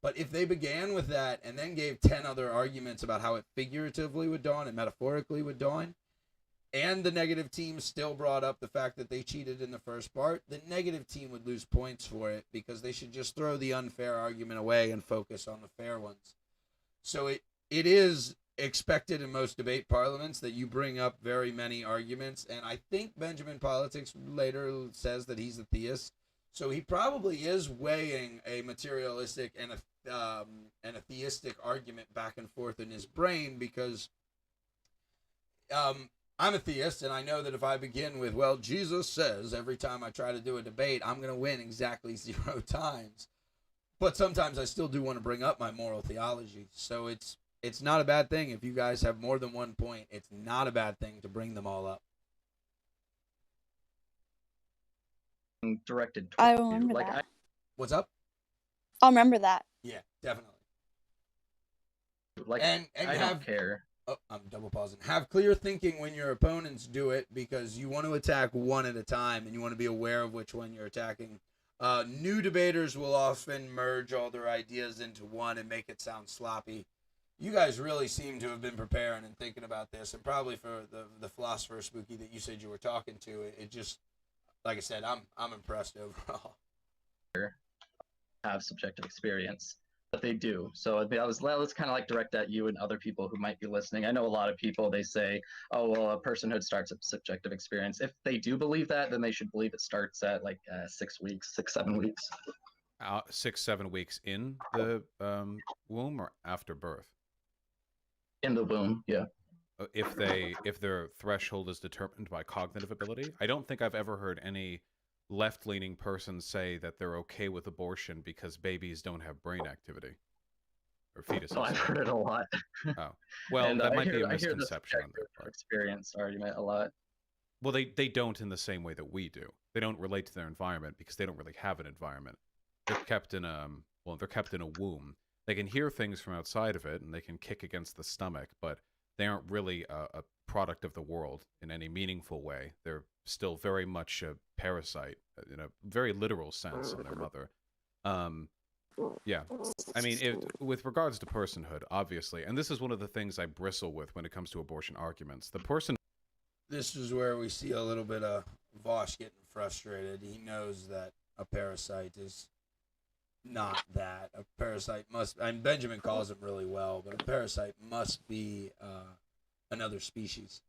[SPEAKER 1] But if they began with that and then gave 10 other arguments about how it figuratively would dawn and metaphorically would dawn, and the negative team still brought up the fact that they cheated in the first part, the negative team would lose points for it because they should just throw the unfair argument away and focus on the fair ones. So it is expected in most debate parliaments that you bring up very many arguments, and I think BenjeminPolitics later says that he's a theist, so he probably is weighing a materialistic and a theistic argument back and forth in his brain because I'm a theist, and I know that if I begin with, well, Jesus says, every time I try to do a debate, I'm going to win exactly 0 times. But sometimes I still do want to bring up my moral theology. So it's not a bad thing if you guys have more than one point. It's not a bad thing to bring them all up.
[SPEAKER 4] Directed
[SPEAKER 6] I
[SPEAKER 4] towards you.
[SPEAKER 6] remember
[SPEAKER 4] Like,
[SPEAKER 6] that.
[SPEAKER 1] What's up?
[SPEAKER 6] I'll remember that.
[SPEAKER 1] Yeah, definitely.
[SPEAKER 4] and I
[SPEAKER 1] have,
[SPEAKER 4] don't care.
[SPEAKER 1] Oh, I'm double pausing. Have clear thinking when your opponents do it because you want to attack one at a time and you want to be aware of which one you're attacking. New debaters will often merge all their ideas into one and make it sound sloppy. You guys really seem to have been preparing and thinking about this, and probably for the philosopher Spooky that you said you were talking to, it just, like I said, I'm impressed overall.
[SPEAKER 4] Have subjective experience, but they do. So let's kind of like direct at you and other people who might be listening. I know a lot of people, they say, oh, well, a personhood starts at subjective experience. If they do believe that, then they should believe it starts at like 6 weeks, 6-7 weeks.
[SPEAKER 5] 6-7 weeks in the womb or after birth?
[SPEAKER 4] In the womb, yeah.
[SPEAKER 5] If their threshold is determined by cognitive ability. I don't think I've ever heard any left-leaning person say that they're okay with abortion because babies don't have brain activity or fetuses.
[SPEAKER 4] Oh, I've heard it a lot.
[SPEAKER 5] Oh, well,
[SPEAKER 4] and
[SPEAKER 5] that might be a
[SPEAKER 4] I hear the
[SPEAKER 5] misconception on their
[SPEAKER 4] subjective
[SPEAKER 5] part.
[SPEAKER 4] experience argument a lot.
[SPEAKER 5] Well, they don't in the same way that we do. They don't relate to their environment because they don't really have an environment. They're kept in a womb. They can hear things from outside of it and they can kick against the stomach, but they aren't really a product of the world in any meaningful way. They're still very much a parasite in a very literal sense on their mother. Yeah, I mean, with regards to personhood, obviously, and this is one of the things I bristle with when it comes to abortion arguments. The person.
[SPEAKER 1] This is where we see a little bit of Vaush getting frustrated. He knows that a parasite is not that. A parasite must, and Benjamin calls it really well, but a parasite must be another species.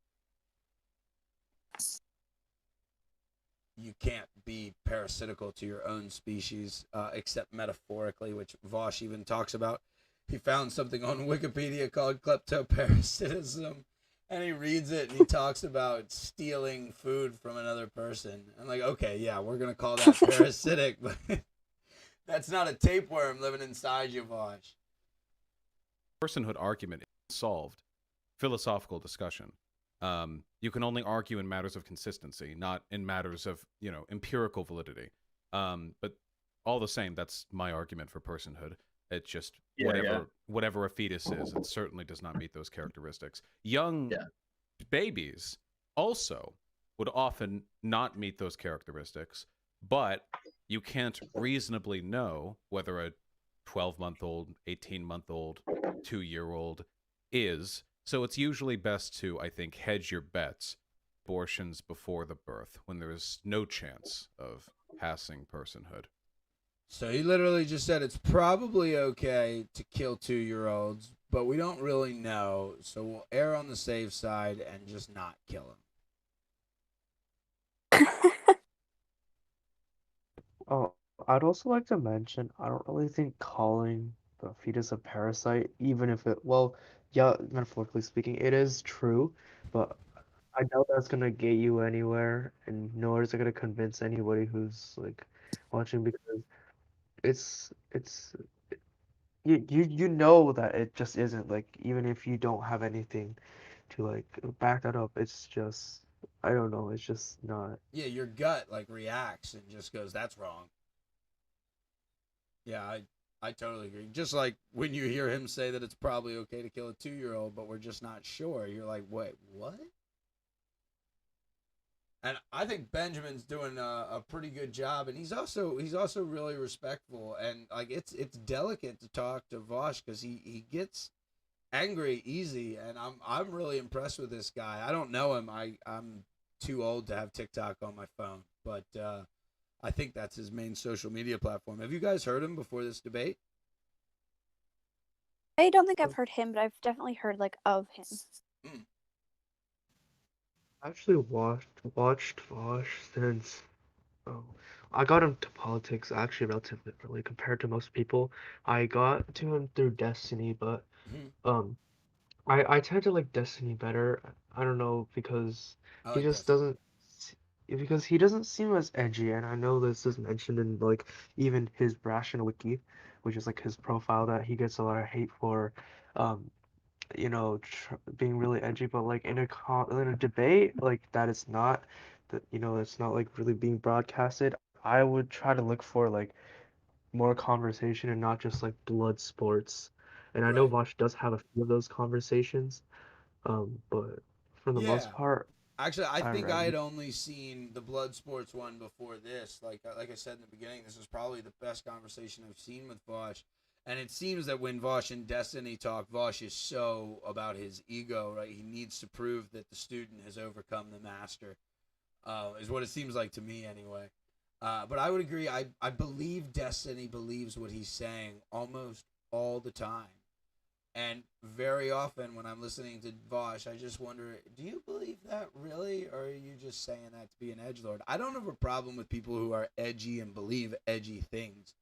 [SPEAKER 1] You can't be parasitical to your own species, except metaphorically, which Vaush even talks about. He found something on Wikipedia called kleptoparasitism, and he reads it, and he talks about stealing food from another person. I'm like, okay, yeah, we're going to call that parasitic, but that's not a tapeworm living inside you, Vaush.
[SPEAKER 5] Personhood argument is solved. Philosophical discussion. You can only argue in matters of consistency, not in matters of, empirical validity. But all the same, that's my argument for personhood. It's just whatever a fetus is, it certainly does not meet those characteristics. Young babies also would often not meet those characteristics, but you can't reasonably know whether a 12-month-old, 18-month-old, 2-year-old is. So it's usually best to, I think, hedge your bets, abortions before the birth, when there is no chance of passing personhood.
[SPEAKER 1] So he literally just said it's probably okay to kill 2-year-olds, but we don't really know, so we'll err on the safe side and just not kill him.
[SPEAKER 2] Oh, I'd also like to mention, I don't really think calling the fetus a parasite, even if it, well, yeah, metaphorically speaking, it is true, but I doubt that's gonna get you anywhere, and nor is it gonna convince anybody who's like watching, because it's you know that it just isn't, like, even if you don't have anything to like back that up, it's just, I don't know, it's just not.
[SPEAKER 1] Yeah, your gut reacts and just goes, that's wrong. Yeah, I totally agree. Just like when you hear him say that it's probably okay to kill a 2-year-old, but we're just not sure. You're like, wait, what? And I think Benjamin's doing a pretty good job, and he's also really respectful, and like it's delicate to talk to Vaush because he gets angry easy, and I'm really impressed with this guy. I don't know him. I'm too old to have TikTok on my phone, but I think that's his main social media platform. Have you guys heard him before this debate?
[SPEAKER 6] I don't think I've heard him, but I've definitely heard like of him.
[SPEAKER 1] Mm.
[SPEAKER 2] I actually watched Vosh since I got into politics actually relatively early compared to most people. I got to him through Destiny, but
[SPEAKER 1] Mhm.
[SPEAKER 2] um I tend to like Destiny better. I don't know because
[SPEAKER 1] I
[SPEAKER 2] he
[SPEAKER 1] like
[SPEAKER 2] just
[SPEAKER 1] Destiny.
[SPEAKER 2] doesn't because he doesn't seem as edgy, and I know this is mentioned in like even his Ration Wiki, which is like his profile that he gets a lot of hate for, um, being really edgy. But like in a debate like that, it's not that it's not like really being broadcasted. I would try to look for like more conversation and not just like blood sports. And I know
[SPEAKER 1] Right.
[SPEAKER 2] Vosh does have a few of those conversations, but for the most
[SPEAKER 1] Yeah.
[SPEAKER 2] part,
[SPEAKER 1] Actually, I
[SPEAKER 2] I
[SPEAKER 1] think I
[SPEAKER 2] read.
[SPEAKER 1] had only seen the blood sports one before this. Like I said in the beginning, this is probably the best conversation I've seen with Vosh. And it seems that when Vosh and Destiny talk, Vosh is so about his ego, right? He needs to prove that the student has overcome the master, is what it seems like to me anyway. But I would agree. I believe Destiny believes what he's saying almost all the time. And very often when I'm listening to Vosh, I just wonder, do you believe that really? Or are you just saying that to be an edgelord? I don't have a problem with people who are edgy and believe edgy things.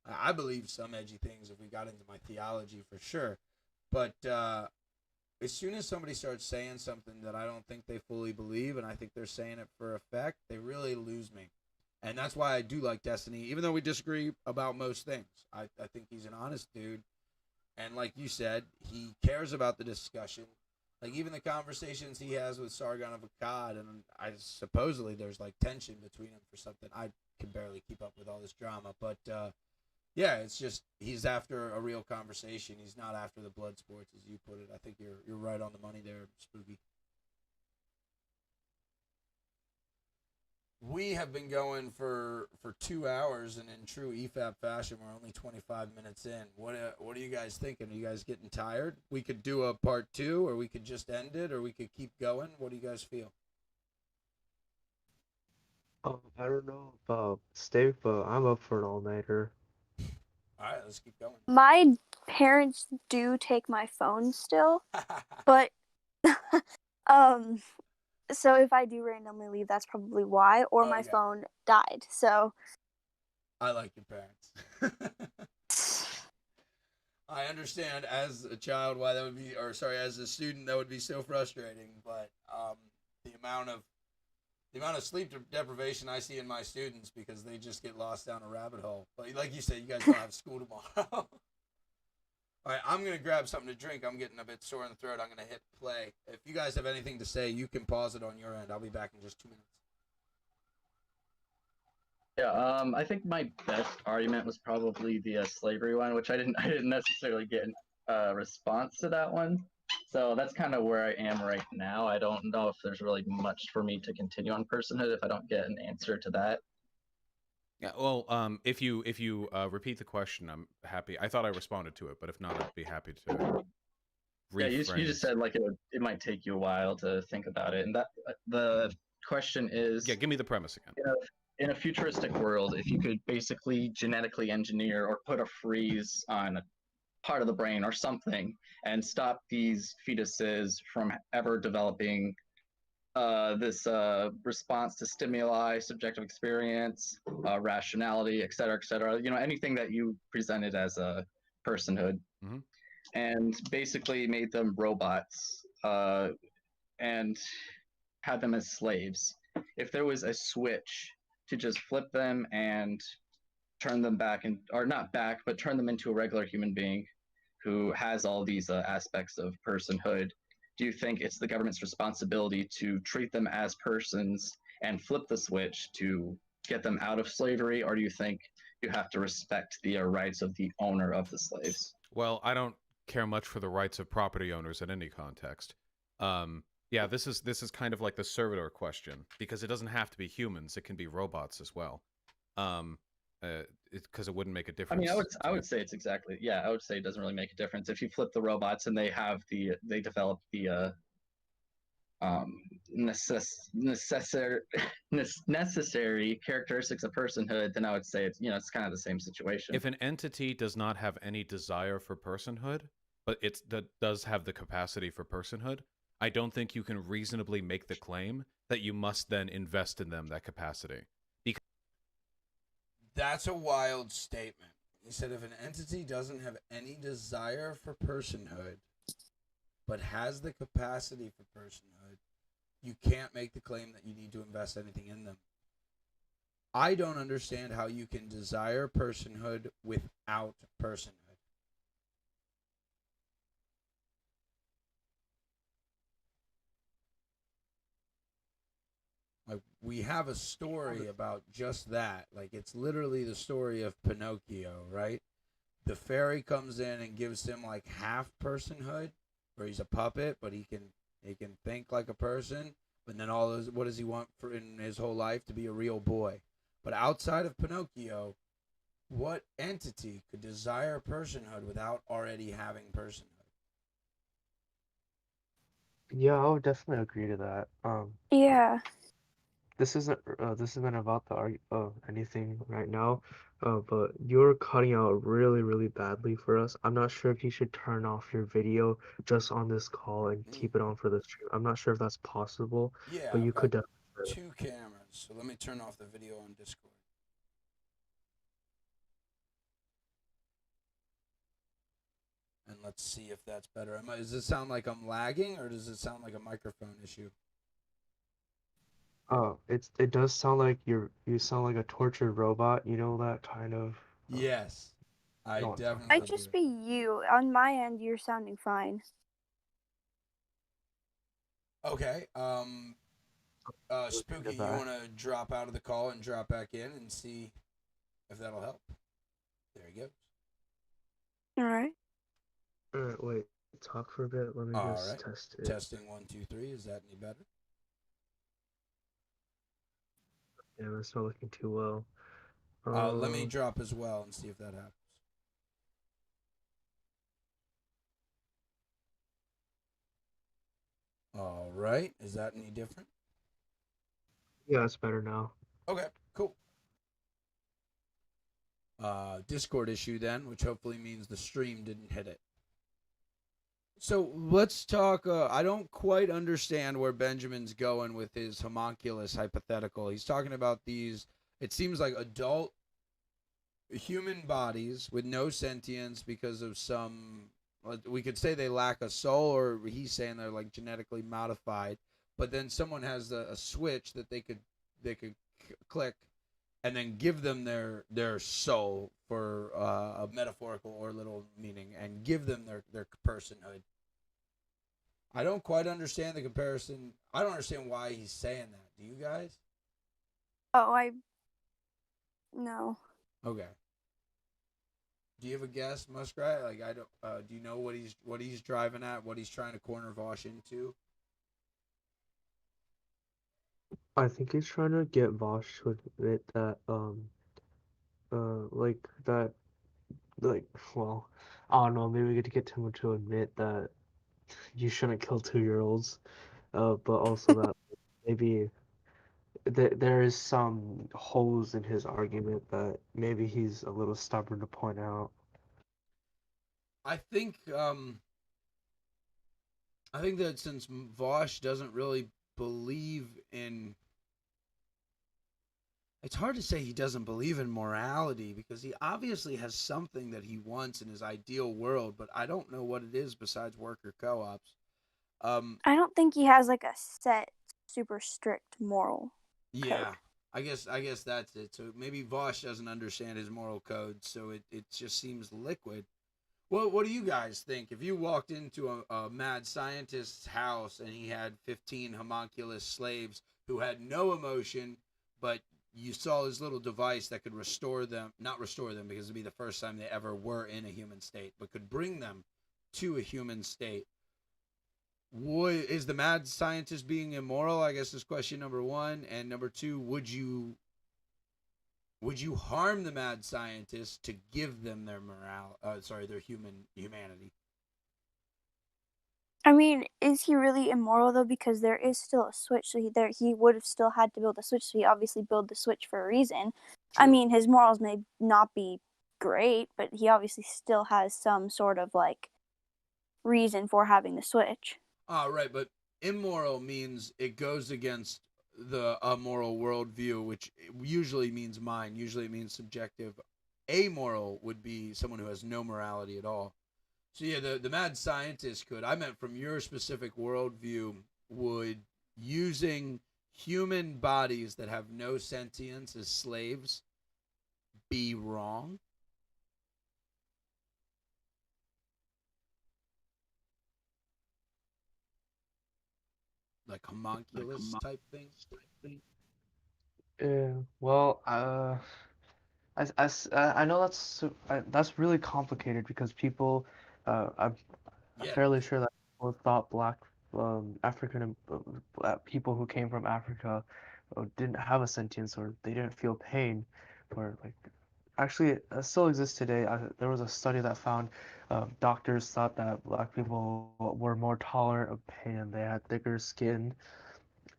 [SPEAKER 1] I believe some edgy things if we got into my theology for sure. But as soon as somebody starts saying something that I don't think they fully believe and I think they're saying it for effect, they really lose me. And that's why I do like Destiny, even though we disagree about most things. I think he's an honest dude, and like you said, he cares about the discussion. Like even the conversations he has with Sargon of Akkad, and I supposedly there's like tension between them for something. I can barely keep up with all this drama, but yeah, it's just he's after a real conversation. He's not after the blood sports, as you put it. I think you're right on the money there, Spooky. We have been going for 2 hours, and in true EFAP fashion, we're only 25 minutes in. What are you guys thinking? Are you guys getting tired? We could do a part two, or we could just end it, or we could keep going. What do you guys feel?
[SPEAKER 2] I don't know about Steve, but I'm up for an all-nighter.
[SPEAKER 1] All right, let's keep going.
[SPEAKER 6] My parents do take my phone still, but um so if I do randomly leave, that's probably why, or my
[SPEAKER 1] Okay,
[SPEAKER 6] phone died. So
[SPEAKER 1] I like your parents. I understand as a child why that would be, or sorry, as a student that would be so frustrating. But the amount of sleep deprivation I see in my students because they just get lost down a rabbit hole. But like you said, you guys don't have school tomorrow. All right, I'm gonna grab something to drink. I'm getting a bit sore in the throat. I'm gonna hit play. If you guys have anything to say, you can pause it on your end. I'll be back in just 2 minutes.
[SPEAKER 4] Yeah, I think my best argument was probably the slavery one, which I didn't necessarily get a response to that one. So that's kind of where I am right now. I don't know if there's really much for me to continue on personhood if I don't get an answer to that.
[SPEAKER 5] Yeah, well, if you repeat the question, I'm happy. I thought I responded to it, but if not, I'd be happy to
[SPEAKER 4] Yeah, you just
[SPEAKER 5] rephrase.
[SPEAKER 4] said like it might take you a while to think about it, and that the question is,
[SPEAKER 5] Yeah, give me the premise again.
[SPEAKER 4] in a futuristic world, if you could basically genetically engineer or put a freeze on a part of the brain or something and stop these fetuses from ever developing this response to stimuli, subjective experience, rationality, et cetera, et cetera. You know, anything that you presented as a personhood,
[SPEAKER 5] Mm-hmm.
[SPEAKER 4] and basically made them robots and had them as slaves. If there was a switch to just flip them and turn them back, and or not back, but turn them into a regular human being who has all these aspects of personhood, do you think it's the government's responsibility to treat them as persons and flip the switch to get them out of slavery, or do you think you have to respect the rights of the owner of the slaves.
[SPEAKER 5] Well, I don't care much for the rights of property owners in any context. Yeah, this is kind of like the servitor question, because it doesn't have to be humans; it can be robots as well. Because it wouldn't make a
[SPEAKER 4] I
[SPEAKER 5] difference.
[SPEAKER 4] mean, I would say it's exactly, yeah, I would say it doesn't really make a difference if you flip the robots and they develop the necessary characteristics of personhood, then I would say it's, it's kind of the same situation.
[SPEAKER 5] If an entity does not have any desire for personhood, but that does have the capacity for personhood, I don't think you can reasonably make the claim that you must then invest in them that capacity.
[SPEAKER 1] That's a wild statement. He said if an entity doesn't have any desire for personhood, but has the capacity for personhood, you can't make the claim that you need to invest anything in them. I don't understand how you can desire personhood without personhood. Like, we have a story about just that. Like, it's literally the story of Pinocchio, right? The fairy comes in and gives him like half personhood, where he's a puppet, but he can think like a person. But then what does he want for in his whole life? To be a real boy. But outside of Pinocchio, what entity could desire personhood without already having personhood?
[SPEAKER 2] Yeah, I would definitely agree to that.
[SPEAKER 6] Yeah.
[SPEAKER 2] This isn't about the anything right now, but you're cutting out really, really badly for us. I'm not sure if you should turn off your video just on this call and keep it on for the stream. I'm not sure if that's possible,
[SPEAKER 1] Yeah,
[SPEAKER 2] but you
[SPEAKER 1] I've
[SPEAKER 2] could
[SPEAKER 1] got
[SPEAKER 2] definitely.
[SPEAKER 1] 2 cameras, so let me turn off the video on Discord. And let's see if that's better. Does it sound like I'm lagging, or does it sound like a microphone issue?
[SPEAKER 2] It does sound like you sound like a tortured robot. You know that kind of.
[SPEAKER 1] Yes, I
[SPEAKER 2] No, it's not.
[SPEAKER 1] definitely
[SPEAKER 6] Might
[SPEAKER 1] do.
[SPEAKER 6] just be you. On my end, you're sounding fine.
[SPEAKER 1] Okay.
[SPEAKER 2] Look
[SPEAKER 1] Spooky,
[SPEAKER 2] at
[SPEAKER 1] you
[SPEAKER 2] that.
[SPEAKER 1] want to drop out of the call and drop back in and see if that'll help? There he goes.
[SPEAKER 6] All right.
[SPEAKER 2] Wait, talk for a bit. Let me
[SPEAKER 1] All
[SPEAKER 2] just
[SPEAKER 1] right.
[SPEAKER 2] test it.
[SPEAKER 1] Testing 1, 2, 3. Is that any better?
[SPEAKER 2] Yeah, that's not looking too well.
[SPEAKER 1] Let me drop as well and see if that happens. All right. Is that any different?
[SPEAKER 2] Yeah, it's better now.
[SPEAKER 1] Okay, cool. Discord issue then, which hopefully means the stream didn't hit it. So let's talk. I don't quite understand where Benjamin's going with his homunculus hypothetical. He's talking about these, it seems like adult human bodies with no sentience because of some, we could say they lack a soul, or he's saying they're like genetically modified. But then someone has a switch that they could click and then give them their soul for a metaphorical or literal meaning, and give them their personhood. I don't quite understand the comparison. I don't understand why he's saying that. Do you guys?
[SPEAKER 6] Oh, no.
[SPEAKER 1] Okay. Do you have a guess, Muskrat? Like, I don't. Do you know what he's driving at? What he's trying to corner Vaush into?
[SPEAKER 2] I think he's trying to get Vaush to admit that like that like well, I don't know, maybe we get to get him to admit that you shouldn't kill 2-year-olds, but also that maybe there is some holes in his argument that maybe he's a little stubborn to point out.
[SPEAKER 1] I think that since Vaush doesn't really believe in, it's hard to say he doesn't believe in morality, because he obviously has something that he wants in his ideal world, but I don't know what it is besides worker co-ops.
[SPEAKER 6] I don't think he has like a set, super strict moral
[SPEAKER 1] Yeah,
[SPEAKER 6] code.
[SPEAKER 1] I guess that's it. So maybe Vaush doesn't understand his moral code, so it just seems liquid. Well, what do you guys think? If you walked into a mad scientist's house and he had 15 homunculus slaves who had no emotion, but you saw this little device that could restore them, not restore them because it'd be the first time they ever were in a human state, but could bring them to a human state. Is the mad scientist being immoral? I guess is question number one. And number two, would you harm the mad scientist to give them their their humanity?
[SPEAKER 6] I mean, is he really immoral though? Because there is still a switch, so he would have still had to build a switch. So he obviously built the switch for a reason. I
[SPEAKER 1] True.
[SPEAKER 6] mean, his morals may not be great, but he obviously still has some sort of like reason for having the switch.
[SPEAKER 1] Right, but immoral means it goes against the moral worldview, which usually means mine. Usually it means subjective. Amoral would be someone who has no morality at all. So yeah, the mad scientist could. I meant from your specific worldview, would using human bodies that have no sentience as slaves be wrong? Like homunculus type thing?
[SPEAKER 2] Yeah, well, I know that's really complicated because people, I'm
[SPEAKER 1] Yeah.
[SPEAKER 2] fairly sure that people thought black people who came from Africa didn't have a sentience or they didn't feel pain, or like actually it still exists today. There was a study that found doctors thought that black people were more tolerant of pain, they had thicker skin,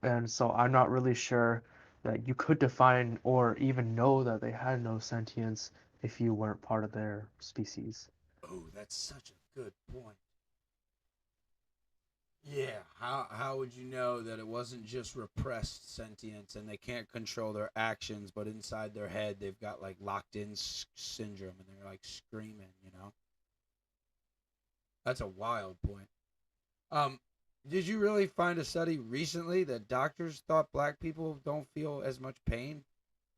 [SPEAKER 2] and so I'm not really sure that you could define or even know that they had no sentience if you weren't part of their species.
[SPEAKER 1] Oh, that's such a good point. Yeah, how would you know that it wasn't just repressed sentience and they can't control their actions, but inside their head they've got like locked in syndrome and they're like screaming, you know? That's a wild point. Um, did you really find a study recently that doctors thought black people don't feel as much pain?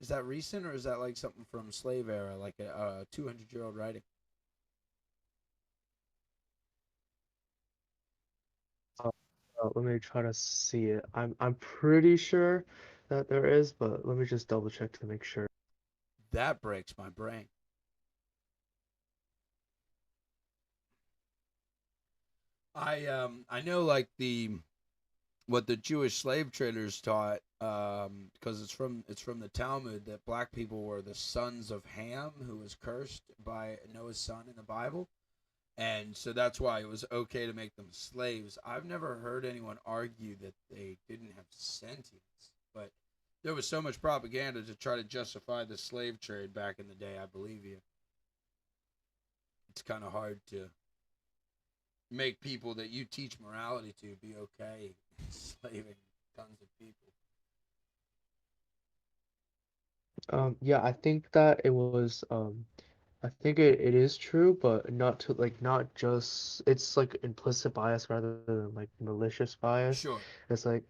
[SPEAKER 1] Is that recent or is that like something from slave era, like a 200-year-old writing?
[SPEAKER 2] Uh, Let me try to see it. I'm pretty sure that there is, but let me just double check to make sure.
[SPEAKER 1] That breaks my brain. I know like the what the Jewish slave traders taught, because it's from the Talmud that black people were the sons of Ham, who was cursed by Noah's son in the Bible, and so that's why it was okay to make them slaves. I've never heard anyone argue that they didn't have sentience, but there was so much propaganda to try to justify the slave trade back in the day. I believe you. It's kind of hard to make people that you teach morality to be okay enslaving tons of people.
[SPEAKER 2] Yeah, I think that it was I think it is true, but not just it's like implicit bias rather than like malicious bias.
[SPEAKER 1] Sure.
[SPEAKER 2] It's like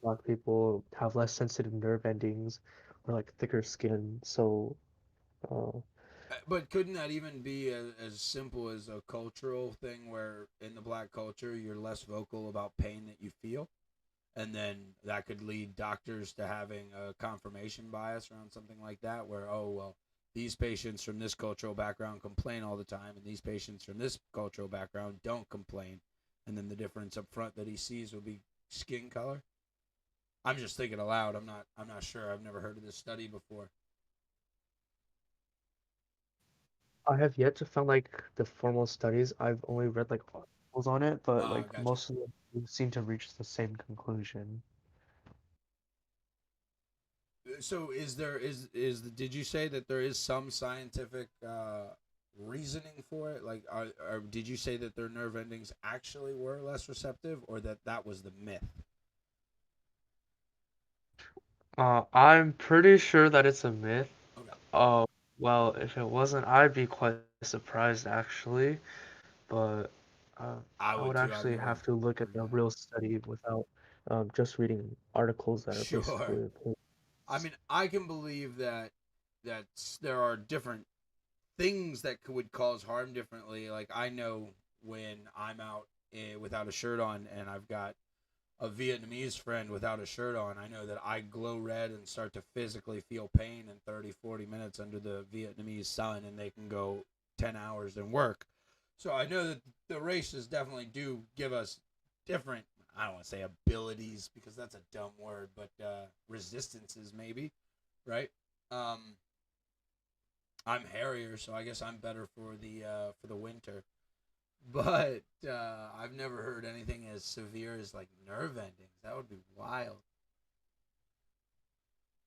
[SPEAKER 2] black people have less sensitive nerve endings or like thicker skin, so uh
[SPEAKER 1] But couldn't that even be as simple as a cultural thing where in the black culture you're less vocal about pain that you feel? And then that could lead doctors to having a confirmation bias around something like that, where, oh, well, these patients from this cultural background complain all the time, and these patients from this cultural background don't complain. And then the difference up front that he sees will be skin color. I'm just thinking aloud. I'm not sure. I've never heard of this study before.
[SPEAKER 2] I have yet to find like the formal studies. I've only read like articles on it, but like
[SPEAKER 1] Gotcha.
[SPEAKER 2] most of them seem to reach the same conclusion.
[SPEAKER 1] So did you say that there is some scientific reasoning for it? Like, did you say that their nerve endings actually were less receptive, or that that was the myth?
[SPEAKER 2] I'm pretty sure that it's a myth.
[SPEAKER 1] Okay.
[SPEAKER 2] Oh, well, if it wasn't, I'd be quite surprised actually. But
[SPEAKER 1] I
[SPEAKER 2] I
[SPEAKER 1] would
[SPEAKER 2] would
[SPEAKER 1] too. I've
[SPEAKER 2] actually
[SPEAKER 1] never
[SPEAKER 2] have to look at
[SPEAKER 1] heard
[SPEAKER 2] the
[SPEAKER 1] that.
[SPEAKER 2] real study without just reading articles that are
[SPEAKER 1] Sure.
[SPEAKER 2] basically opinions.
[SPEAKER 1] I mean, I can believe that there are different things that would cause harm differently. Like I know when I'm out without a shirt on and I've got a Vietnamese friend without a shirt on, I know that I glow red and start to physically feel pain in 30, 40 minutes under the Vietnamese sun, and they can go 10 hours and work. So I know that the races definitely do give us different, I don't want to say abilities because that's a dumb word, but resistances maybe, right? I'm hairier, so I guess I'm better for the winter. But I've never heard anything as severe as like nerve endings. That would be wild.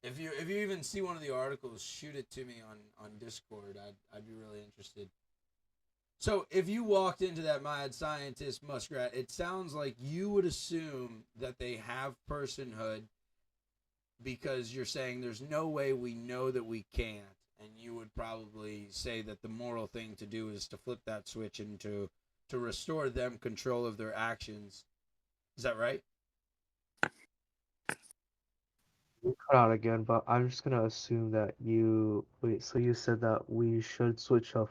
[SPEAKER 1] If you even see one of the articles, shoot it to me on Discord. I'd be really interested. So if you walked into that mad scientist muskrat, it sounds like you would assume that they have personhood because you're saying there's no way we know that we can't, and you would probably say that the moral thing to do is to flip that switch and to restore them control of their actions. Is that right?
[SPEAKER 2] You cut out again, but I'm just gonna assume that you wait. So you said that we should switch off,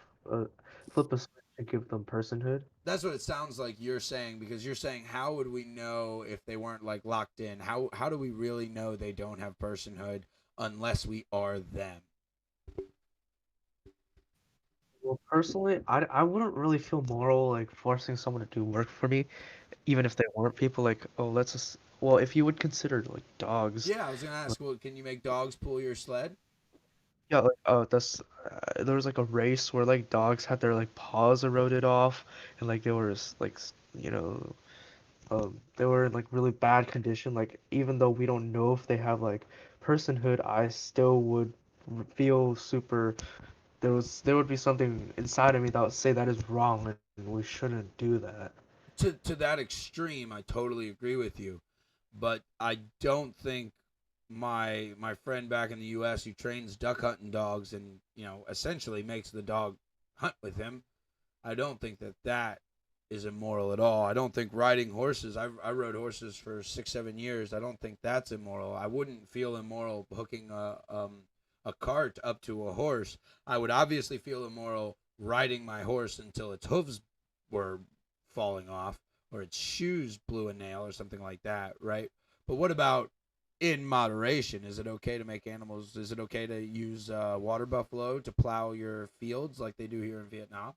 [SPEAKER 2] flip a switch and give them personhood.
[SPEAKER 1] That's what it sounds like you're saying, because you're saying how would we know if they weren't like locked in? How do we really know they don't have personhood unless we are them?
[SPEAKER 2] Well, personally, I wouldn't really feel moral like forcing someone to do work for me, even if they weren't people. Like, oh, let's just. Well, if you would consider like dogs,
[SPEAKER 1] Yeah, I was gonna ask, well, can you make dogs pull your sled?
[SPEAKER 2] yeah, like that's there was like a race where like dogs had their like paws eroded off, and like they were like they were in like really bad condition. Like even though we don't know if they have like personhood, I still would feel super. There would be something inside of me that would say that is wrong and we shouldn't do that.
[SPEAKER 1] To that extreme, I totally agree with you, but I don't think my friend back in the U.S. who trains duck hunting dogs and essentially makes the dog hunt with him. I don't think that is immoral at all. I don't think riding horses. I rode horses for 6 7 years. I don't think that's immoral. I wouldn't feel immoral hooking a cart up to a horse. I would obviously feel immoral riding my horse until its hooves were falling off or its shoes blew a nail or something like that, right? But what about in moderation? Is it okay to make animals? Is it okay to use water buffalo to plow your fields like they do here in Vietnam?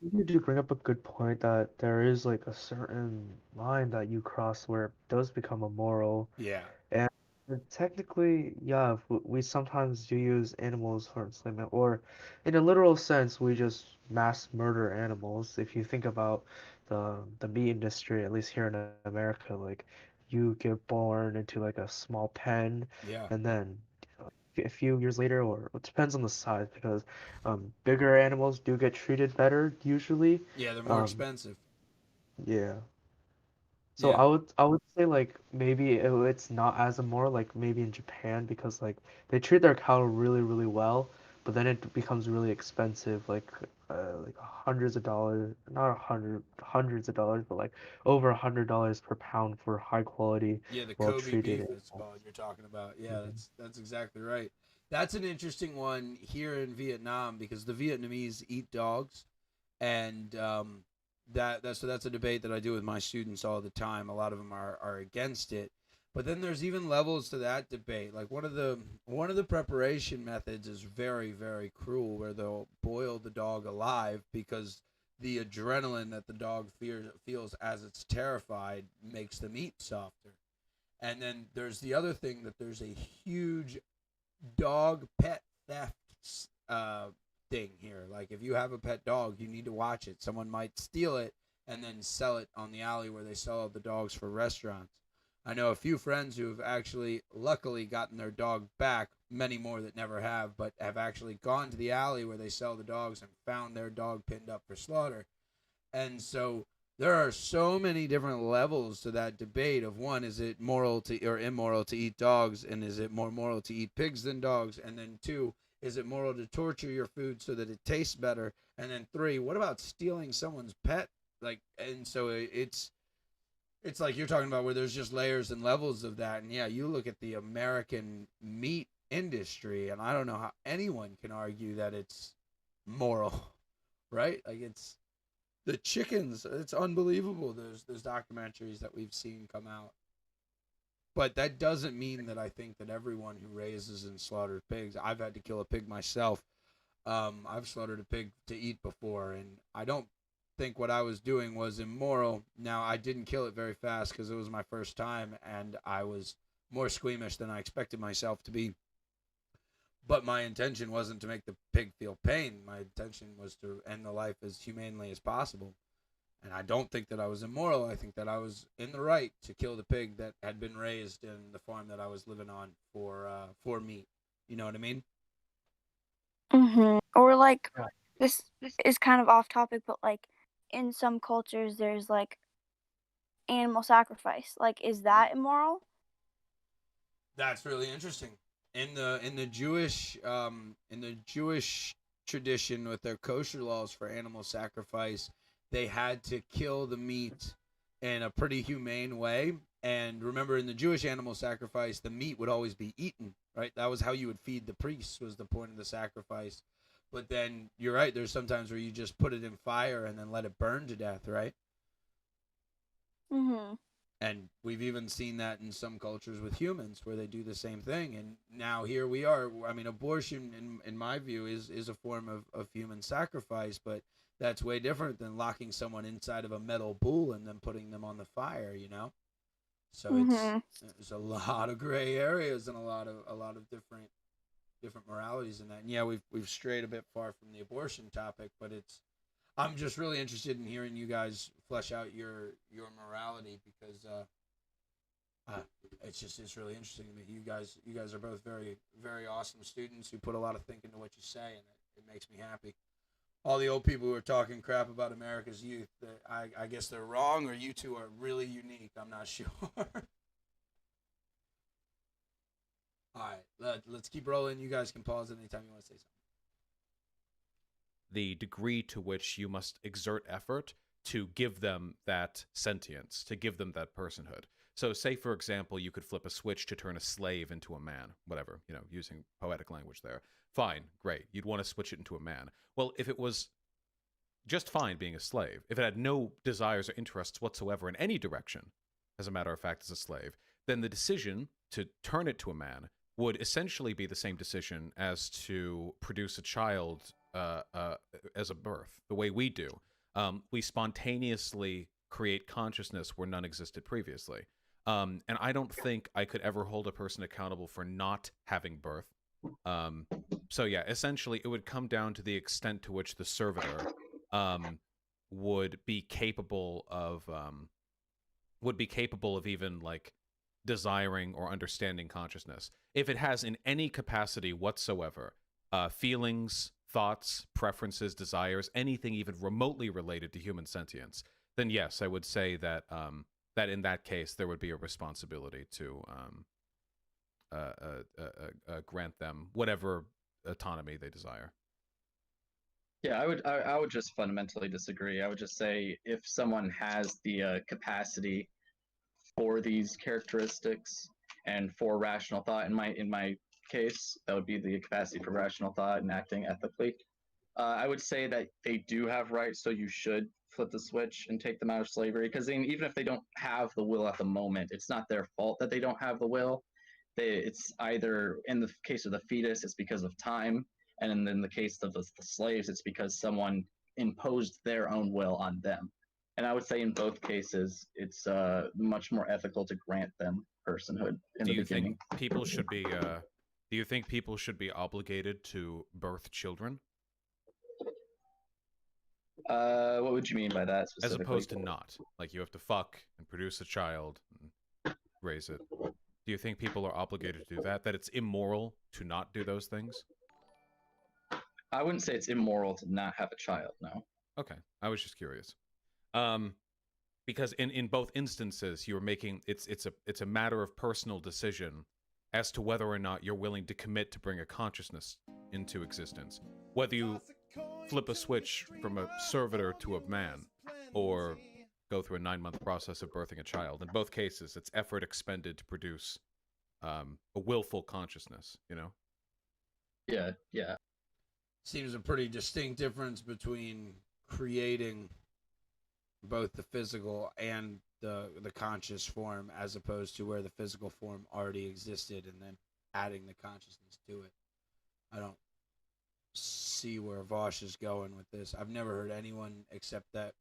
[SPEAKER 2] You do bring up a good point that there is like a certain line that you cross where it does become immoral.
[SPEAKER 1] Yeah.
[SPEAKER 2] And technically, yeah, we sometimes do use animals for enslavement, or in a literal sense, we just mass murder animals. If you think about the meat industry, at least here in America, like you get born into like a small pen,
[SPEAKER 1] Yeah.
[SPEAKER 2] and then a few years later, or it depends on the size, because bigger animals do get treated better usually.
[SPEAKER 1] Yeah, they're more
[SPEAKER 2] Um,
[SPEAKER 1] expensive.
[SPEAKER 2] yeah. So
[SPEAKER 1] Yeah.
[SPEAKER 2] I would say like maybe it's not as immoral like maybe in Japan because like they treat their cattle really really well, but then it becomes really expensive like hundreds of dollars, not hundreds of dollars, but like over $100 per pound for high quality,
[SPEAKER 1] Yeah, the
[SPEAKER 2] well
[SPEAKER 1] Kobe
[SPEAKER 2] treated
[SPEAKER 1] beef it's
[SPEAKER 2] animals.
[SPEAKER 1] called you're talking about. Yeah,
[SPEAKER 2] Mhm.
[SPEAKER 1] that's exactly right. That's an interesting one here in Vietnam because the Vietnamese eat dogs, and that's a debate that I do with my students all the time. A lot of them are against it, but then there's even levels to that debate. Like one of the preparation methods is very very cruel, where they'll boil the dog alive because the adrenaline that the dog feels as it's terrified makes the meat softer. And then there's the other thing that there's a huge dog pet theft uh, thing here. Like if you have a pet dog, you need to watch it. Someone might steal it and then sell it on the alley where they sell the dogs for restaurants. I know a few friends who have actually, luckily, gotten their dog back. Many more that never have, but have actually gone to the alley where they sell the dogs and found their dog pinned up for slaughter. And so there are so many different levels to that debate of one, is it moral to or immoral to eat dogs, and is it more moral to eat pigs than dogs? And then two, is it moral to torture your food so that it tastes better? And then three, what about stealing someone's pet? Like, and so it's like you're talking about where there's just layers and levels of that. And yeah, you look at the American meat industry, and I don't know how anyone can argue that it's moral right? Like it's the chickens. It's unbelievable. There's documentaries that we've seen come out. But that doesn't mean that I think that everyone who raises and slaughters pigs. I've had to kill a pig myself. I've slaughtered a pig to eat before, and I don't think what I was doing was immoral. Now, I didn't kill it very fast because it was my first time, and I was more squeamish than I expected myself to be. But my intention wasn't to make the pig feel pain. My intention was to end the life as humanely as possible. And I don't think that I was immoral. I think that I was in the right to kill the pig that had been raised in the farm that I was living on for meat. You know what I mean?
[SPEAKER 6] Or like this is kind of off topic, but like in some cultures there's like animal sacrifice. Like, is that immoral?
[SPEAKER 1] That's really interesting. In the Jewish tradition with their kosher laws for animal sacrifice, they had to kill the meat in a pretty humane way. And remember, in the Jewish animal sacrifice, the meat would always be eaten, right? That was how you would feed the priests, was the point of the sacrifice. But then you're right, there's sometimes where you just put it in fire and then let it burn to death, right? And we've even seen that in some cultures with humans where they do the same thing. And now here we are. I mean, abortion, in my view, is a form of human sacrifice, but that's way different than locking someone inside of a metal bull and then putting them on the fire, you know? So there's a lot of gray areas and a lot of different moralities in that. And yeah, we've strayed a bit far from the abortion topic, but I'm just really interested in hearing you guys flesh out your morality because it's really interesting to me. You guys are both very, very awesome students who put a lot of thinking into what you say, and it makes me happy. All the old people who are talking crap about America's youth, I guess they're wrong, or you two are really unique. I'm not sure. All right, let's keep rolling. You guys can pause anytime you want to say something.
[SPEAKER 5] The degree to which you must exert effort to give them that sentience, to give them that personhood. So say, for example, you could flip a switch to turn a slave into a man, whatever, using poetic language there. Fine, great. You'd want to switch it into a man. Well, if it was just fine being a slave, if it had no desires or interests whatsoever in any direction, as a matter of fact, as a slave, then the decision to turn it to a man would essentially be the same decision as to produce a child as a birth, the way we do. We spontaneously create consciousness where none existed previously. And I don't think I could ever hold a person accountable for not having birth. So yeah, essentially it would come down to the extent to which the servitor would be capable of even like desiring or understanding consciousness. If it has in any capacity whatsoever feelings, thoughts, preferences, desires, anything even remotely related to human sentience, then yes, I would say that that in that case there would be a responsibility to grant them whatever autonomy they desire.
[SPEAKER 4] Yeah, I would just fundamentally disagree. I would just say if someone has the capacity for these characteristics and for rational thought, in my case, that would be the capacity for rational thought and acting ethically. I would say that they do have rights, so you should flip the switch and take them out of slavery. Because even if they don't have the will at the moment, it's not their fault that they don't have the will. It's either, in the case of the fetus, it's because of time, and in the case of the slaves, it's because someone imposed their own will on them. And I would say in both cases, it's much more ethical to grant them personhood in the beginning.
[SPEAKER 5] Do you think people should be obligated to birth children?
[SPEAKER 4] What would you mean by that specifically?
[SPEAKER 5] As opposed to not. Like you have to fuck and produce a child and raise it. Do you think people are obligated to do that? That it's immoral to not do those things?
[SPEAKER 4] I wouldn't say it's immoral to not have a child, no.
[SPEAKER 5] Okay, I was just curious. Because in both instances, you're making it's a matter of personal decision as to whether or not you're willing to commit to bring a consciousness into existence. Whether you flip a switch from a servitor to a man, or go through a 9-month process of birthing a child. In both cases, it's effort expended to produce a willful consciousness,
[SPEAKER 4] Yeah.
[SPEAKER 1] seems a pretty distinct difference between creating both the physical and the conscious form, as opposed to where the physical form already existed and then adding the consciousness to it. I don't see where Vaush is going with this. I've never heard anyone except that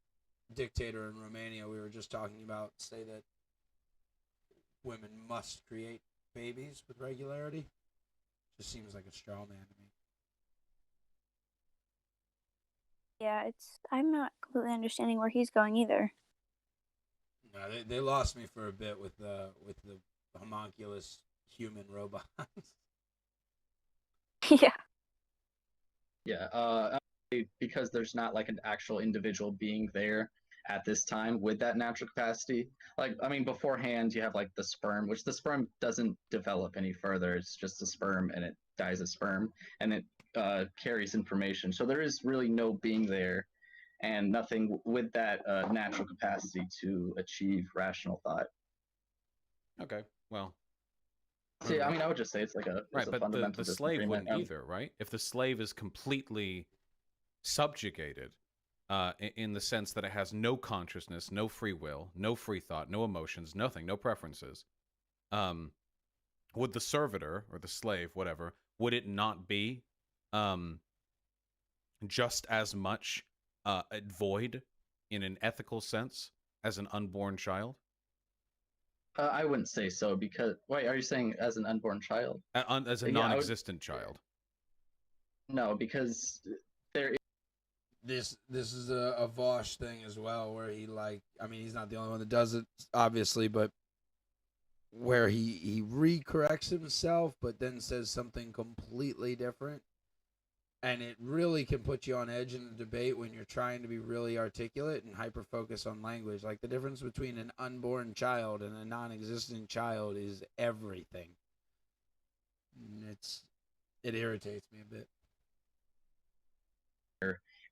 [SPEAKER 1] dictator in Romania we were just talking about say that women must create babies with regularity. Just seems like a straw man to me.
[SPEAKER 6] Yeah, I'm not completely understanding where he's going either.
[SPEAKER 1] No, they lost me for a bit with the homunculus human robots.
[SPEAKER 6] Yeah.
[SPEAKER 4] Yeah, because there's not like an actual individual being there at this time with that natural capacity. Like, I mean, beforehand you have like the sperm, which the sperm doesn't develop any further. It's just a sperm and it dies as sperm and it carries information. So there is really no being there and nothing with that natural capacity to achieve rational thought.
[SPEAKER 5] Okay, well.
[SPEAKER 4] See, I mean, I would just say it's like a
[SPEAKER 5] Right,
[SPEAKER 4] a
[SPEAKER 5] but
[SPEAKER 4] fundamental
[SPEAKER 5] the slave
[SPEAKER 4] disagreement.
[SPEAKER 5] wouldn't either, right? If the slave is completely subjugated, in the sense that it has no consciousness, no free will, no free thought, no emotions, nothing, no preferences, would the servitor or the slave, whatever, would it not be just as much void in an ethical sense as an unborn child?
[SPEAKER 4] I wouldn't say so because wait, are you saying as an unborn child?
[SPEAKER 5] As a
[SPEAKER 4] Yeah,
[SPEAKER 5] non-existent child?
[SPEAKER 4] No, because there.
[SPEAKER 1] This is a Vaush thing as well, where he I mean, he's not the only one that does it, obviously, but where he recorrects himself, but then says something completely different, and it really can put you on edge in a debate when you're trying to be really articulate and hyper focus on language. Like, the difference between an unborn child and a non-existent child is everything. It irritates me a bit.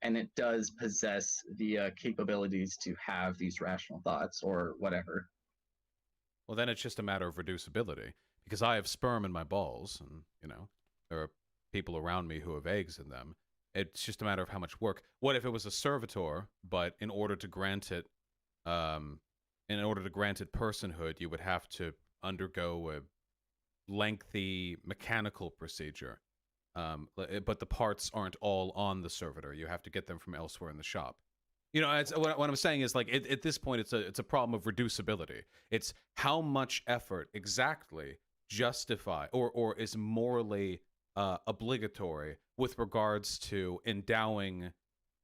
[SPEAKER 4] And it does possess the capabilities to have these rational thoughts or whatever.
[SPEAKER 5] Well, then it's just a matter of reducibility, because I have sperm in my balls, and, you know, there are people around me who have eggs in them. It's just a matter of how much work. What if it was a servitor, but in order to grant it personhood, you would have to undergo a lengthy mechanical procedure. But the parts aren't all on the servitor. You have to get them from elsewhere in the shop. You know, what I'm saying is, like, at this point, it's a problem of reducibility. It's how much effort exactly justify or is morally obligatory with regards to endowing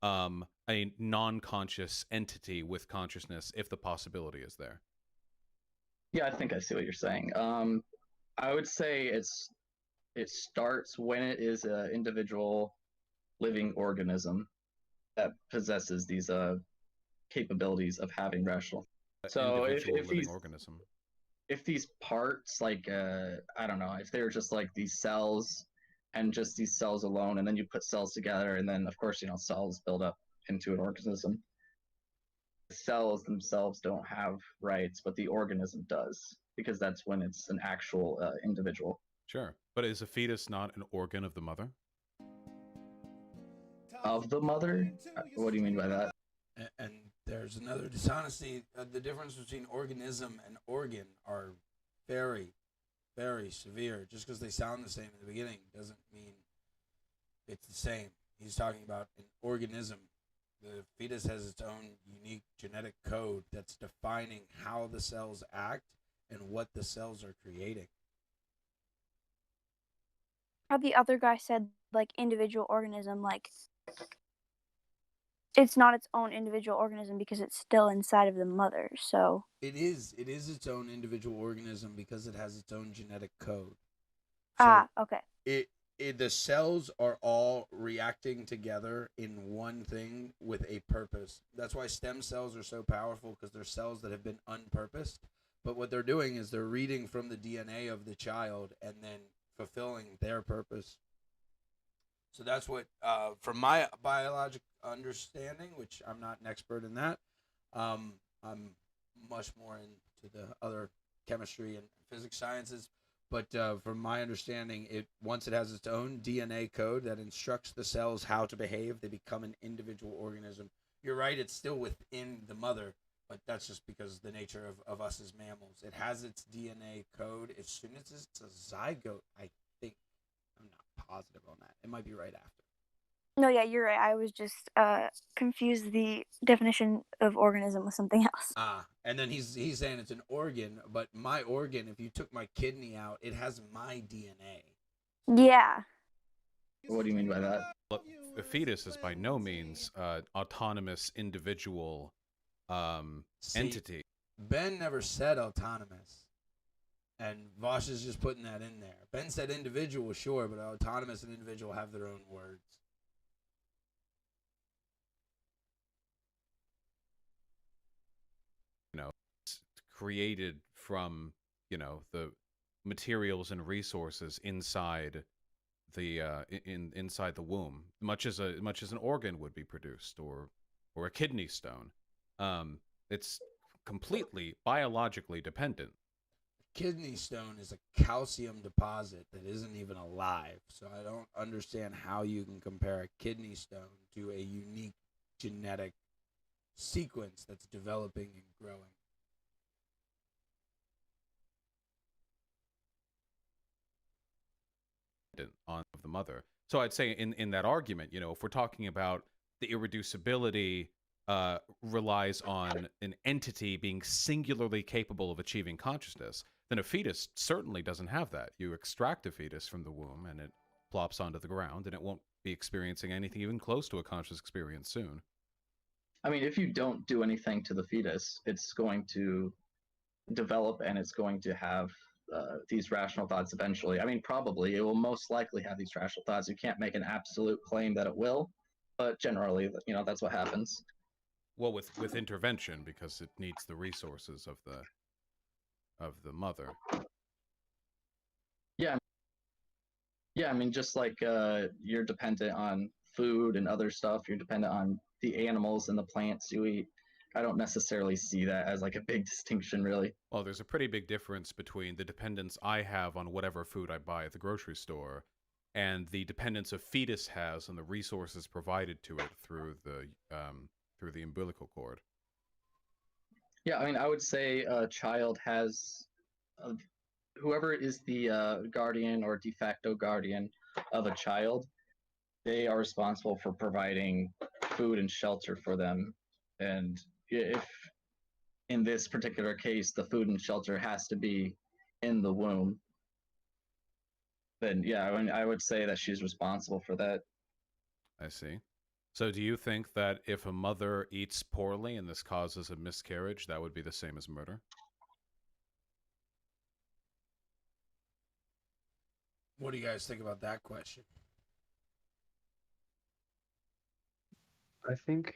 [SPEAKER 5] a non-conscious entity with consciousness if the possibility is there.
[SPEAKER 4] Yeah, I think I see what you're saying. I would say it starts when it is an individual living organism that possesses these capabilities of having rational. So if these parts, like I don't know, if they were just like these cells and just these cells alone, and then you put cells together, and then of course, you know, cells build up into an organism. The cells themselves don't have rights, but the organism does, because that's when it's an actual individual.
[SPEAKER 5] Sure, but is a fetus not an organ of the mother?
[SPEAKER 4] Of the mother? What do you mean by that?
[SPEAKER 1] And there's another dishonesty. The difference between organism and organ are very, very severe. Just because they sound the same in the beginning doesn't mean it's the same. He's talking about an organism. The fetus has its own unique genetic code that's defining how the cells act and what the cells are creating.
[SPEAKER 6] How the other guy said, like, individual organism, like, it's not its own individual organism because it's still inside of the mother, so...
[SPEAKER 1] It is its own individual organism because it has its own genetic code.
[SPEAKER 6] So okay.
[SPEAKER 1] The cells are all reacting together in one thing with a purpose. That's why stem cells are so powerful, because they're cells that have been unpurposed. But what they're doing is they're reading from the DNA of the child and then fulfilling their purpose. So that's what, from my biologic understanding, which I'm not an expert in that, I'm much more into the other chemistry and physics sciences. but from my understanding, once it has its own DNA code that instructs the cells how to behave, they become an individual organism. You're right; it's still within the mother, but that's just because of the nature of us as mammals. It has its DNA code as soon as it's a zygote. I think I'm not positive on that. It might be right after.
[SPEAKER 6] No, yeah, you're right. I was just confused the definition of organism with something else.
[SPEAKER 1] And then he's saying it's an organ, but my organ, if you took my kidney out, it has my DNA.
[SPEAKER 6] Yeah.
[SPEAKER 4] What do you mean by that?
[SPEAKER 5] Look, the fetus is by no means autonomous individual
[SPEAKER 1] See,
[SPEAKER 5] entity.
[SPEAKER 1] Ben never said autonomous. And Vaush is just putting that in there. Ben said individual, sure, but autonomous and individual have their own words.
[SPEAKER 5] It's created from, the materials and resources inside the inside the womb, much as an organ would be produced, or a kidney stone. It's completely biologically dependent.
[SPEAKER 1] Kidney stone is a calcium deposit that isn't even alive. So I don't understand how you can compare a kidney stone to a unique genetic sequence that's developing and growing.
[SPEAKER 5] On the mother. So I'd say in that argument, if we're talking about the irreducibility relies on an entity being singularly capable of achieving consciousness, then a fetus certainly doesn't have that. You extract a fetus from the womb and it plops onto the ground, and it won't be experiencing anything even close to a conscious experience soon.
[SPEAKER 4] I mean, if you don't do anything to the fetus, it's going to develop and it's going to have these rational thoughts eventually. I mean, probably it will most likely have these rational thoughts. You can't make an absolute claim that it will, but generally, that's what happens.
[SPEAKER 5] Well, with intervention, because it needs the resources of the mother.
[SPEAKER 4] Yeah, I mean, just like you're dependent on food and other stuff, you're dependent on the animals and the plants you eat. I don't necessarily see that as like a big distinction, really.
[SPEAKER 5] Well, there's a pretty big difference between the dependence I have on whatever food I buy at the grocery store and the dependence a fetus has on the resources provided to it through the umbilical cord.
[SPEAKER 4] Yeah, I mean, I would say a child has whoever is the guardian or de facto guardian of a child, they are responsible for providing food and shelter for them. And if in this particular case, the food and shelter has to be in the womb, then yeah, I would say that she's responsible for that.
[SPEAKER 5] I see. So do you think that if a mother eats poorly and this causes a miscarriage, that would be the same as murder?
[SPEAKER 1] What do you guys think about that question?
[SPEAKER 2] I think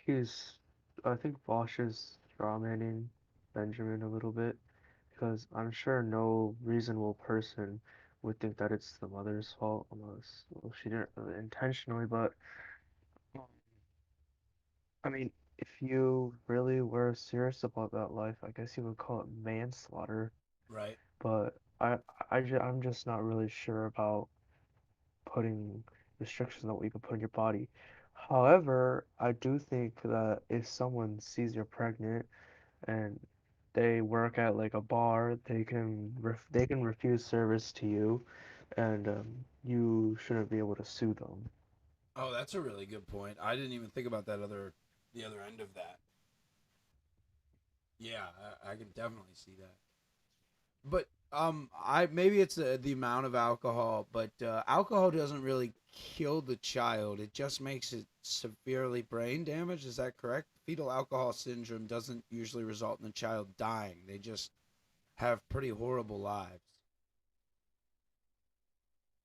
[SPEAKER 2] Vaush is strawmanning Benjamin a little bit, because I'm sure no reasonable person would think that it's the mother's fault, unless, well, she didn't really intentionally, but um, I mean, if you really were serious about that life, I guess you would call it manslaughter,
[SPEAKER 1] Right.
[SPEAKER 2] but I'm just not really sure about putting restrictions on what you can put in your body. However, I do think that if someone sees you're pregnant and they work at like a bar, they can refuse service to you, and you shouldn't be able to sue them.
[SPEAKER 1] Oh, that's a really good point. I didn't even think about the other end of that. Yeah, I can definitely see that. But I maybe it's the amount of alcohol, but alcohol doesn't really kill the child. It just makes it severely brain damaged. Is that correct? Fetal alcohol syndrome doesn't usually result in the child dying. They just have pretty horrible lives.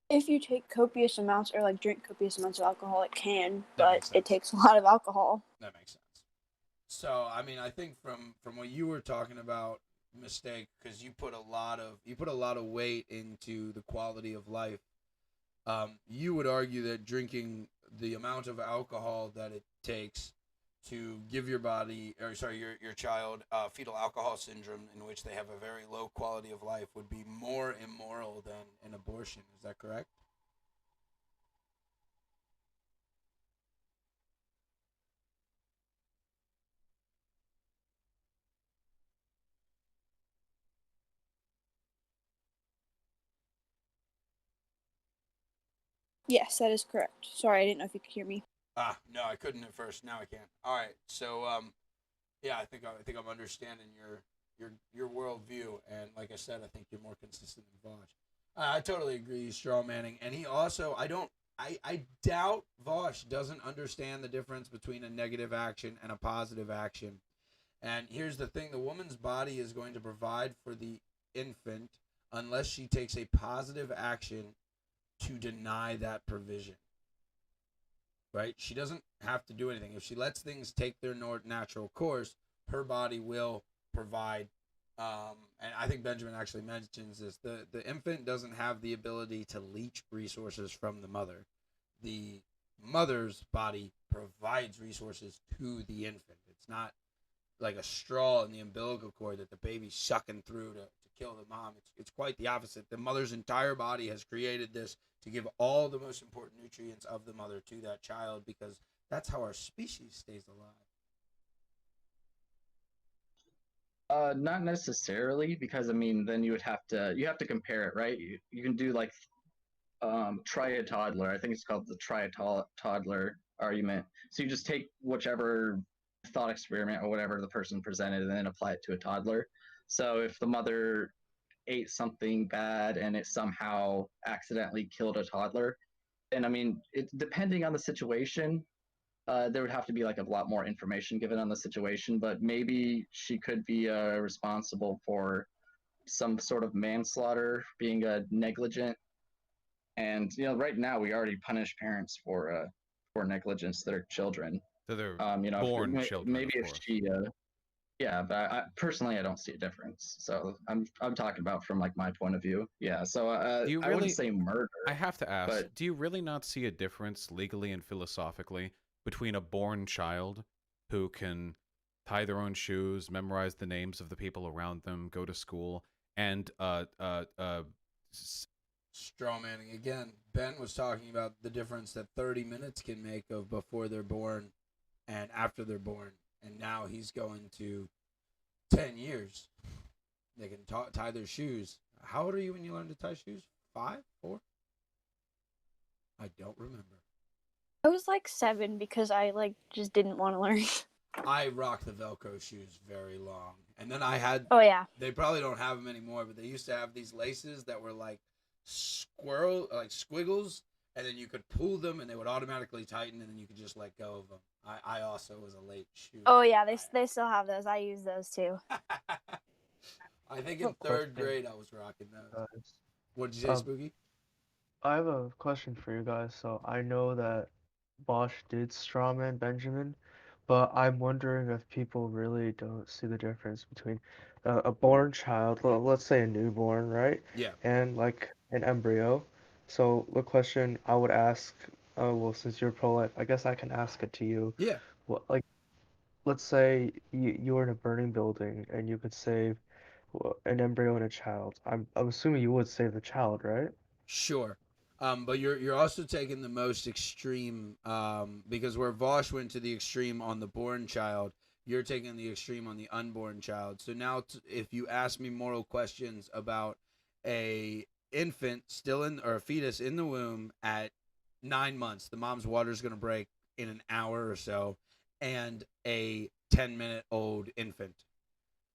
[SPEAKER 6] If you take copious amounts or like drink copious amounts of alcohol, it can,
[SPEAKER 1] That
[SPEAKER 6] but
[SPEAKER 1] makes
[SPEAKER 6] it
[SPEAKER 1] sense.
[SPEAKER 6] takes a lot of alcohol.
[SPEAKER 1] That makes sense. So I mean, I think from what you were talking about, mistake, because you put a lot of weight into the quality of life. You would argue that drinking the amount of alcohol that it takes to give your child fetal alcohol syndrome, in which they have a very low quality of life, would be more immoral than an abortion. Is that correct?
[SPEAKER 6] Yes, that is correct. Sorry, I didn't know if you could hear me.
[SPEAKER 1] No, I couldn't at first. Now I can. All right. So, yeah, I think I'm understanding your worldview, and like I said, I think you're more consistent than Vaush. I totally agree, straw manning, and he also I doubt Vaush doesn't understand the difference between a negative action and a positive action. And here's the thing: the woman's body is going to provide for the infant unless she takes a positive action to deny that provision. Right? She doesn't have to do anything. If she lets things take their natural course, her body will provide. And I think Benjamin actually mentions this. The infant doesn't have the ability to leech resources from the mother. The mother's body provides resources to the infant. It's not like a straw in the umbilical cord that the baby's sucking through to kill the mom. It's quite the opposite. The mother's entire body has created this to give all the most important nutrients of the mother to that child, because that's how our species stays alive.
[SPEAKER 4] Not necessarily, because I mean, then you have to compare it, right? You can do like try a toddler. I think it's called the try a toddler argument. So you just take whichever thought experiment or whatever the person presented and then apply it to a toddler. So if the mother ate something bad and it somehow accidentally killed a toddler, and I mean, depending on the situation, there would have to be like a lot more information given on the situation, but maybe she could be responsible for some sort of manslaughter, being negligent. And right now we already punish parents for negligence to their children.
[SPEAKER 5] So they're born children.
[SPEAKER 4] Maybe if she, yeah, but I personally I don't see a difference. So I'm talking about from like my point of view. Yeah. So I wouldn't say murder.
[SPEAKER 5] I have to ask,
[SPEAKER 4] but
[SPEAKER 5] do you really not see a difference legally and philosophically between a born child who can tie their own shoes, memorize the names of the people around them, go to school, and
[SPEAKER 1] straw manning again? Ben was talking about the difference that 30 minutes can make of before they're born and after they're born, and now he's going to 10 years. They can tie their shoes. How old are you when you learned to tie shoes? 5, 4? I don't remember.
[SPEAKER 6] I was like 7 because I just didn't want to learn.
[SPEAKER 1] I rocked the Velcro shoes very long, and then I had.
[SPEAKER 6] Oh yeah.
[SPEAKER 1] They probably don't have them anymore, but they used to have these laces that were like squiggles, and then you could pull them, and they would automatically tighten, and then you could just let go of them. I also was a late shoe.
[SPEAKER 6] Oh yeah, they still have those. I use those too.
[SPEAKER 1] I think in 3rd grade I was rocking those. What did you say, Spooky?
[SPEAKER 2] I have a question for you guys. So I know that Bosch did strawman Benjamin, but I'm wondering if people really don't see the difference between a born child, let's say a newborn, right?
[SPEAKER 1] Yeah.
[SPEAKER 2] And like an embryo. So the question I would ask, well, since you're pro-life, I guess I can ask it to you.
[SPEAKER 1] Yeah.
[SPEAKER 2] What, like, let's say you were in a burning building and you could save an embryo and a child. I'm assuming you would save the child, right?
[SPEAKER 1] Sure. But you're also taking the most extreme, because where Vaush went to the extreme on the born child, you're taking the extreme on the unborn child. So now, if you ask me moral questions about a infant still in, or a fetus in the womb at 9 months, the mom's water's going to break in an hour or so, and a 10-minute-old infant.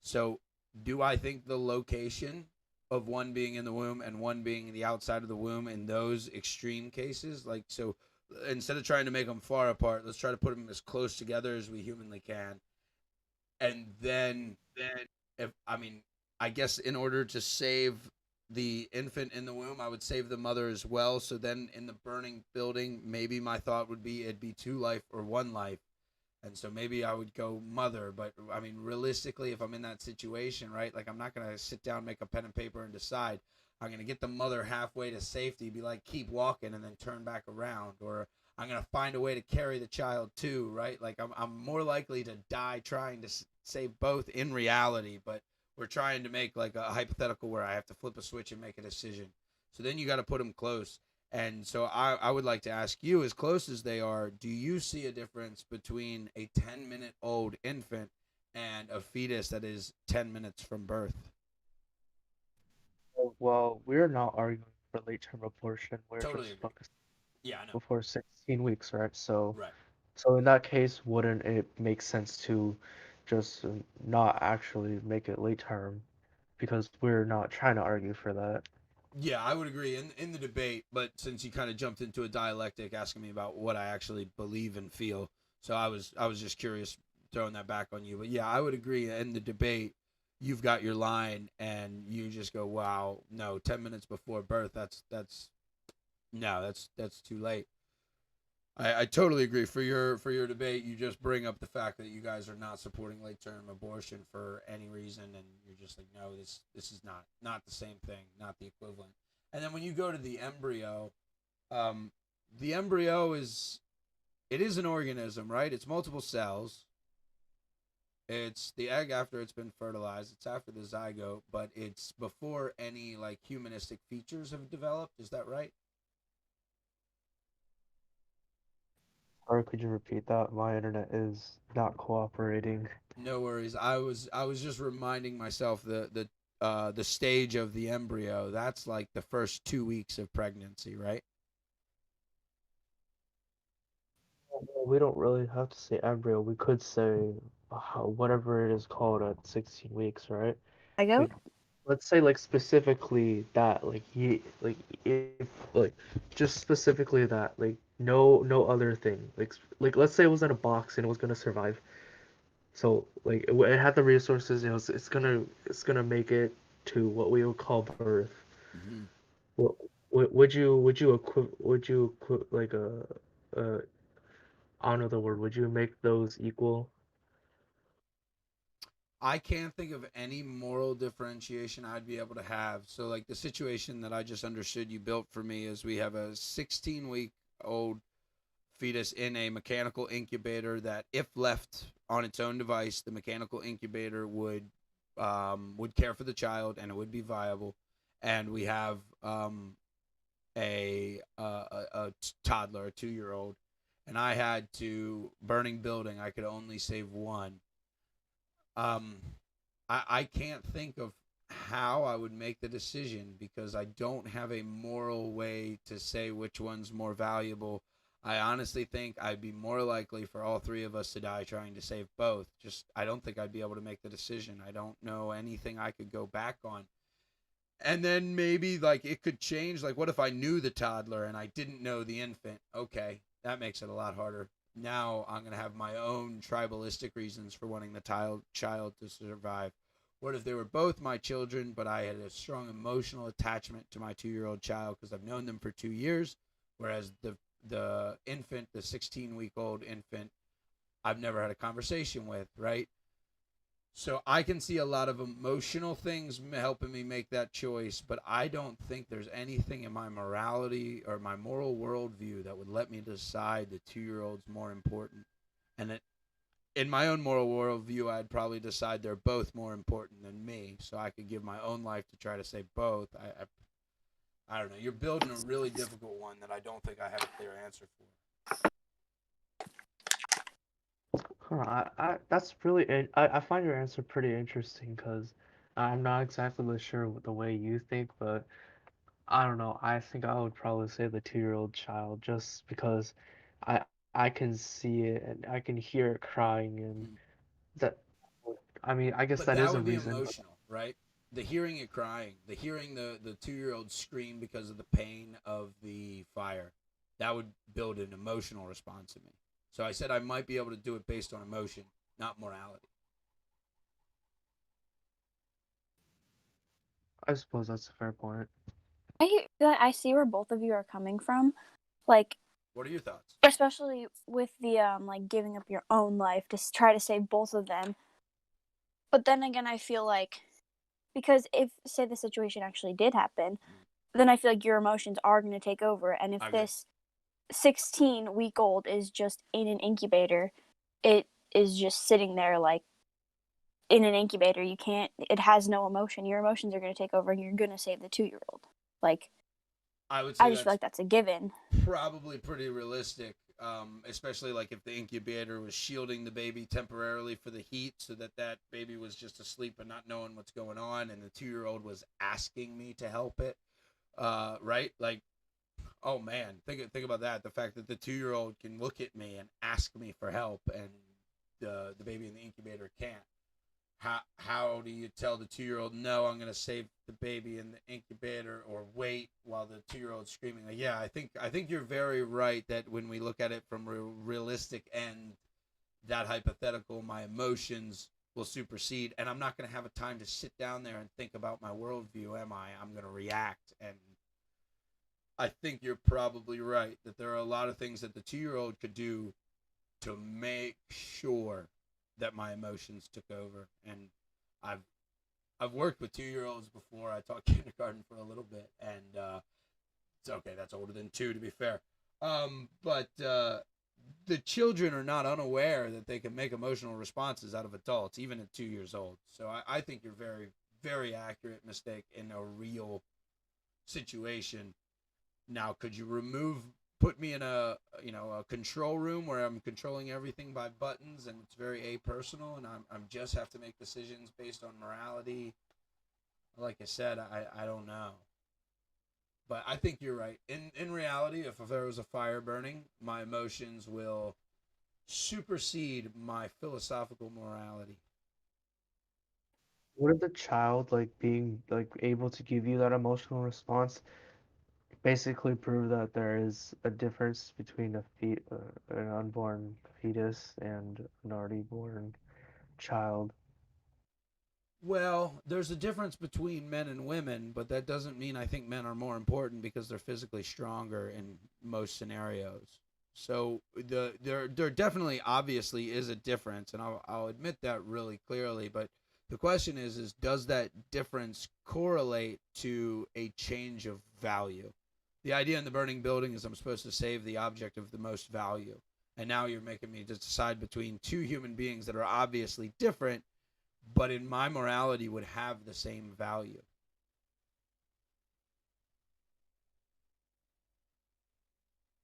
[SPEAKER 1] So do I think the location of one being in the womb and one being the outside of the womb in those extreme cases, like, so instead of trying to make them far apart, let's try to put them as close together as we humanly can. And then if I guess in order to save the infant in the womb, I would save the mother as well. So then in the burning building, maybe my thought would be it'd be 2 life or 1 life. And so maybe I would go mother, but I mean, realistically, if I'm in that situation, right, like I'm not going to sit down, make a pen and paper and decide. I'm going to get the mother halfway to safety, be like, keep walking, and then turn back around. Or I'm going to find a way to carry the child too, right? Like I'm more likely to die trying to save both in reality, but we're trying to make like a hypothetical where I have to flip a switch and make a decision. So then you got to put them close. And so I would like to ask you, as close as they are, do you see a difference between a 10-minute-old infant and a fetus that is 10 minutes from birth?
[SPEAKER 2] Well, we're not arguing for late-term abortion. We're
[SPEAKER 1] Totally
[SPEAKER 2] just
[SPEAKER 1] agree.
[SPEAKER 2] focused
[SPEAKER 1] Yeah, I know.
[SPEAKER 2] before 16 weeks, right?
[SPEAKER 1] Right.
[SPEAKER 2] So in that case, wouldn't it make sense to just not actually make it late term because we're not trying to argue for that?
[SPEAKER 1] Yeah, I would agree in the debate, but since you kind of jumped into a dialectic asking me about what I actually believe and feel, so I was just curious throwing that back on you. But yeah, I would agree in the debate, you've got your line and you just go, "Wow, no, 10 minutes before birth, that's no, that's too late." I totally agree. For your debate, you just bring up the fact that you guys are not supporting late term abortion for any reason, and you're just like, no, this is not the same thing, not the equivalent. And then when you go to um, the embryo is an organism, right? It's multiple cells. It's the egg after it's been fertilized. It's after the zygote, but it's before any like humanistic features have developed. Is that right?
[SPEAKER 2] Or could you repeat that? My internet is not cooperating.
[SPEAKER 1] No worries. I was just reminding myself the stage of the embryo. That's like the first 2 weeks of pregnancy, right?
[SPEAKER 2] Well, we don't really have to say embryo. We could say whatever it is called at 16 weeks, right?
[SPEAKER 6] I go.
[SPEAKER 2] Like, let's say like specifically that, like like if like just specifically that, like no other thing. Like let's say it was in a box and it was gonna survive. So like it had the resources. It's gonna make it to what we would call birth.
[SPEAKER 1] Hmm.
[SPEAKER 2] What would you like a I don't know the word. Would you make those equal?
[SPEAKER 1] I can't think of any moral differentiation I'd be able to have. So like the situation that I just understood you built for me is we have a 16-week old fetus in a mechanical incubator that if left on its own device, the mechanical incubator would care for the child and it would be viable. And we have a toddler, a 2 year old, and I had to burning building. I could only save one. Um, I can't think of how I would make the decision because I don't have a moral way to say which one's more valuable. I honestly think I'd be more likely for all three of us to die trying to save both. Just I don't think I'd be able to make the decision. I don't know anything I could go back on. And then maybe like it could change. Like what if I knew the toddler and I didn't know the infant? Okay, that makes it a lot harder. Now I'm gonna have my own tribalistic reasons for wanting the child to survive. What if they were both my children, but I had a strong emotional attachment to my 2 year old child because I've known them for 2 years, whereas the infant, the 16-week old infant, I've never had a conversation with, right? So I can see a lot of emotional things helping me make that choice, but I don't think there's anything in my morality or my moral worldview that would let me decide the 2 year old's more important. And in my own moral worldview, I'd probably decide they're both more important than me, so I could give my own life to try to save both. I don't know. You're building a really difficult one that I don't think I have a clear answer for.
[SPEAKER 2] Huh, that's really I find your answer pretty interesting because I'm not exactly sure the way you think, but I don't know. I think I would probably say the 2-year-old child just because I can see it and I can hear it crying and
[SPEAKER 1] Mm.
[SPEAKER 2] that I mean I guess
[SPEAKER 1] But
[SPEAKER 2] that
[SPEAKER 1] that
[SPEAKER 2] is a
[SPEAKER 1] would be
[SPEAKER 2] reason, but
[SPEAKER 1] emotional, right? The hearing it crying, the hearing the 2 year old scream because of the pain of the fire, that would build an emotional response in me. So I said I might be able to do it based on emotion, not morality.
[SPEAKER 2] I suppose that's a fair point.
[SPEAKER 6] I see where both of you are coming from. Like,
[SPEAKER 1] What are your thoughts?
[SPEAKER 6] especially with the like giving up your own life to try to save both of them. But then again, I feel like because if, say, the situation actually did happen, then I feel like your emotions are going to take over. And if this 16-week-old is just in an incubator, it is just sitting there like in an incubator. It has no emotion. Your emotions are going to take over, and you're going to save the 2-year-old. Like,
[SPEAKER 1] I would say
[SPEAKER 6] I just feel like that's a given.
[SPEAKER 1] Probably pretty realistic, especially like if the incubator was shielding the baby temporarily for the heat so that baby was just asleep and not knowing what's going on, and the 2-year-old was asking me to help it, right? Like, oh man, think about that. The fact that the 2-year-old can look at me and ask me for help, and the baby in the incubator can't. How do you tell the 2-year-old, no, I'm going to save the baby in the incubator, or wait while the 2-year-old's screaming? Like, yeah, I think you're very right that when we look at it from a realistic end, that hypothetical, my emotions will supersede, and I'm not going to have a time to sit down there and think about my worldview, am I? I'm going to react. And I think you're probably right that there are a lot of things that the 2-year-old could do to make sure that my emotions took over. And I've worked with 2-year-olds before. I taught kindergarten for a little bit, and it's okay, that's older than 2 to be fair. But the children are not unaware that they can make emotional responses out of adults, even at 2 years old. So I think you're very, very accurate mistake in a real situation. Now, could you put me in a control room where I'm controlling everything by buttons and it's very apersonal, and I'm just have to make decisions based on morality? Like I said, I don't know. But I think you're right. In reality, if there was a fire burning, my emotions will supersede my philosophical morality.
[SPEAKER 2] Would the child being able to give you that emotional response basically prove that there is a difference between an unborn fetus and an already born child?
[SPEAKER 1] Well, there's a difference between men and women, but that doesn't mean I think men are more important because they're physically stronger in most scenarios. So there definitely obviously is a difference, and I'll admit that really clearly. But the question is does that difference correlate to a change of value? The idea in the burning building is I'm supposed to save the object of the most value, and now you're making me just decide between two human beings that are obviously different, but in my morality would have the same value.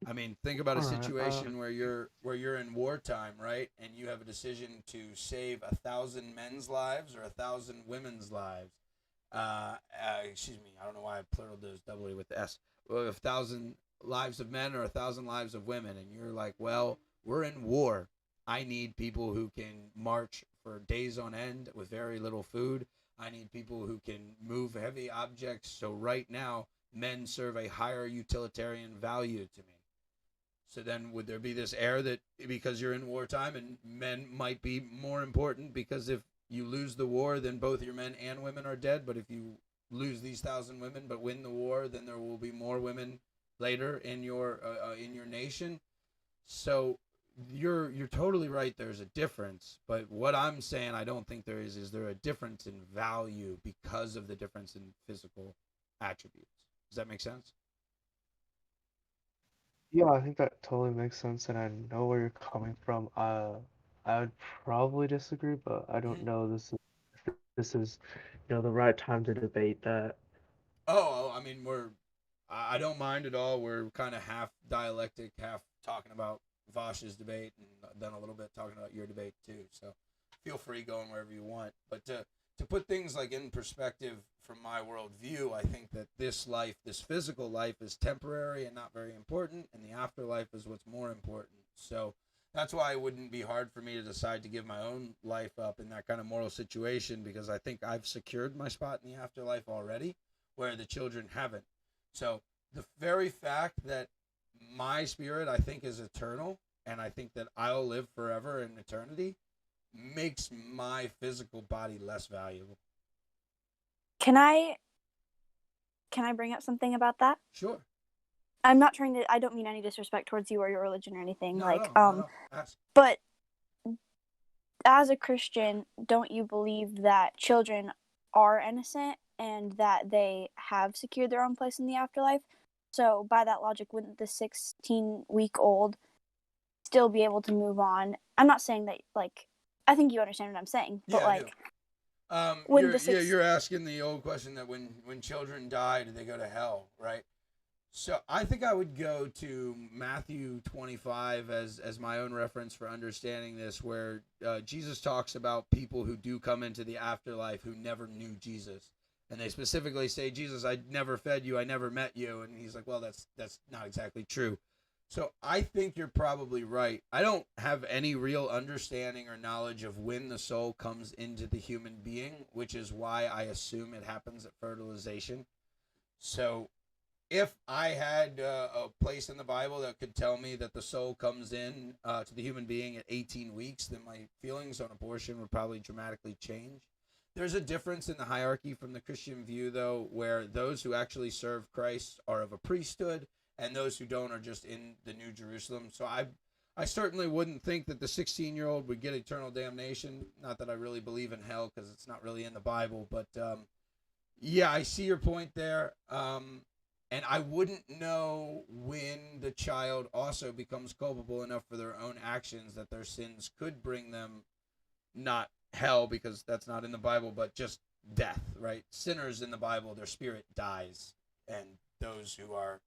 [SPEAKER 1] I mean, think about a
[SPEAKER 2] All right.
[SPEAKER 1] situation where you're in wartime, right? And you have a decision to save 1,000 men's lives or 1,000 women's lives. Excuse me, I don't know why I pluraled those doubly with the S. Well, 1,000 lives of men or 1,000 lives of women, and you're like, well, we're in war. I need people who can march for days on end with very little food. I need people who can move heavy objects. So right now, men serve a higher utilitarian value to me. So then would there be this error that because you're in wartime and men might be more important because if you lose the war, then both your men and women are dead. But if you lose these 1,000 women but win the war, then there will be more women later in your nation. So you're totally right. There's a difference, but what I'm saying I don't think there is there a difference in value because of the difference in physical attributes. Does that make sense?
[SPEAKER 2] Yeah, I think that totally makes sense, and I know where you're coming from. I would probably disagree, but I don't know this is, the right time to debate that.
[SPEAKER 1] Oh, I mean, I don't mind at all. We're kind of half dialectic, half talking about VaushV's debate, and then a little bit talking about your debate too. So feel free going wherever you want. But to put things like in perspective from my worldview, I think that this life, this physical life, is temporary and not very important, and the afterlife is what's more important. So that's why it wouldn't be hard for me to decide to give my own life up in that kind of moral situation, because I think I've secured my spot in the afterlife already, where the children haven't. So the very fact that my spirit, I think, is eternal, and I think that I'll live forever in eternity, makes my physical body less valuable.
[SPEAKER 6] Can I bring up something about that?
[SPEAKER 1] Sure.
[SPEAKER 6] I'm not trying to. I don't mean any disrespect towards you or your religion or anything.
[SPEAKER 1] No. Ask.
[SPEAKER 6] But as a Christian, don't you believe that children are innocent and that they have secured their own place in the afterlife. So by that logic, wouldn't the 16-week-old still be able to move on? I'm not saying that, like, I think you understand what I'm saying, but
[SPEAKER 1] Yeah, I do.
[SPEAKER 6] when
[SPEAKER 1] You're asking the old question that when children die, do they go to hell, right? So I think I would go to Matthew 25 as my own reference for understanding this, where Jesus talks about people who do come into the afterlife who never knew Jesus. And they specifically say, Jesus, I never fed you, I never met you. And he's like, well, that's not exactly true. So I think you're probably right. I don't have any real understanding or knowledge of when the soul comes into the human being, which is why I assume it happens at fertilization. So if I had a place in the Bible that could tell me that the soul comes in to the human being at 18 weeks, then my feelings on abortion would probably dramatically change. There's a difference in the hierarchy from the Christian view, though, where those who actually serve Christ are of a priesthood, and those who don't are just in the New Jerusalem. So I certainly wouldn't think that the 16-year-old would get eternal damnation. Not that I really believe in hell, because it's not really in the Bible. But, yeah, I see your point there. And I wouldn't know when the child also becomes culpable enough for their own actions that their sins could bring them not hell, because that's not in the Bible, but just death, right? Sinners in the Bible, their spirit dies. And those who are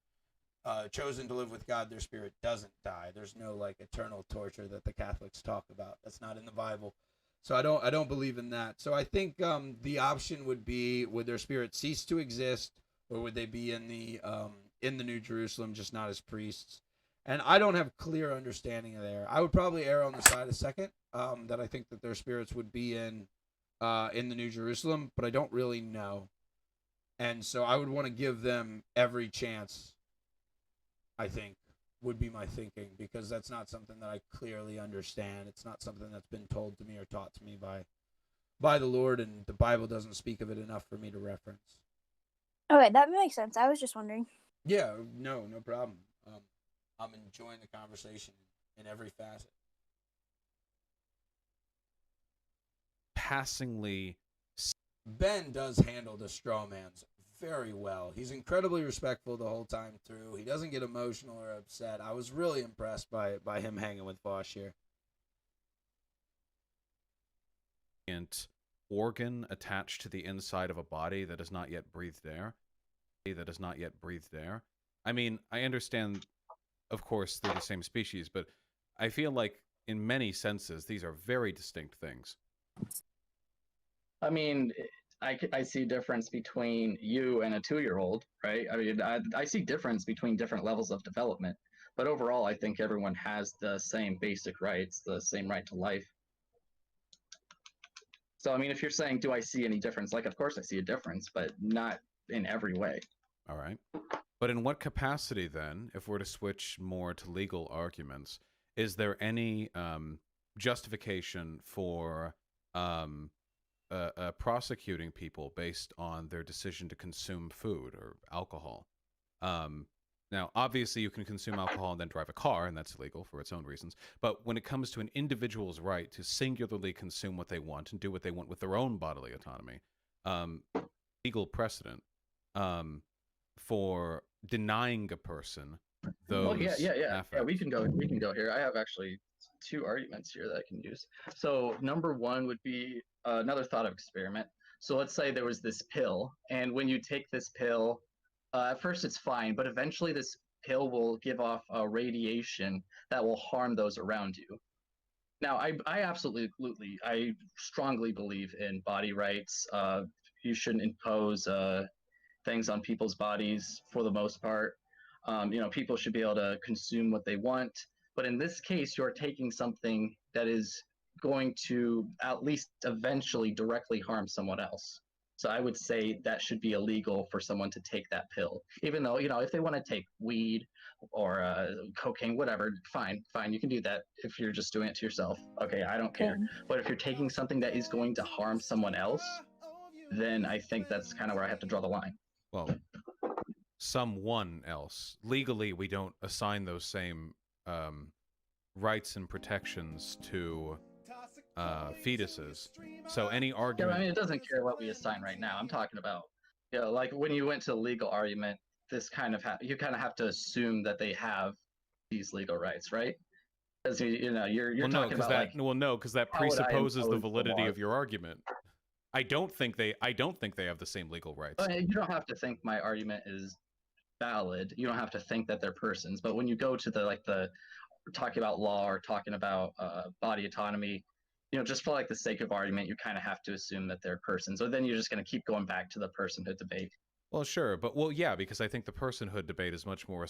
[SPEAKER 1] chosen to live with God, their spirit doesn't die. There's no like eternal torture that the Catholics talk about. That's not in the Bible. So I don't believe in that. So I think the option would be, would their spirit cease to exist, or would they be in the New Jerusalem, just not as priests? And I don't have clear understanding of there. I would probably err on the side of second, that I think that their spirits would be in the New Jerusalem, but I don't really know. And so I would want to give them every chance, I think, would be my thinking, because that's not something that I clearly understand. It's not something that's been told to me or taught to me by the Lord, and the Bible doesn't speak of it enough for me to reference.
[SPEAKER 6] Okay, that makes sense. I was just wondering.
[SPEAKER 1] Yeah, no problem. I'm enjoying the conversation in every facet.
[SPEAKER 5] Passingly,
[SPEAKER 1] Ben does handle the straw mans very well. He's incredibly respectful the whole time through. He doesn't get emotional or upset. I was really impressed by him hanging with Vaush here.
[SPEAKER 5] and organ attached to the inside of a body that is not yet breathed air. I mean, I understand, of course, they're the same species, but I feel like in many senses, these are very distinct things.
[SPEAKER 4] I mean, I see a difference between you and a 2-year-old, right? I mean, I see difference between different levels of development, but overall, I think everyone has the same basic rights, the same right to life. So, I mean, if you're saying, do I see any difference? Like, of course I see a difference, but not in every way.
[SPEAKER 5] All right. But in what capacity, then, if we're to switch more to legal arguments, is there any justification for prosecuting people based on their decision to consume food or alcohol? Now, obviously, you can consume alcohol and then drive a car, and that's illegal for its own reasons. But when it comes to an individual's right to singularly consume what they want and do what they want with their own bodily autonomy, legal precedent for denying a person those
[SPEAKER 4] Yeah, we can go here. I have actually 2 arguments here that I can use. So number 1 would be another thought of experiment. So let's say there was this pill, and when you take this pill, at first it's fine, but eventually this pill will give off a radiation that will harm those around you. Now, I absolutely, I strongly believe in body rights. You shouldn't impose things on people's bodies for the most part. People should be able to consume what they want. But in this case, you're taking something that is going to at least eventually directly harm someone else. So I would say that should be illegal for someone to take that pill. Even though, if they want to take weed or cocaine, whatever, fine, you can do that if you're just doing it to yourself. Okay, I don't care. But if you're taking something that is going to harm someone else, then I think that's kind of where I have to draw the line.
[SPEAKER 5] Well, someone else. Legally, we don't assign those same rights and protections to fetuses. So any
[SPEAKER 4] Yeah,
[SPEAKER 5] argument.
[SPEAKER 4] I mean, it doesn't care what we assign right now. I'm talking about, like when you went to the legal argument, this kind of you kind of have to assume that they have these legal rights, right? Because you're
[SPEAKER 5] Well, no,
[SPEAKER 4] talking
[SPEAKER 5] because
[SPEAKER 4] about
[SPEAKER 5] that
[SPEAKER 4] how would I
[SPEAKER 5] presupposes the
[SPEAKER 4] impose the
[SPEAKER 5] validity
[SPEAKER 4] laws?
[SPEAKER 5] of your argument. I don't think they have the same legal rights.
[SPEAKER 4] You don't have to think my argument is valid. You don't have to think that they're persons. But when you go to the talking about law or talking about body autonomy, just for like the sake of argument, you kind of have to assume that they're persons. Or then you're just going to keep going back to the personhood debate.
[SPEAKER 5] Well, sure, but yeah, because I think the personhood debate is much more.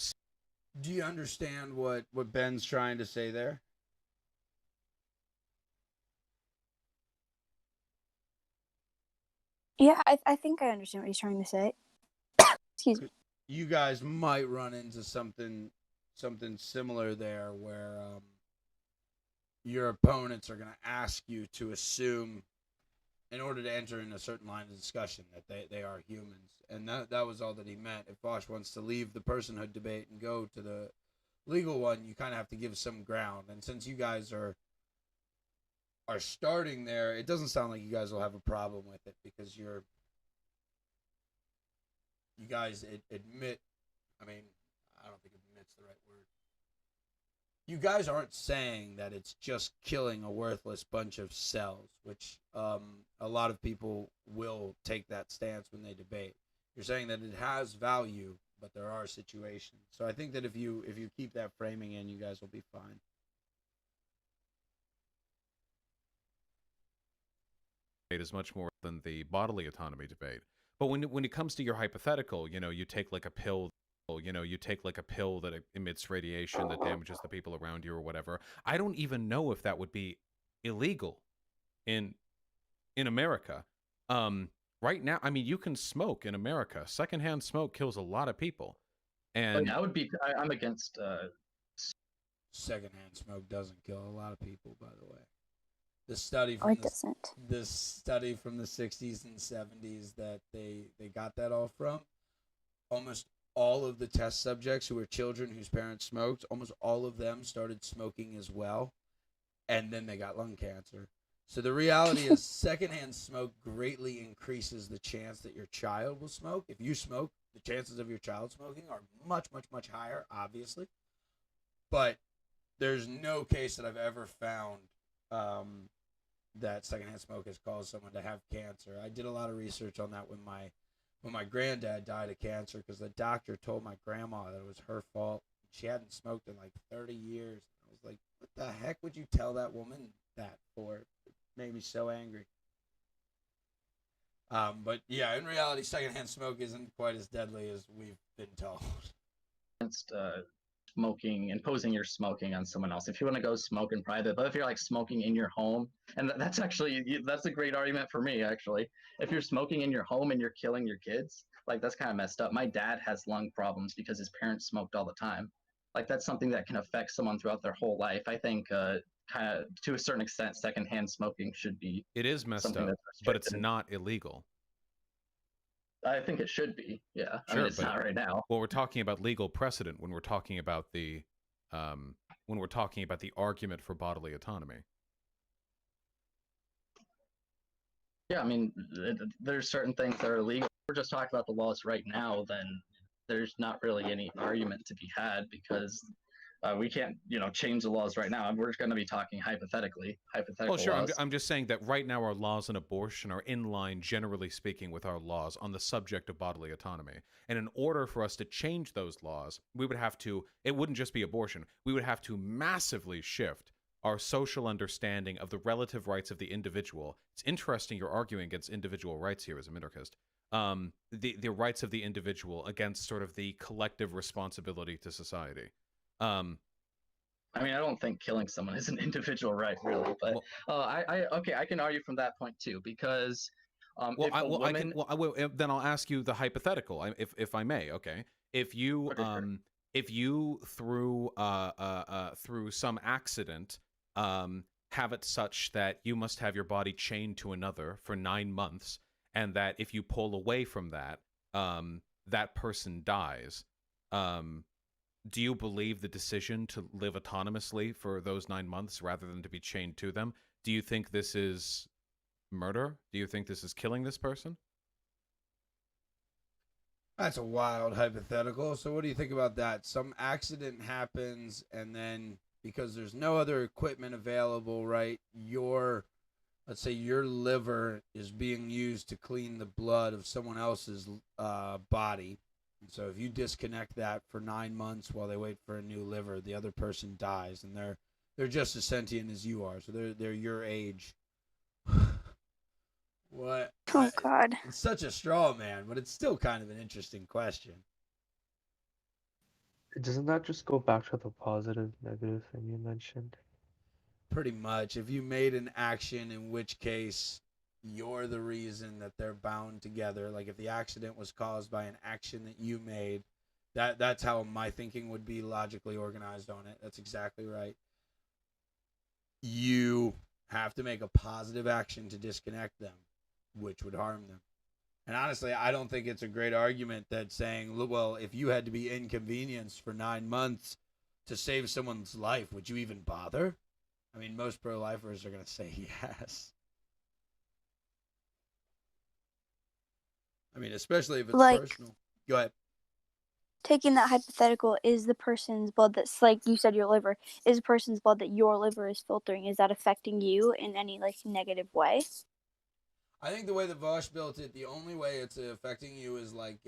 [SPEAKER 1] Do you understand what Ben's trying to say there?
[SPEAKER 6] Yeah, I think I understand what he's trying to say. Excuse me.
[SPEAKER 1] You guys might run into something similar there, where your opponents are going to ask you to assume, in order to enter in a certain line of discussion, that they are humans. And that was all that he meant. If Vaush wants to leave the personhood debate and go to the legal one, you kind of have to give some ground. And since you guys are starting there, it doesn't sound like you guys will have a problem with it, because you guys admit, I mean, I don't think admit's the right word. You guys aren't saying that it's just killing a worthless bunch of cells, which a lot of people will take that stance when they debate. You're saying that it has value, but there are situations. So I think that if you keep that framing in, you guys will be fine.
[SPEAKER 5] Is much more than the bodily autonomy debate. But when it comes to your hypothetical, you take like a pill, that emits radiation that damages the people around you or whatever. I don't even know if that would be illegal in America. Right now, I mean, you can smoke in America. Secondhand smoke kills a lot of people. And
[SPEAKER 4] I'm against
[SPEAKER 1] secondhand smoke doesn't kill a lot of people, by the way. The study
[SPEAKER 6] Oh,
[SPEAKER 1] from
[SPEAKER 6] it doesn't.
[SPEAKER 1] this study from the 60s and 70s that they got that all from, almost all of the test subjects who were children whose parents smoked, almost all of them started smoking as well, and then they got lung cancer. So the reality is secondhand smoke greatly increases the chance that your child will smoke. If you smoke, the chances of your child smoking are much, much, much higher, obviously. But there's no case that I've ever found that secondhand smoke has caused someone to have cancer. I did a lot of research on that when my granddad died of cancer, because the doctor told my grandma that it was her fault. She hadn't smoked in like 30 years. I was like, what the heck would you tell that woman that for? It made me so angry. But yeah, in reality, secondhand smoke isn't quite as deadly as we've been told.
[SPEAKER 4] against imposing your smoking on someone else. If you want to go smoke in private, but if you're like smoking in your home, and that's a great argument for me, actually. If you're smoking in your home and you're killing your kids, like that's kind of messed up. My dad has lung problems because his parents smoked all the time. Like that's something that can affect someone throughout their whole life. I think kind of to a certain extent, secondhand smoking should be.
[SPEAKER 5] it is messed up, but it's not illegal.
[SPEAKER 4] I think it should be. Yeah,
[SPEAKER 5] sure,
[SPEAKER 4] I mean, it's not right now.
[SPEAKER 5] Well, we're talking about legal precedent when we're talking about the argument for bodily autonomy.
[SPEAKER 4] Yeah, I mean, there's certain things that are illegal. We're just talking about the laws right now. Then there's not really any argument to be had, because we can't, change the laws right now. We're going to be talking hypothetical
[SPEAKER 5] Well, sure.
[SPEAKER 4] laws.
[SPEAKER 5] I'm just saying that right now our laws on abortion are in line, generally speaking, with our laws on the subject of bodily autonomy. And in order for us to change those laws, we would have to, it wouldn't just be abortion, we would have to massively shift our social understanding of the relative rights of the individual. It's interesting you're arguing against individual rights here as a minarchist. The rights of the individual against sort of the collective responsibility to society.
[SPEAKER 4] I mean, I don't think killing someone is an individual right, really, but I can argue from that point too, because
[SPEAKER 5] then I'll ask you the hypothetical, if I may. Okay, if you through some accident have it such that you must have your body chained to another for 9 months, and that if you pull away from that, that person dies. Do you believe the decision to live autonomously for those 9 months rather than to be chained to them Do you think this is murder? Do you think this is killing this person?
[SPEAKER 1] That's a wild hypothetical. So what do you think about that? Some accident happens, and then because there's no other equipment available, right? Let's say your liver is being used to clean the blood of someone else's body. And so if you disconnect that for 9 months while they wait for a new liver, the other person dies, and they're just as sentient as you are. So they're your age. What?
[SPEAKER 6] Oh God.
[SPEAKER 1] It's such a straw man, but it's still kind of an interesting question.
[SPEAKER 2] Doesn't that just go back to the positive, negative thing you mentioned?
[SPEAKER 1] Pretty much. If you made an action in which case you're the reason that they're bound together, like if the accident was caused by an action that you made, that's how my thinking would be logically organized on it. That's exactly right. You have to make a positive action to disconnect them, which would harm them. And honestly, I don't think it's a great argument that saying, well, if you had to be inconvenienced for 9 months to save someone's life, would you even bother? I mean, most pro-lifers are going to say yes. I mean, especially if it's
[SPEAKER 6] Like-
[SPEAKER 1] personal. Go ahead.
[SPEAKER 6] Taking that hypothetical, is the person's blood that's, like you said, your liver, is the person's blood that your liver is filtering, is that affecting you in any like negative way?
[SPEAKER 1] I think the way that Vaush built it, the only way it's affecting you is like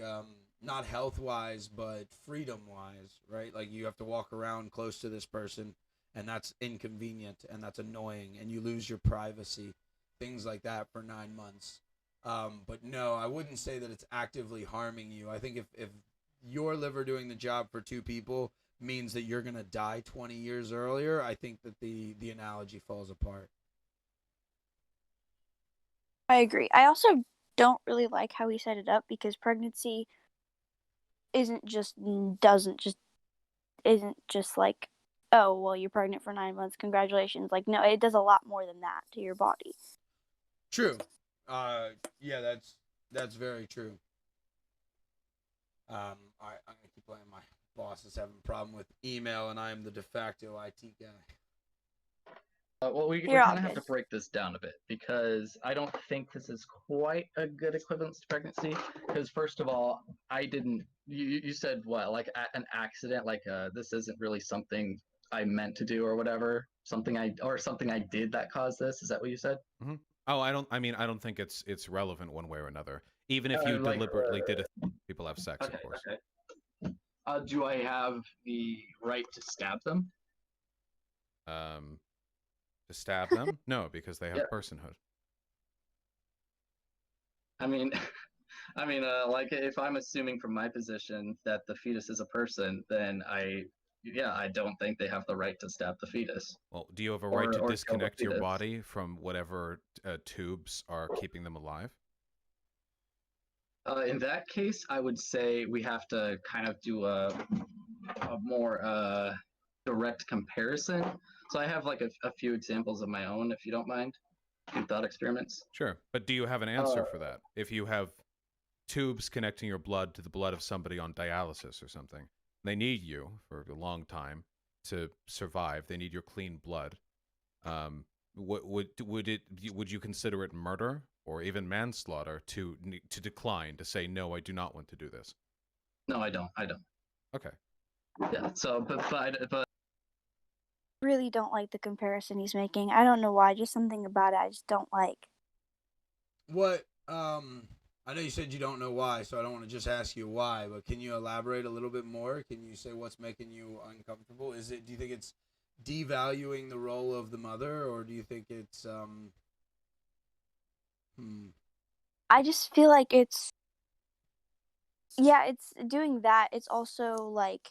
[SPEAKER 1] not health-wise, but freedom-wise, right? Like you have to walk around close to this person, and that's inconvenient, and that's annoying, and you lose your privacy, things like that for 9 months. But no, I wouldn't say that it's actively harming you. I think if your liver doing the job for 2 people means that you're going to die 20 years earlier, I think that the analogy falls apart.
[SPEAKER 6] I agree. I also don't really like how he set it up, because pregnancy isn't just like, oh, well, you're pregnant for 9 months, congratulations. Like, no, it does a lot more than that to your body.
[SPEAKER 1] True. Yeah, that's very true. All right, I'm gonna keep playing. My boss is having a problem with email, and I am the de facto IT guy.
[SPEAKER 4] Well, we
[SPEAKER 6] You're all
[SPEAKER 4] kind of have to
[SPEAKER 6] good.
[SPEAKER 4] break this down a bit, because I don't think this is quite a good equivalence to pregnancy. Because first of all, I didn't. You said what? Like an accident? Like this isn't really something I meant to do or whatever. Something I did that caused this. Is that what you said?
[SPEAKER 5] Mm-hmm. Oh, I don't think it's relevant one way or another. Even if you
[SPEAKER 4] Like,
[SPEAKER 5] deliberately did it, people have sex, of course.
[SPEAKER 4] Okay. Do I have the right to stab them?
[SPEAKER 5] To stab them? No, because they have
[SPEAKER 4] Yeah.
[SPEAKER 5] personhood.
[SPEAKER 4] I mean, like if I'm assuming from my position that the fetus is a person, then I don't think they have the right to stab the fetus.
[SPEAKER 5] Well, do you have a right to
[SPEAKER 4] Or kill the
[SPEAKER 5] disconnect your
[SPEAKER 4] fetus.
[SPEAKER 5] body from whatever tubes are keeping them alive?
[SPEAKER 4] In that case, I would say we have to kind of do a more direct comparison. So I have like a few examples of my own, if you don't mind, in thought experiments.
[SPEAKER 5] Sure, but do you have an answer for that? If you have tubes connecting your blood to the blood of somebody on dialysis or something, they need you for a long time to survive. They need your clean blood. Would you consider it murder or even manslaughter to decline, to say no, I do not want to do this?
[SPEAKER 4] No, I don't.
[SPEAKER 5] Okay.
[SPEAKER 4] Yeah. So, but
[SPEAKER 6] Really don't like the comparison he's making. I don't know why, just something about it I just don't like.
[SPEAKER 1] What? I know you said you don't know why, so I don't want to just ask you why, but can you elaborate a little bit more? Can you say what's making you uncomfortable? Do you think it's devaluing the role of the mother, or do you think it's
[SPEAKER 6] I just feel like it's doing that. It's also like,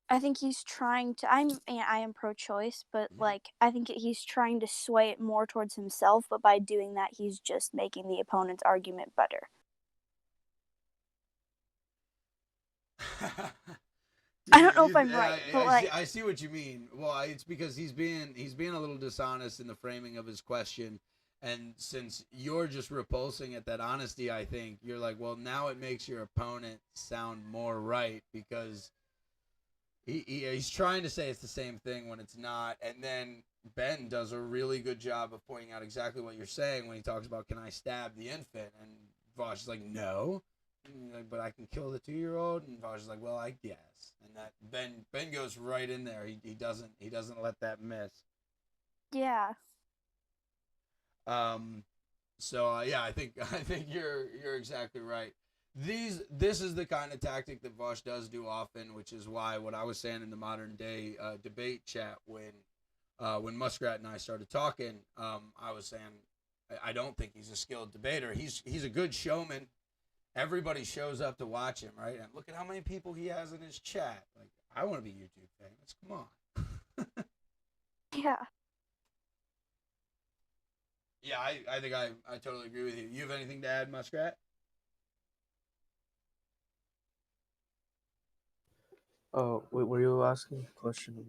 [SPEAKER 6] I think he's trying to. I am pro-choice, but like I think he's trying to sway it more towards himself. But by doing that, he's just making the opponent's argument better. I don't know if I'm right, but
[SPEAKER 1] I see what you mean. Well, it's because he's being a little dishonest in the framing of his question, and since you're just repulsing at that honesty, I think you're like, well, now it makes your opponent sound more right because He's trying to say it's the same thing when it's not, and then Ben does a really good job of pointing out exactly what you're saying when he talks about, can I stab the infant? And Vaush is like, no. Like, but I can kill the 2-year-old, and Vaush is like, well, I guess. And that Ben goes right in there. He doesn't let that miss.
[SPEAKER 6] Yeah.
[SPEAKER 1] So yeah, I think you're exactly right. This is the kind of tactic that Vaush does do often, which is why what I was saying in the modern day debate chat when Muskrat and I started talking, I was saying I don't think he's a skilled debater. He's a good showman. Everybody shows up to watch him, right? And look at how many people he has in his chat. Like, I want to be YouTube famous. Come on.
[SPEAKER 6] Yeah.
[SPEAKER 1] Yeah, I think I totally agree with you. You have anything to add, Muskrat?
[SPEAKER 2] Oh, wait, were you asking a question of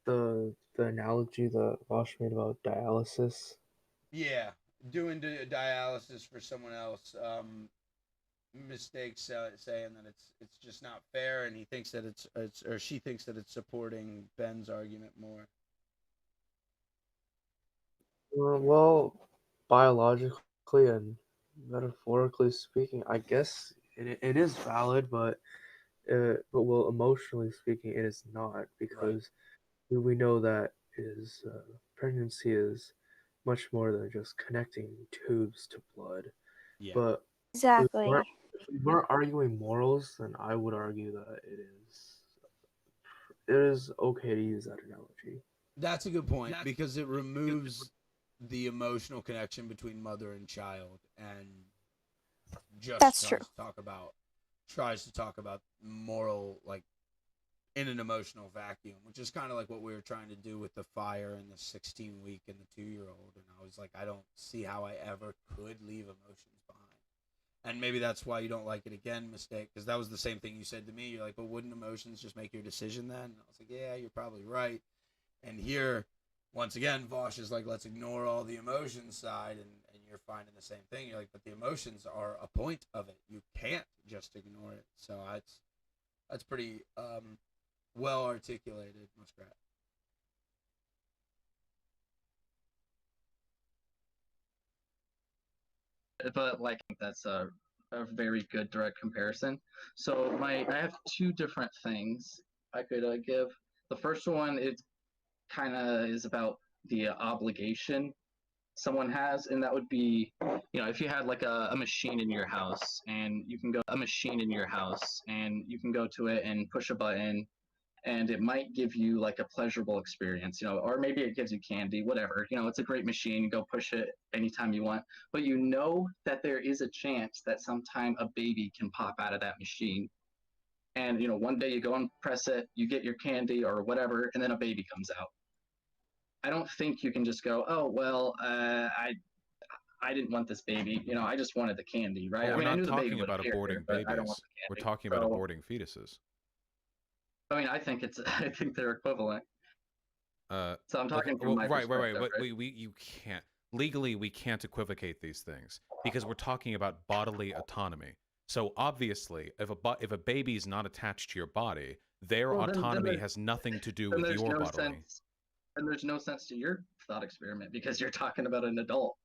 [SPEAKER 2] the analogy that Vosh made about dialysis?
[SPEAKER 1] Yeah, doing dialysis for someone else. Mistakes saying that it's just not fair, and he thinks that it's or she thinks that it's supporting Ben's argument more.
[SPEAKER 2] Well, biologically and metaphorically speaking, I guess it is valid, but well, emotionally speaking, it is not, because we know that pregnancy is much more than just connecting tubes to blood.
[SPEAKER 1] Yeah.
[SPEAKER 2] But
[SPEAKER 6] Exactly.
[SPEAKER 2] if we weren't arguing morals, then I would argue that it is okay to use that analogy.
[SPEAKER 1] That's a good point, because it removes the emotional connection between mother and child, and just
[SPEAKER 6] That's true.
[SPEAKER 1] tries to talk about moral, like, in an emotional vacuum, which is kind of like what we were trying to do with the fire and the 16-week and the 2-year-old. And I was like, I don't see how I ever could leave emotions behind. And maybe that's why you don't like it again, Mistake, because that was the same thing you said to me. You're like, but wouldn't emotions just make your decision then? And I was like, yeah, you're probably right. And here, once again, Vaush is like, let's ignore all the emotion side, and you're finding the same thing. You're like, but the emotions are a point of it. You can't just ignore it. So that's pretty well articulated, Muskrat.
[SPEAKER 4] But like that's a very good direct comparison. So I have two different things I could give. The first one, it kind of is about the obligation someone has, and that would be, if you had like a machine in your house, and you can go to it and push a button, and it might give you like a pleasurable experience, or maybe it gives you candy, whatever. It's a great machine. Go push it anytime you want, but you know that there is a chance that sometime a baby can pop out of that machine. And one day you go and press it, you get your candy or whatever, and then a baby comes out. I don't think you can just go, oh well, I didn't want this baby. I just wanted the candy, right?
[SPEAKER 5] Well,
[SPEAKER 4] I
[SPEAKER 5] we're
[SPEAKER 4] mean, I
[SPEAKER 5] not
[SPEAKER 4] knew the baby
[SPEAKER 5] talking
[SPEAKER 4] would
[SPEAKER 5] about
[SPEAKER 4] appear,
[SPEAKER 5] aborting
[SPEAKER 4] but I don't want
[SPEAKER 5] babies.
[SPEAKER 4] the
[SPEAKER 5] We're
[SPEAKER 4] candy.
[SPEAKER 5] talking about
[SPEAKER 4] So,
[SPEAKER 5] aborting fetuses.
[SPEAKER 4] I mean, I think they're equivalent. So I'm
[SPEAKER 5] Okay,
[SPEAKER 4] talking from
[SPEAKER 5] well,
[SPEAKER 4] my
[SPEAKER 5] right.
[SPEAKER 4] perspective,
[SPEAKER 5] But
[SPEAKER 4] right?
[SPEAKER 5] you can't legally, we can't equivocate these things because we're talking about bodily autonomy. So obviously, if a baby is not attached to your body, their
[SPEAKER 4] Well,
[SPEAKER 5] autonomy has nothing to do with
[SPEAKER 4] there's
[SPEAKER 5] your
[SPEAKER 4] no
[SPEAKER 5] bodily.
[SPEAKER 4] sense, and there's no sense to your thought experiment because you're talking about an adult.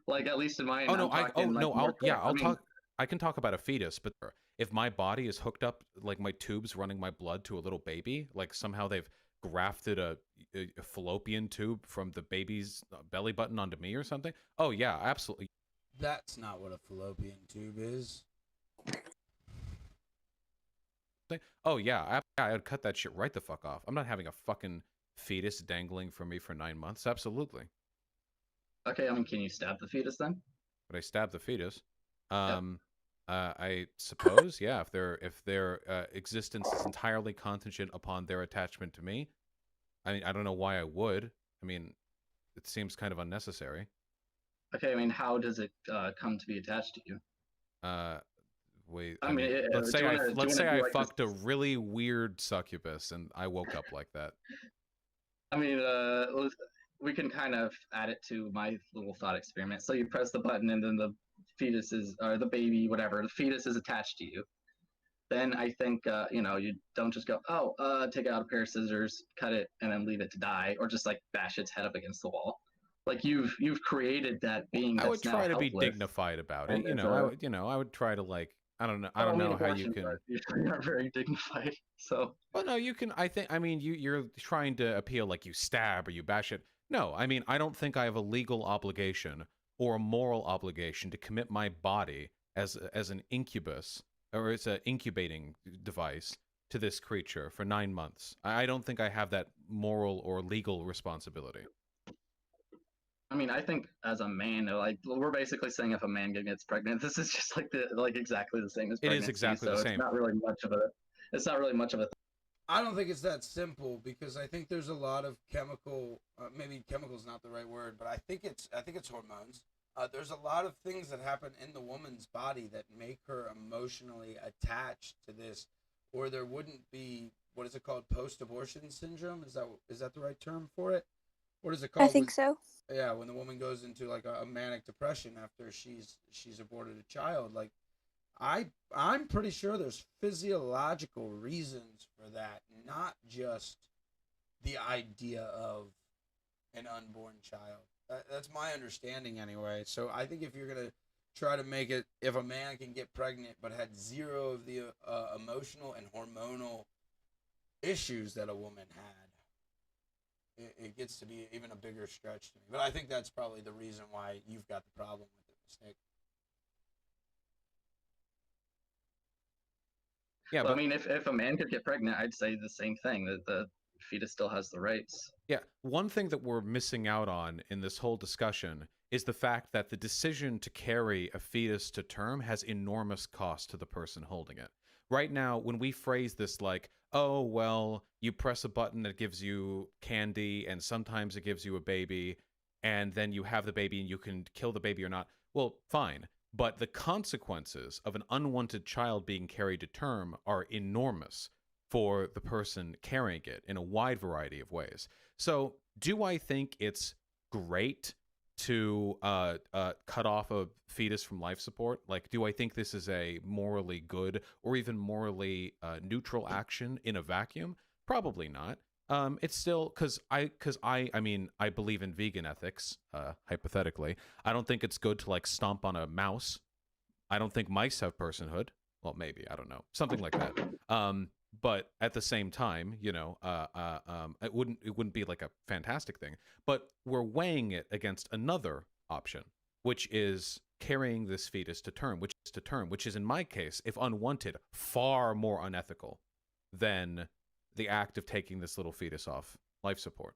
[SPEAKER 4] Like, at least in my end,
[SPEAKER 5] Oh no,
[SPEAKER 4] I'm talking like more
[SPEAKER 5] I'll talk. I can talk about a fetus, but if my body is hooked up, like my tubes running my blood to a little baby, like somehow they've grafted a fallopian tube from the baby's belly button onto me or something. Oh yeah, absolutely.
[SPEAKER 1] That's not what a fallopian tube is.
[SPEAKER 5] Oh yeah, I would cut that shit right the fuck off. I'm not having a fucking fetus dangling from me for 9 months. Absolutely.
[SPEAKER 4] Okay, I mean, can you stab the fetus then?
[SPEAKER 5] But I stab the fetus.
[SPEAKER 4] Yep.
[SPEAKER 5] I suppose, yeah. If their existence is entirely contingent upon their attachment to me, I mean, I don't know why I would. I mean, it seems kind of unnecessary.
[SPEAKER 4] Okay, I mean, how does it come to be attached to you?
[SPEAKER 5] Wait.
[SPEAKER 4] I mean,
[SPEAKER 5] let's say I
[SPEAKER 4] like
[SPEAKER 5] fucked a really weird succubus and I woke up like that.
[SPEAKER 4] I mean, we can kind of add it to my little thought experiment. So you press the button, and then the fetus is, or the baby, whatever, the fetus is attached to you. then I think you don't just go, take out a pair of scissors, cut it, and then leave it to die, or just like bash its head up against the wall. Like you've created that being
[SPEAKER 5] I would
[SPEAKER 4] that's now
[SPEAKER 5] try to be
[SPEAKER 4] helpless.
[SPEAKER 5] dignified about it.
[SPEAKER 4] And it's
[SPEAKER 5] I would try to like, I don't know how you can.
[SPEAKER 4] You're not very dignified. So.
[SPEAKER 5] Well, no, you can. I mean, you're trying to appeal like you stab or you bash it. No, I mean, I don't think I have a legal obligation or a moral obligation to commit my body as an incubus or as an incubating device to this creature for 9 months. I don't think I have that moral or legal responsibility.
[SPEAKER 4] I mean, I think as a man, like we're basically saying if a man gets pregnant, this is just like exactly the same as pregnancy.
[SPEAKER 5] It is exactly the same.
[SPEAKER 4] It's not really much of a. It's not really much of a.
[SPEAKER 1] I don't think it's that simple because I think there's a lot of chemical. Maybe chemical is not the right word, but I think it's hormones. There's a lot of things that happen in the woman's body that make her emotionally attached to this, or there wouldn't be, what is it called, post-abortion syndrome? Is that the right term for it? What is it called?
[SPEAKER 6] I think so.
[SPEAKER 1] Yeah, when the woman goes into like a manic depression after she's aborted a child, like I'm pretty sure there's physiological reasons for that, not just the idea of an unborn child. That's my understanding anyway. So I think if you're gonna try to make it, if a man can get pregnant but had zero of the emotional and hormonal issues that a woman had, it gets to be even a bigger stretch to me. But I think that's probably the reason why you've got the problem with it, Mistake.
[SPEAKER 5] Yeah,
[SPEAKER 4] but I mean, if a man could get pregnant, I'd say the same thing, that the fetus still has the rights.
[SPEAKER 5] Yeah, one thing that we're missing out on in this whole discussion is the fact that the decision to carry a fetus to term has enormous cost to the person holding it. Right now, when we phrase this like, oh, well, you press a button that gives you candy and sometimes it gives you a baby and then you have the baby and you can kill the baby or not, well, fine. But the consequences of an unwanted child being carried to term are enormous for the person carrying it in a wide variety of ways. So do I think it's great to cut off a fetus from life support? Like, do I think this is a morally good or even morally neutral action in a vacuum? Probably not. It's still because I mean, I believe in vegan ethics, hypothetically. I don't think it's good to like stomp on a mouse. I don't think mice have personhood. Well, maybe, I don't know. Something like that. But at the same time, it wouldn't be like a fantastic thing. But we're weighing it against another option, which is carrying this fetus to term, which is in my case, if unwanted, far more unethical than the act of taking this little fetus off life support.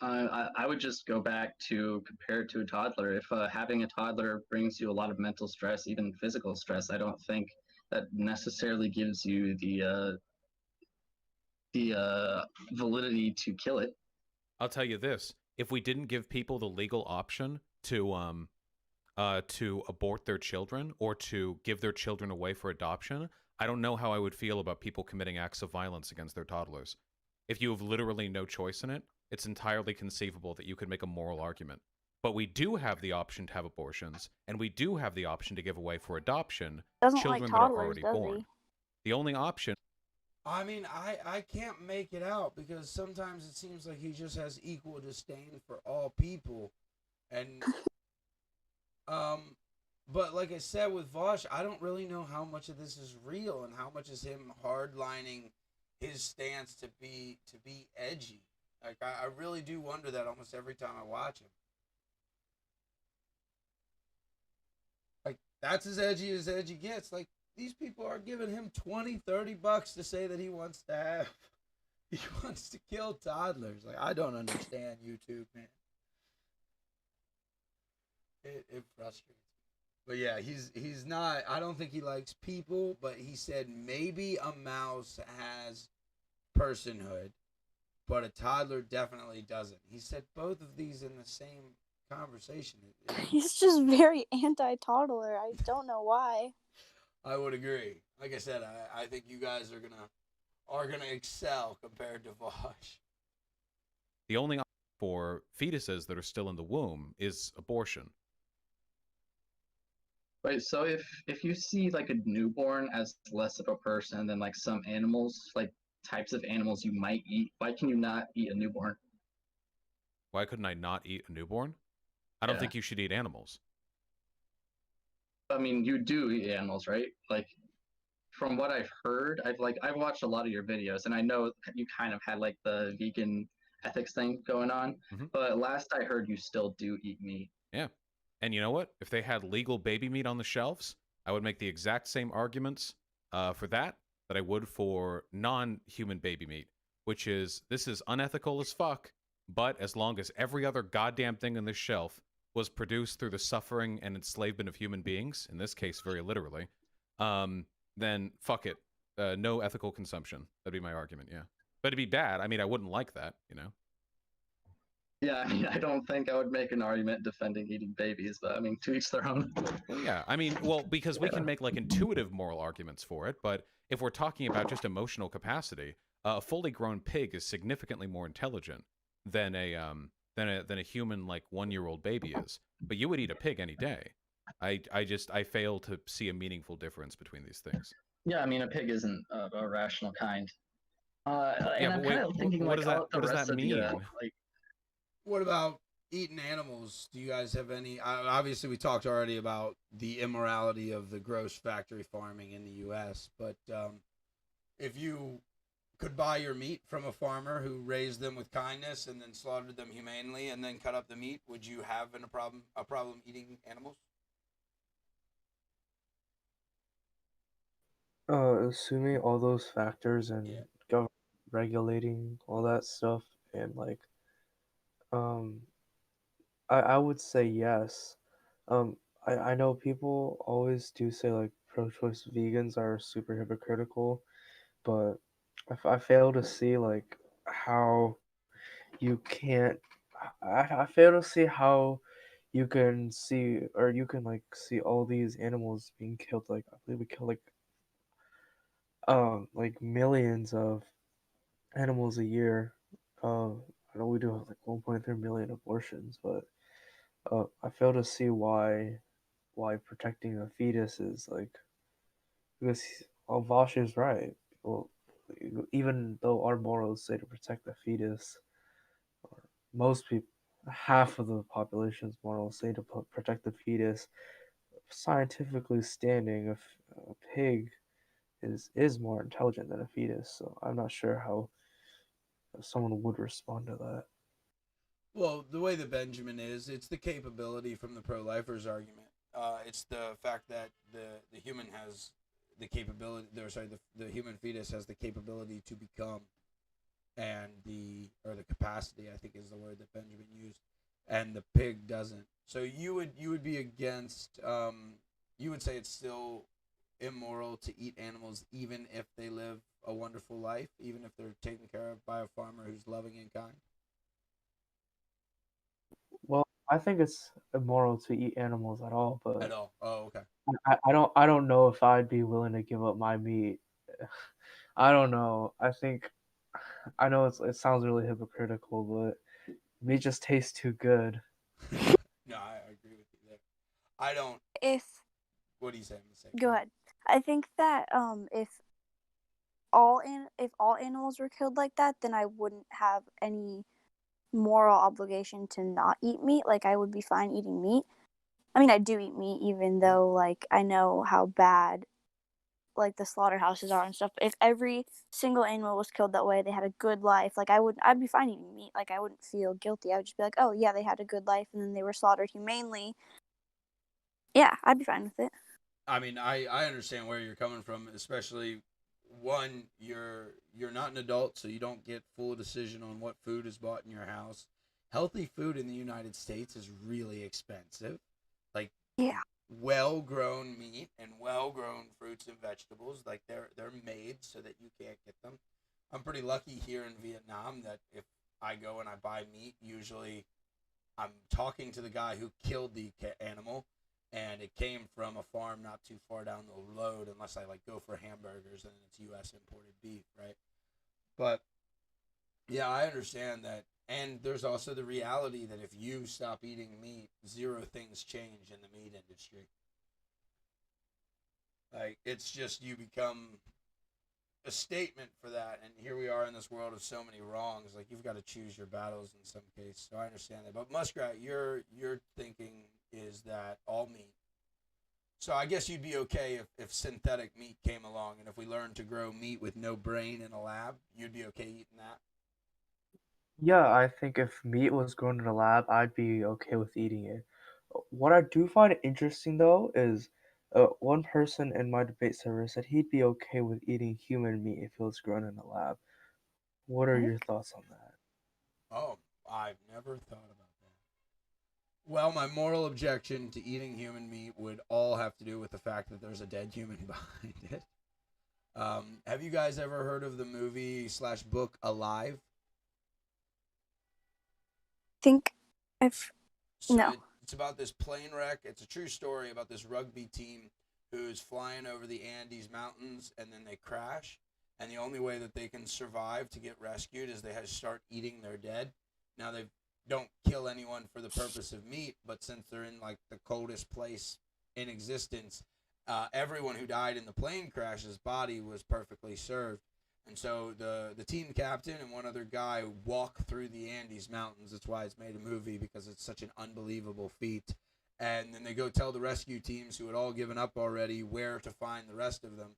[SPEAKER 4] I would just go back to compare it to a toddler. If having a toddler brings you a lot of mental stress, even physical stress, I don't think that necessarily gives you the validity to kill it.
[SPEAKER 5] I'll tell you this: if we didn't give people the legal option to abort their children or to give their children away for adoption, I don't know how I would feel about people committing acts of violence against their toddlers. If you have literally no choice in it, it's entirely conceivable that you could make a moral argument. But we do have the option to have abortions, and we do have the option to give away for adoption children that are already born. The only option...
[SPEAKER 1] I mean, I can't make it out because sometimes it seems like he just has equal disdain for all people. And, but like I said with Vaush, I don't really know how much of this is real and how much is him hardlining his stance to be edgy. Like, I really do wonder that almost every time I watch him. Like, that's as edgy gets. Like, these people are giving him $20, $30 to say that he wants to kill toddlers. Like, I don't understand YouTube, man. It frustrates me. But yeah, he's not, I don't think he likes people, but he said maybe a mouse has personhood, but a toddler definitely doesn't. He said both of these in the same conversation.
[SPEAKER 6] He's just very anti-toddler. I don't know why.
[SPEAKER 1] I would agree. Like I said, I think you guys are gonna excel compared to Vaush.
[SPEAKER 5] The only option for fetuses that are still in the womb is abortion.
[SPEAKER 4] Right, so if you see like a newborn as less of a person than like some animals, like types of animals you might eat, why can you not eat a newborn?
[SPEAKER 5] Why couldn't I not eat a newborn? I don't
[SPEAKER 4] Yeah.
[SPEAKER 5] think you should eat animals.
[SPEAKER 4] I mean, you do eat animals, right? Like from what I've heard, I've watched a lot of your videos, and I know you kind of had like the vegan ethics thing going on,
[SPEAKER 5] Mm-hmm.
[SPEAKER 4] but last I heard you still do eat meat.
[SPEAKER 5] Yeah. And you know what? If they had legal baby meat on the shelves, I would make the exact same arguments for that I would for non-human baby meat, which is this is unethical as fuck, but as long as every other goddamn thing on this shelf was produced through the suffering and enslavement of human beings, in this case very literally, then fuck it. No ethical consumption. That'd be my argument, yeah. But it'd be bad. I mean, I wouldn't like that, you know?
[SPEAKER 4] Yeah, I mean, I don't think I would make an argument defending eating babies, but I mean, to each their own.
[SPEAKER 5] Well, yeah. I mean, well, because we can make like intuitive moral arguments for it, but if we're talking about just emotional capacity, a fully grown pig is significantly more intelligent than a human like 1-year-old baby is. But you would eat a pig any day. I fail to see a meaningful difference between these things.
[SPEAKER 4] Yeah, I mean, a pig isn't a rational kind.
[SPEAKER 5] Yeah,
[SPEAKER 4] And I'm
[SPEAKER 5] but wait,
[SPEAKER 4] kind of thinking
[SPEAKER 5] what
[SPEAKER 4] like
[SPEAKER 5] does
[SPEAKER 4] all the
[SPEAKER 5] that
[SPEAKER 4] rest of
[SPEAKER 5] mean?
[SPEAKER 4] the like.
[SPEAKER 1] What about eating animals? Do you guys have any? Obviously, we talked already about the immorality of the gross factory farming in the U.S., but if you could buy your meat from a farmer who raised them with kindness and then slaughtered them humanely and then cut up the meat, would you have a problem eating animals?
[SPEAKER 2] Assuming all those factors and
[SPEAKER 1] Yeah.
[SPEAKER 2] government regulating all that stuff and like um I would say yes. I know people always do say like pro-choice vegans are super hypocritical, but I fail to see like how you can't. I fail to see how you can see or you can like see all these animals being killed. Like I believe we kill like millions of animals a year. I know we do like 1.3 million abortions, but I fail to see why protecting a fetus is like because Vaush is right. Well, even though our morals say to protect the fetus, or most people, half of the population's morals say to protect the fetus. Scientifically standing, a pig is more intelligent than a fetus. So I'm not sure how someone would respond to that.
[SPEAKER 1] Well, the way that Benjamin is, it's the capability from the pro-lifers argument. It's the fact that the human has the capability. The human fetus has the capability to become, and the capacity, I think is the word that Benjamin used, and the pig doesn't. So you would be against. You would say it's still immoral to eat animals, even if they live a wonderful life, even if they're taken care of by a farmer who's loving and kind.
[SPEAKER 2] Well, I think it's immoral to eat animals at all,
[SPEAKER 1] At
[SPEAKER 2] but
[SPEAKER 1] all? Oh, okay.
[SPEAKER 2] I don't know if I'd be willing to give up my meat. I don't know. I know it sounds really hypocritical, but meat just tastes too good.
[SPEAKER 1] No, I agree with you there. I don't.
[SPEAKER 6] If
[SPEAKER 1] What do you say?
[SPEAKER 6] go ahead, I think that if all animals were killed like that, then I wouldn't have any moral obligation to not eat meat. Like I would be fine eating meat. I mean, I do eat meat, even though like I know how bad like the slaughterhouses are and stuff. If every single animal was killed that way, they had a good life. Like I'd be fine eating meat. Like I wouldn't feel guilty. I would just be like, oh yeah, they had a good life, and then they were slaughtered humanely. Yeah, I'd be fine with it.
[SPEAKER 1] I mean, I understand where you're coming from, especially one, you're not an adult, so you don't get full decision on what food is bought in your house. Healthy food in the United States is really expensive. Like
[SPEAKER 6] Yeah.
[SPEAKER 1] well-grown meat and well-grown fruits and vegetables, like they're made so that you can't get them. I'm pretty lucky here in Vietnam that if I go and I buy meat, usually I'm talking to the guy who killed the animal, and it came from a farm not too far down the road. Unless I like go for hamburgers and it's U.S. imported beef, right? But yeah, I understand that, and there's also the reality that if you stop eating meat, zero things change in the meat industry. Like, it's just you become a statement for that, and here we are in this world of so many wrongs. Like, you've got to choose your battles in some case. So I understand that. But Muskrat, your thinking is that all meat. So I guess you'd be okay if synthetic meat came along, and if we learned to grow meat with no brain in a lab, you'd be okay eating that.
[SPEAKER 2] Yeah, I think if meat was grown in a lab, I'd be okay with eating it. What I do find interesting though is one person in my debate server said he'd be okay with eating human meat if it was grown in a lab. What are your thoughts on that?
[SPEAKER 1] Oh, I've never thought about that. Well, my moral objection to eating human meat would all have to do with the fact that there's a dead human behind it. Have you guys ever heard of the movie / book Alive?
[SPEAKER 6] Think I've
[SPEAKER 1] So
[SPEAKER 6] No.
[SPEAKER 1] it's about this plane wreck. It's a true story about this rugby team who's flying over the Andes Mountains, and then they crash. And the only way that they can survive to get rescued is they have to start eating their dead. Now, they don't kill anyone for the purpose of meat, but since they're in like the coldest place in existence, everyone who died in the plane crash's body was perfectly served. And so the team captain and one other guy walk through the Andes Mountains. That's why it's made a movie, because it's such an unbelievable feat. And then they go tell the rescue teams, who had all given up already, where to find the rest of them.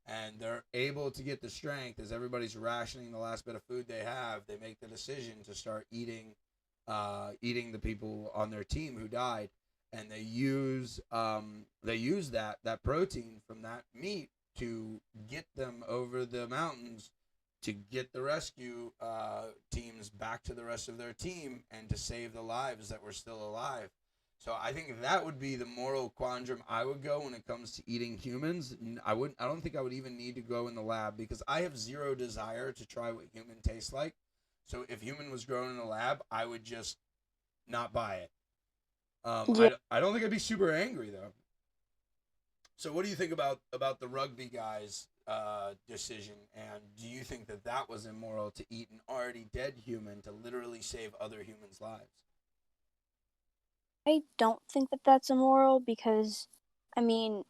[SPEAKER 1] And they're able to get the strength as everybody's rationing the last bit of food they have. They make the decision to start eating the people on their team who died, and they use that protein from that meat to get them over the mountains, to get the rescue teams back to the rest of their team, and to save the lives that were still alive. So I think that would be the moral quandrum I would go when it comes to eating humans. I don't think I would even need to go in the lab, because I have zero desire to try what human tastes like. So if human was grown in a lab, I would just not buy it.
[SPEAKER 6] Yeah.
[SPEAKER 1] I don't think I'd be super angry though. So what do you think about the rugby guy's decision? And do you think that that was immoral, to eat an already dead human to literally save other humans' lives?
[SPEAKER 6] I don't think that that's immoral because, I mean,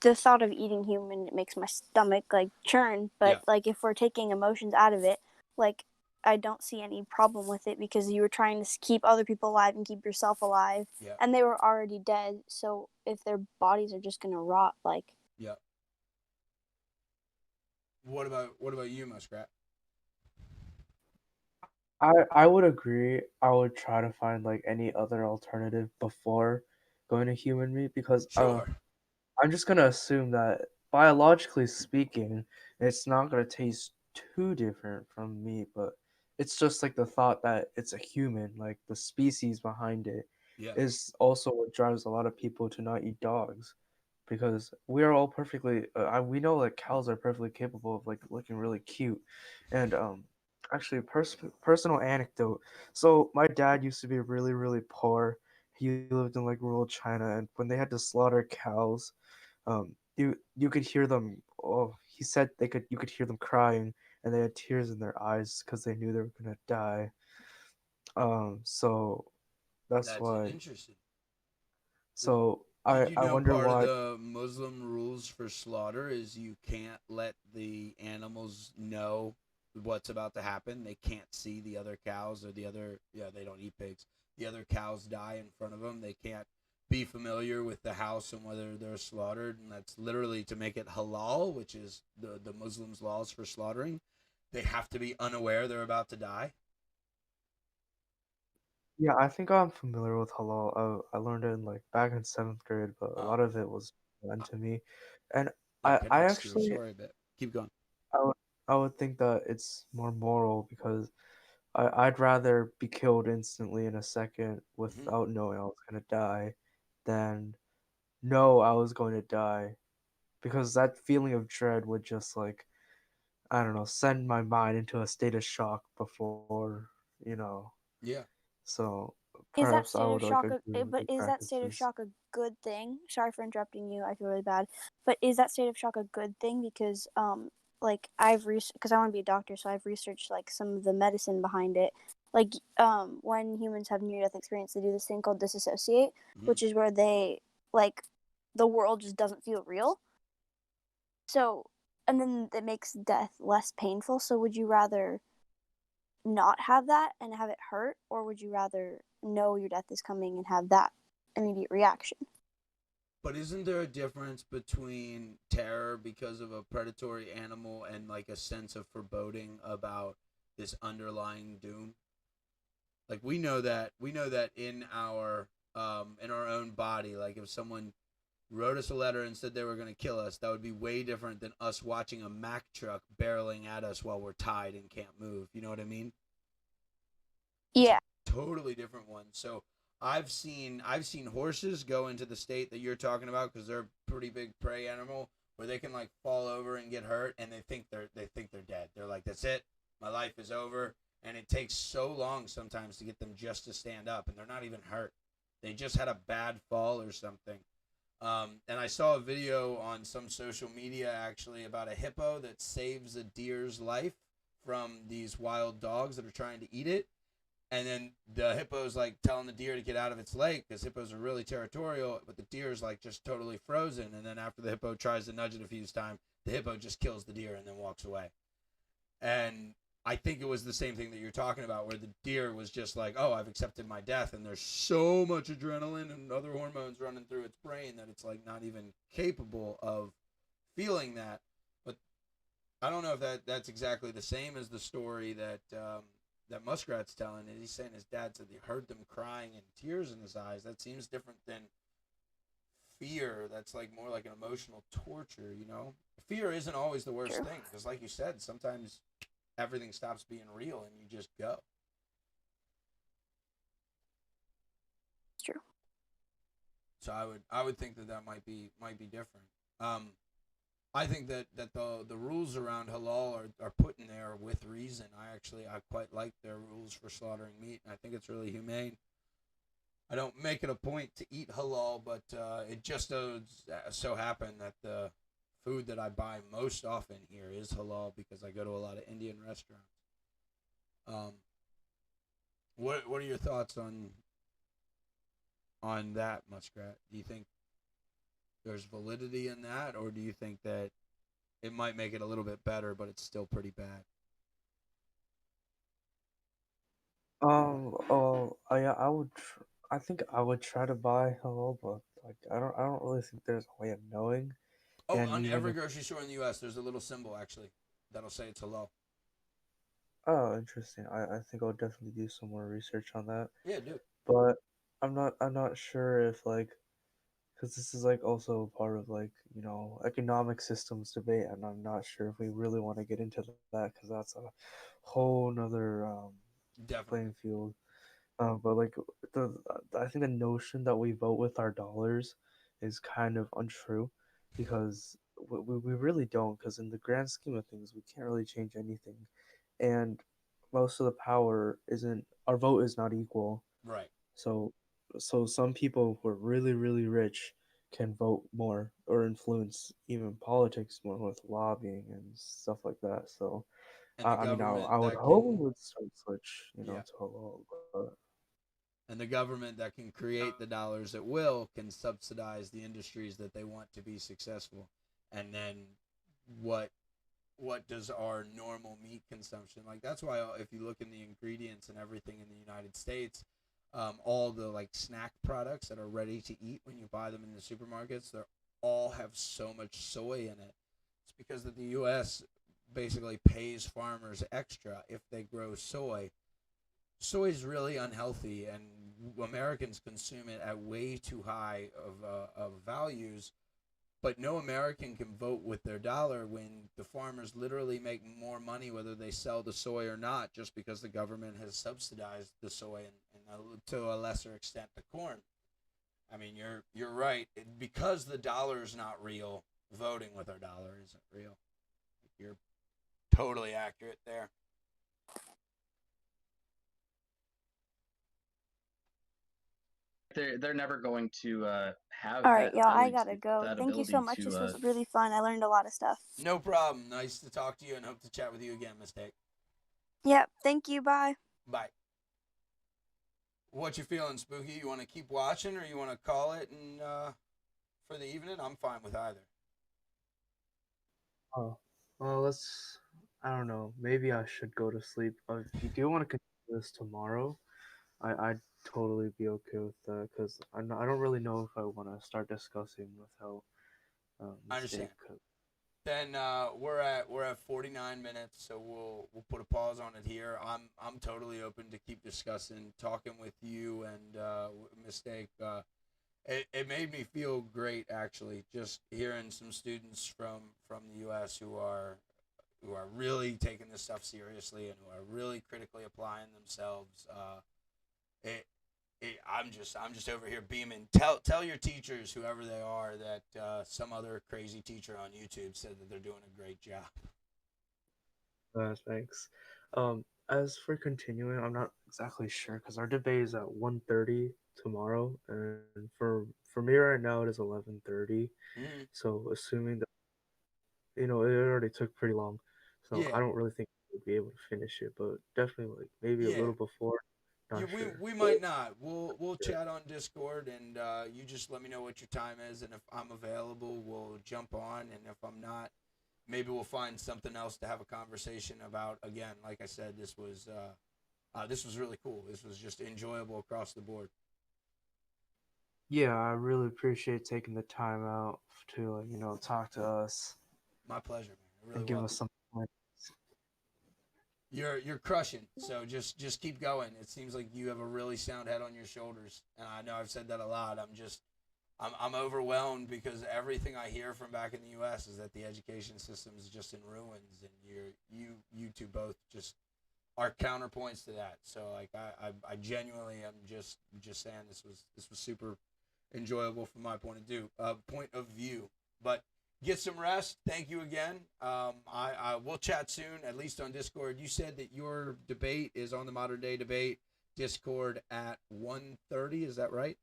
[SPEAKER 6] the thought of eating human, it makes my stomach like churn. But
[SPEAKER 1] Yeah.
[SPEAKER 6] like if we're taking emotions out of it, like I don't see any problem with it, because you were trying to keep other people alive and keep yourself alive,
[SPEAKER 1] Yeah.
[SPEAKER 6] and they were already dead. So if their bodies are just gonna rot, like
[SPEAKER 1] Yeah. What about you, Muskrat?
[SPEAKER 2] I would agree. I would try to find like any other alternative before going to human meat, because
[SPEAKER 1] Sure.
[SPEAKER 2] I'm just gonna assume that biologically speaking, it's not gonna taste too different from meat, but it's just like the thought that it's a human, like the species behind it,
[SPEAKER 1] Yeah.
[SPEAKER 2] is also what drives a lot of people to not eat dogs, because we are all perfectly, we know that cows are perfectly capable of like looking really cute, and actually, personal anecdote. So my dad used to be really really poor. He lived in like rural China, and when they had to slaughter cows, you could hear them. Oh, he said you could hear them crying, and they had tears in their eyes because they knew they were gonna die. So that's
[SPEAKER 1] That's
[SPEAKER 2] why.
[SPEAKER 1] interesting.
[SPEAKER 2] So
[SPEAKER 1] Did you
[SPEAKER 2] I
[SPEAKER 1] know
[SPEAKER 2] wonder
[SPEAKER 1] part of
[SPEAKER 2] why.
[SPEAKER 1] the Muslim rules for slaughter is you can't let the animals know what's about to happen? They can't see the other cows or they don't eat pigs. The other cows die in front of them. They can't be familiar with the house and whether they're slaughtered, and that's literally to make it halal, which is the Muslims' laws for slaughtering. They have to be unaware they're about to die.
[SPEAKER 2] Yeah, I think I'm familiar with halal. I learned it in like back in seventh grade, but a lot of it was done to me, and
[SPEAKER 1] That
[SPEAKER 2] I
[SPEAKER 1] connects to your
[SPEAKER 2] actually
[SPEAKER 1] story a bit. Keep going.
[SPEAKER 2] I would I would think that it's more moral, because I'd rather be killed instantly in a second
[SPEAKER 1] Hmm.
[SPEAKER 2] without knowing I was gonna die than know I was going to die, because that feeling of dread would just like, I don't know, send my mind into a state of shock before, you know.
[SPEAKER 1] Yeah.
[SPEAKER 2] So
[SPEAKER 6] is that
[SPEAKER 2] perhaps I
[SPEAKER 6] state of
[SPEAKER 2] would like
[SPEAKER 6] shock
[SPEAKER 2] agree with
[SPEAKER 6] but
[SPEAKER 2] your
[SPEAKER 6] is that state of
[SPEAKER 2] practices.
[SPEAKER 6] shock a good thing? Sorry for interrupting you, I feel really bad. But is that state of shock a good thing? Because like because I want to be a doctor, so I've researched like some of the medicine behind it. Like when humans have near death experience, they do this thing called disassociate,
[SPEAKER 1] Hmm.
[SPEAKER 6] which is where they like the world just doesn't feel real. So, and then it makes death less painful. So, would you rather not have that and have it hurt, or would you rather know your death is coming and have that immediate reaction?
[SPEAKER 1] But isn't there a difference between terror because of a predatory animal and like a sense of foreboding about this underlying doom? Like we know that in our own body, like if someone wrote us a letter and said they were going to kill us, that would be way different than us watching a Mack truck barreling at us while we're tied and can't move. You know what I mean?
[SPEAKER 6] Yeah.
[SPEAKER 1] Totally different one. So I've seen horses go into the state that you're talking about because they're a pretty big prey animal where they can like fall over and get hurt and they think they're dead. They're like, that's it, my life is over. And it takes so long sometimes to get them just to stand up, and they're not even hurt. They just had a bad fall or something. And I saw a video on some social media actually about a hippo that saves a deer's life from these wild dogs that are trying to eat it. And then the hippo's like telling the deer to get out of its lake because hippos are really territorial, but the deer's like just totally frozen. And then after the hippo tries to nudge it a few times, the hippo just kills the deer and then walks away. And I think it was the same thing that you're talking about, where the deer was just like, oh, I've accepted my death. And there's so much adrenaline and other hormones running through its brain that it's like not even capable of feeling that. But I don't know if that's exactly the same as the story that that Muskrat's telling. He's saying his dad said he heard them crying and tears in his eyes. That seems different than fear. That's like more like an emotional torture, you know? Fear isn't always the worst thing, because like you said, sometimes everything stops being real and you just go.
[SPEAKER 6] It's true.
[SPEAKER 1] So I would think that might be different. I think that the rules around halal are put in there with reason. I quite like their rules for slaughtering meat, and I think it's really humane. I don't make it a point to eat halal, but it just so happen that the food that I buy most often here is halal because I go to a lot of Indian restaurants. What are your thoughts on that, Muskrat? Do you think there's validity in that, or do you think that it might make it a little bit better, but it's still pretty bad?
[SPEAKER 2] I would. I think I would try to buy halal, but like I don't really think there's a way of knowing.
[SPEAKER 1] Oh,
[SPEAKER 2] And
[SPEAKER 1] on
[SPEAKER 2] even
[SPEAKER 1] every
[SPEAKER 2] if,
[SPEAKER 1] grocery store in the U.S., there's a little symbol actually that'll say it's halal.
[SPEAKER 2] oh, interesting. I think I'll definitely do some more research on that.
[SPEAKER 1] Yeah, dude.
[SPEAKER 2] But I'm not sure if like, because this is like also part of like economic systems debate, and I'm not sure if we really want to get into that because that's a whole nother
[SPEAKER 1] Definitely.
[SPEAKER 2] playing field. But like I think the notion that we vote with our dollars is kind of untrue, because we really don't. Because in the grand scheme of things, we can't really change anything, and most of the power isn't. Our vote is not equal.
[SPEAKER 1] Right.
[SPEAKER 2] So some people who are really rich can vote more or influence even politics more with lobbying and stuff like that. So
[SPEAKER 1] And the
[SPEAKER 2] I mean,
[SPEAKER 1] government
[SPEAKER 2] I would
[SPEAKER 1] that
[SPEAKER 2] hope we
[SPEAKER 1] can,
[SPEAKER 2] would start switch,
[SPEAKER 1] yeah,
[SPEAKER 2] to halal, but
[SPEAKER 1] and the government that can create the dollars at will can subsidize the industries that they want to be successful. And then what does our normal meat consumption like? That's why if you look in the ingredients and everything in the United States, all the like snack products that are ready to eat when you buy them in the supermarkets, they all have so much soy in it. It's because that the U.S. basically pays farmers extra if they grow soy. Soy is really unhealthy, and Americans consume it at way too high of values. But no American can vote with their dollar when the farmers literally make more money whether they sell the soy or not, just because the government has subsidized the soy and to a lesser extent the corn. I mean, you're right. Because the dollar is not real, voting with our dollar isn't real. You're totally accurate there.
[SPEAKER 4] They're never going to have
[SPEAKER 6] All right,
[SPEAKER 4] that
[SPEAKER 6] y'all, I
[SPEAKER 4] ability
[SPEAKER 6] gotta go.
[SPEAKER 4] that
[SPEAKER 6] Thank you so
[SPEAKER 4] ability
[SPEAKER 6] much. This
[SPEAKER 4] to
[SPEAKER 6] was really fun. I learned a lot of stuff.
[SPEAKER 1] No problem. Nice to talk to you and hope to chat with you again, Mistake.
[SPEAKER 6] Yep, thank you. Bye.
[SPEAKER 1] Bye. What you feeling, Spooky? You want to keep watching or you want to call it and for the evening? I'm fine with either.
[SPEAKER 2] Oh, well, let's. I don't know. Maybe I should go to sleep. If you do want to continue this tomorrow, I'd totally be okay with that because I don't really know if I want to start discussing with how
[SPEAKER 1] I
[SPEAKER 2] mistake.
[SPEAKER 1] understand. Then we're at 49 minutes, so we'll put a pause on it here. I'm totally open to keep discussing, talking with you and mistake. It made me feel great actually, just hearing some students from the U.S. who are really taking this stuff seriously and who are really critically applying themselves. It, I'm just over here beaming. Tell your teachers, whoever they are, that some other crazy teacher on YouTube said that they're doing a great job.
[SPEAKER 2] Thanks. As for continuing, I'm not exactly sure because our debate is at 1:30 tomorrow, and for me right now it is 11:30.
[SPEAKER 1] Mm-hmm.
[SPEAKER 2] So assuming that it already took pretty long, so
[SPEAKER 1] Yeah,
[SPEAKER 2] I don't really think we'll be able to finish it, but definitely like maybe a
[SPEAKER 1] yeah.
[SPEAKER 2] little before. Not sure.
[SPEAKER 1] We might not. We'll chat on Discord, and you just let me know what your time is, and if I'm available, we'll jump on, and if I'm not, maybe we'll find something else to have a conversation about. Again, like I said, this was really cool. This was just enjoyable across the board.
[SPEAKER 2] Yeah, I really appreciate taking the time out to talk to us
[SPEAKER 1] My pleasure, man. It really
[SPEAKER 2] and give
[SPEAKER 1] was.
[SPEAKER 2] us some points.
[SPEAKER 1] You're crushing. So just keep going. It seems like you have a really sound head on your shoulders, and I know I've said that a lot. I'm overwhelmed because everything I hear from back in the U.S. is that the education system is just in ruins, and you two both just are counterpoints to that. So like I genuinely am just saying this was super enjoyable from my point of view. But get some rest. Thank you again. I will chat soon, at least on Discord. You said that your debate is on the Modern Day Debate Discord at 1:30. Is that right?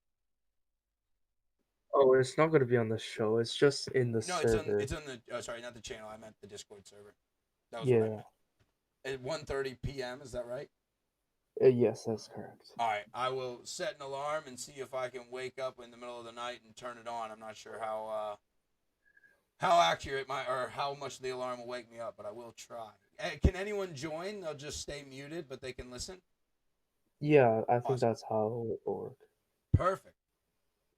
[SPEAKER 2] Oh, it's not going to be on the show. It's just in the
[SPEAKER 1] No,
[SPEAKER 2] server.
[SPEAKER 1] it's on the sorry, not the channel. I meant the Discord server. That was what I
[SPEAKER 2] Yeah.
[SPEAKER 1] meant. At 1:30 p.m. Is that right?
[SPEAKER 2] Yes, that's correct.
[SPEAKER 1] All right, I will set an alarm and see if I can wake up in the middle of the night and turn it on. I'm not sure how accurate or how much the alarm will wake me up, but I will try. Can anyone join? They'll just stay muted, but they can listen.
[SPEAKER 2] Yeah, I think
[SPEAKER 1] Awesome.
[SPEAKER 2] that's how it will work.
[SPEAKER 1] Perfect.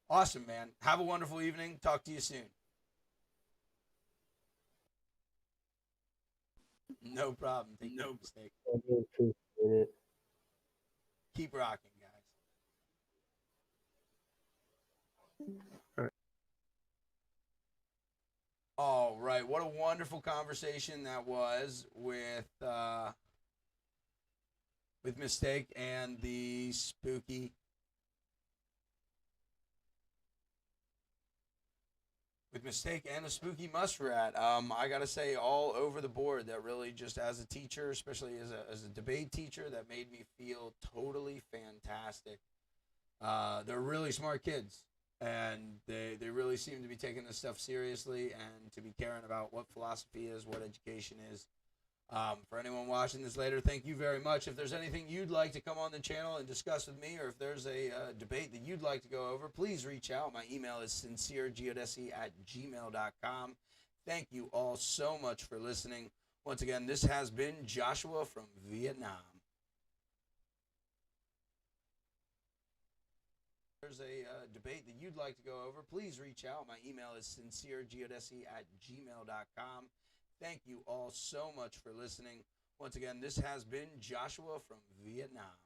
[SPEAKER 1] Awesome, man. Have a wonderful evening. Talk to you soon. No problem. Take no mistake.
[SPEAKER 2] I really appreciate it.
[SPEAKER 1] Keep rocking, guys.
[SPEAKER 2] All right.
[SPEAKER 1] All right. What a wonderful conversation that was with Mistake and the spooky muskrat. I gotta say, all over the board, that really just as a teacher, especially as a debate teacher, that made me feel totally fantastic. They're really smart kids, and they really seem to be taking this stuff seriously and to be caring about what philosophy is, what education is. For anyone watching this later, thank you very much. If there's anything you'd like to come on the channel and discuss with me, or if there's a debate that you'd like to go over, please reach out. My email is sinceregeodesy@gmail.com. Thank you all so much for listening. Once again, this has been Joshua from Vietnam. If there's a debate that you'd like to go over, please reach out. My email is sinceregeodesy@gmail.com. Thank you all so much for listening. Once again, this has been Joshua from Vietnam.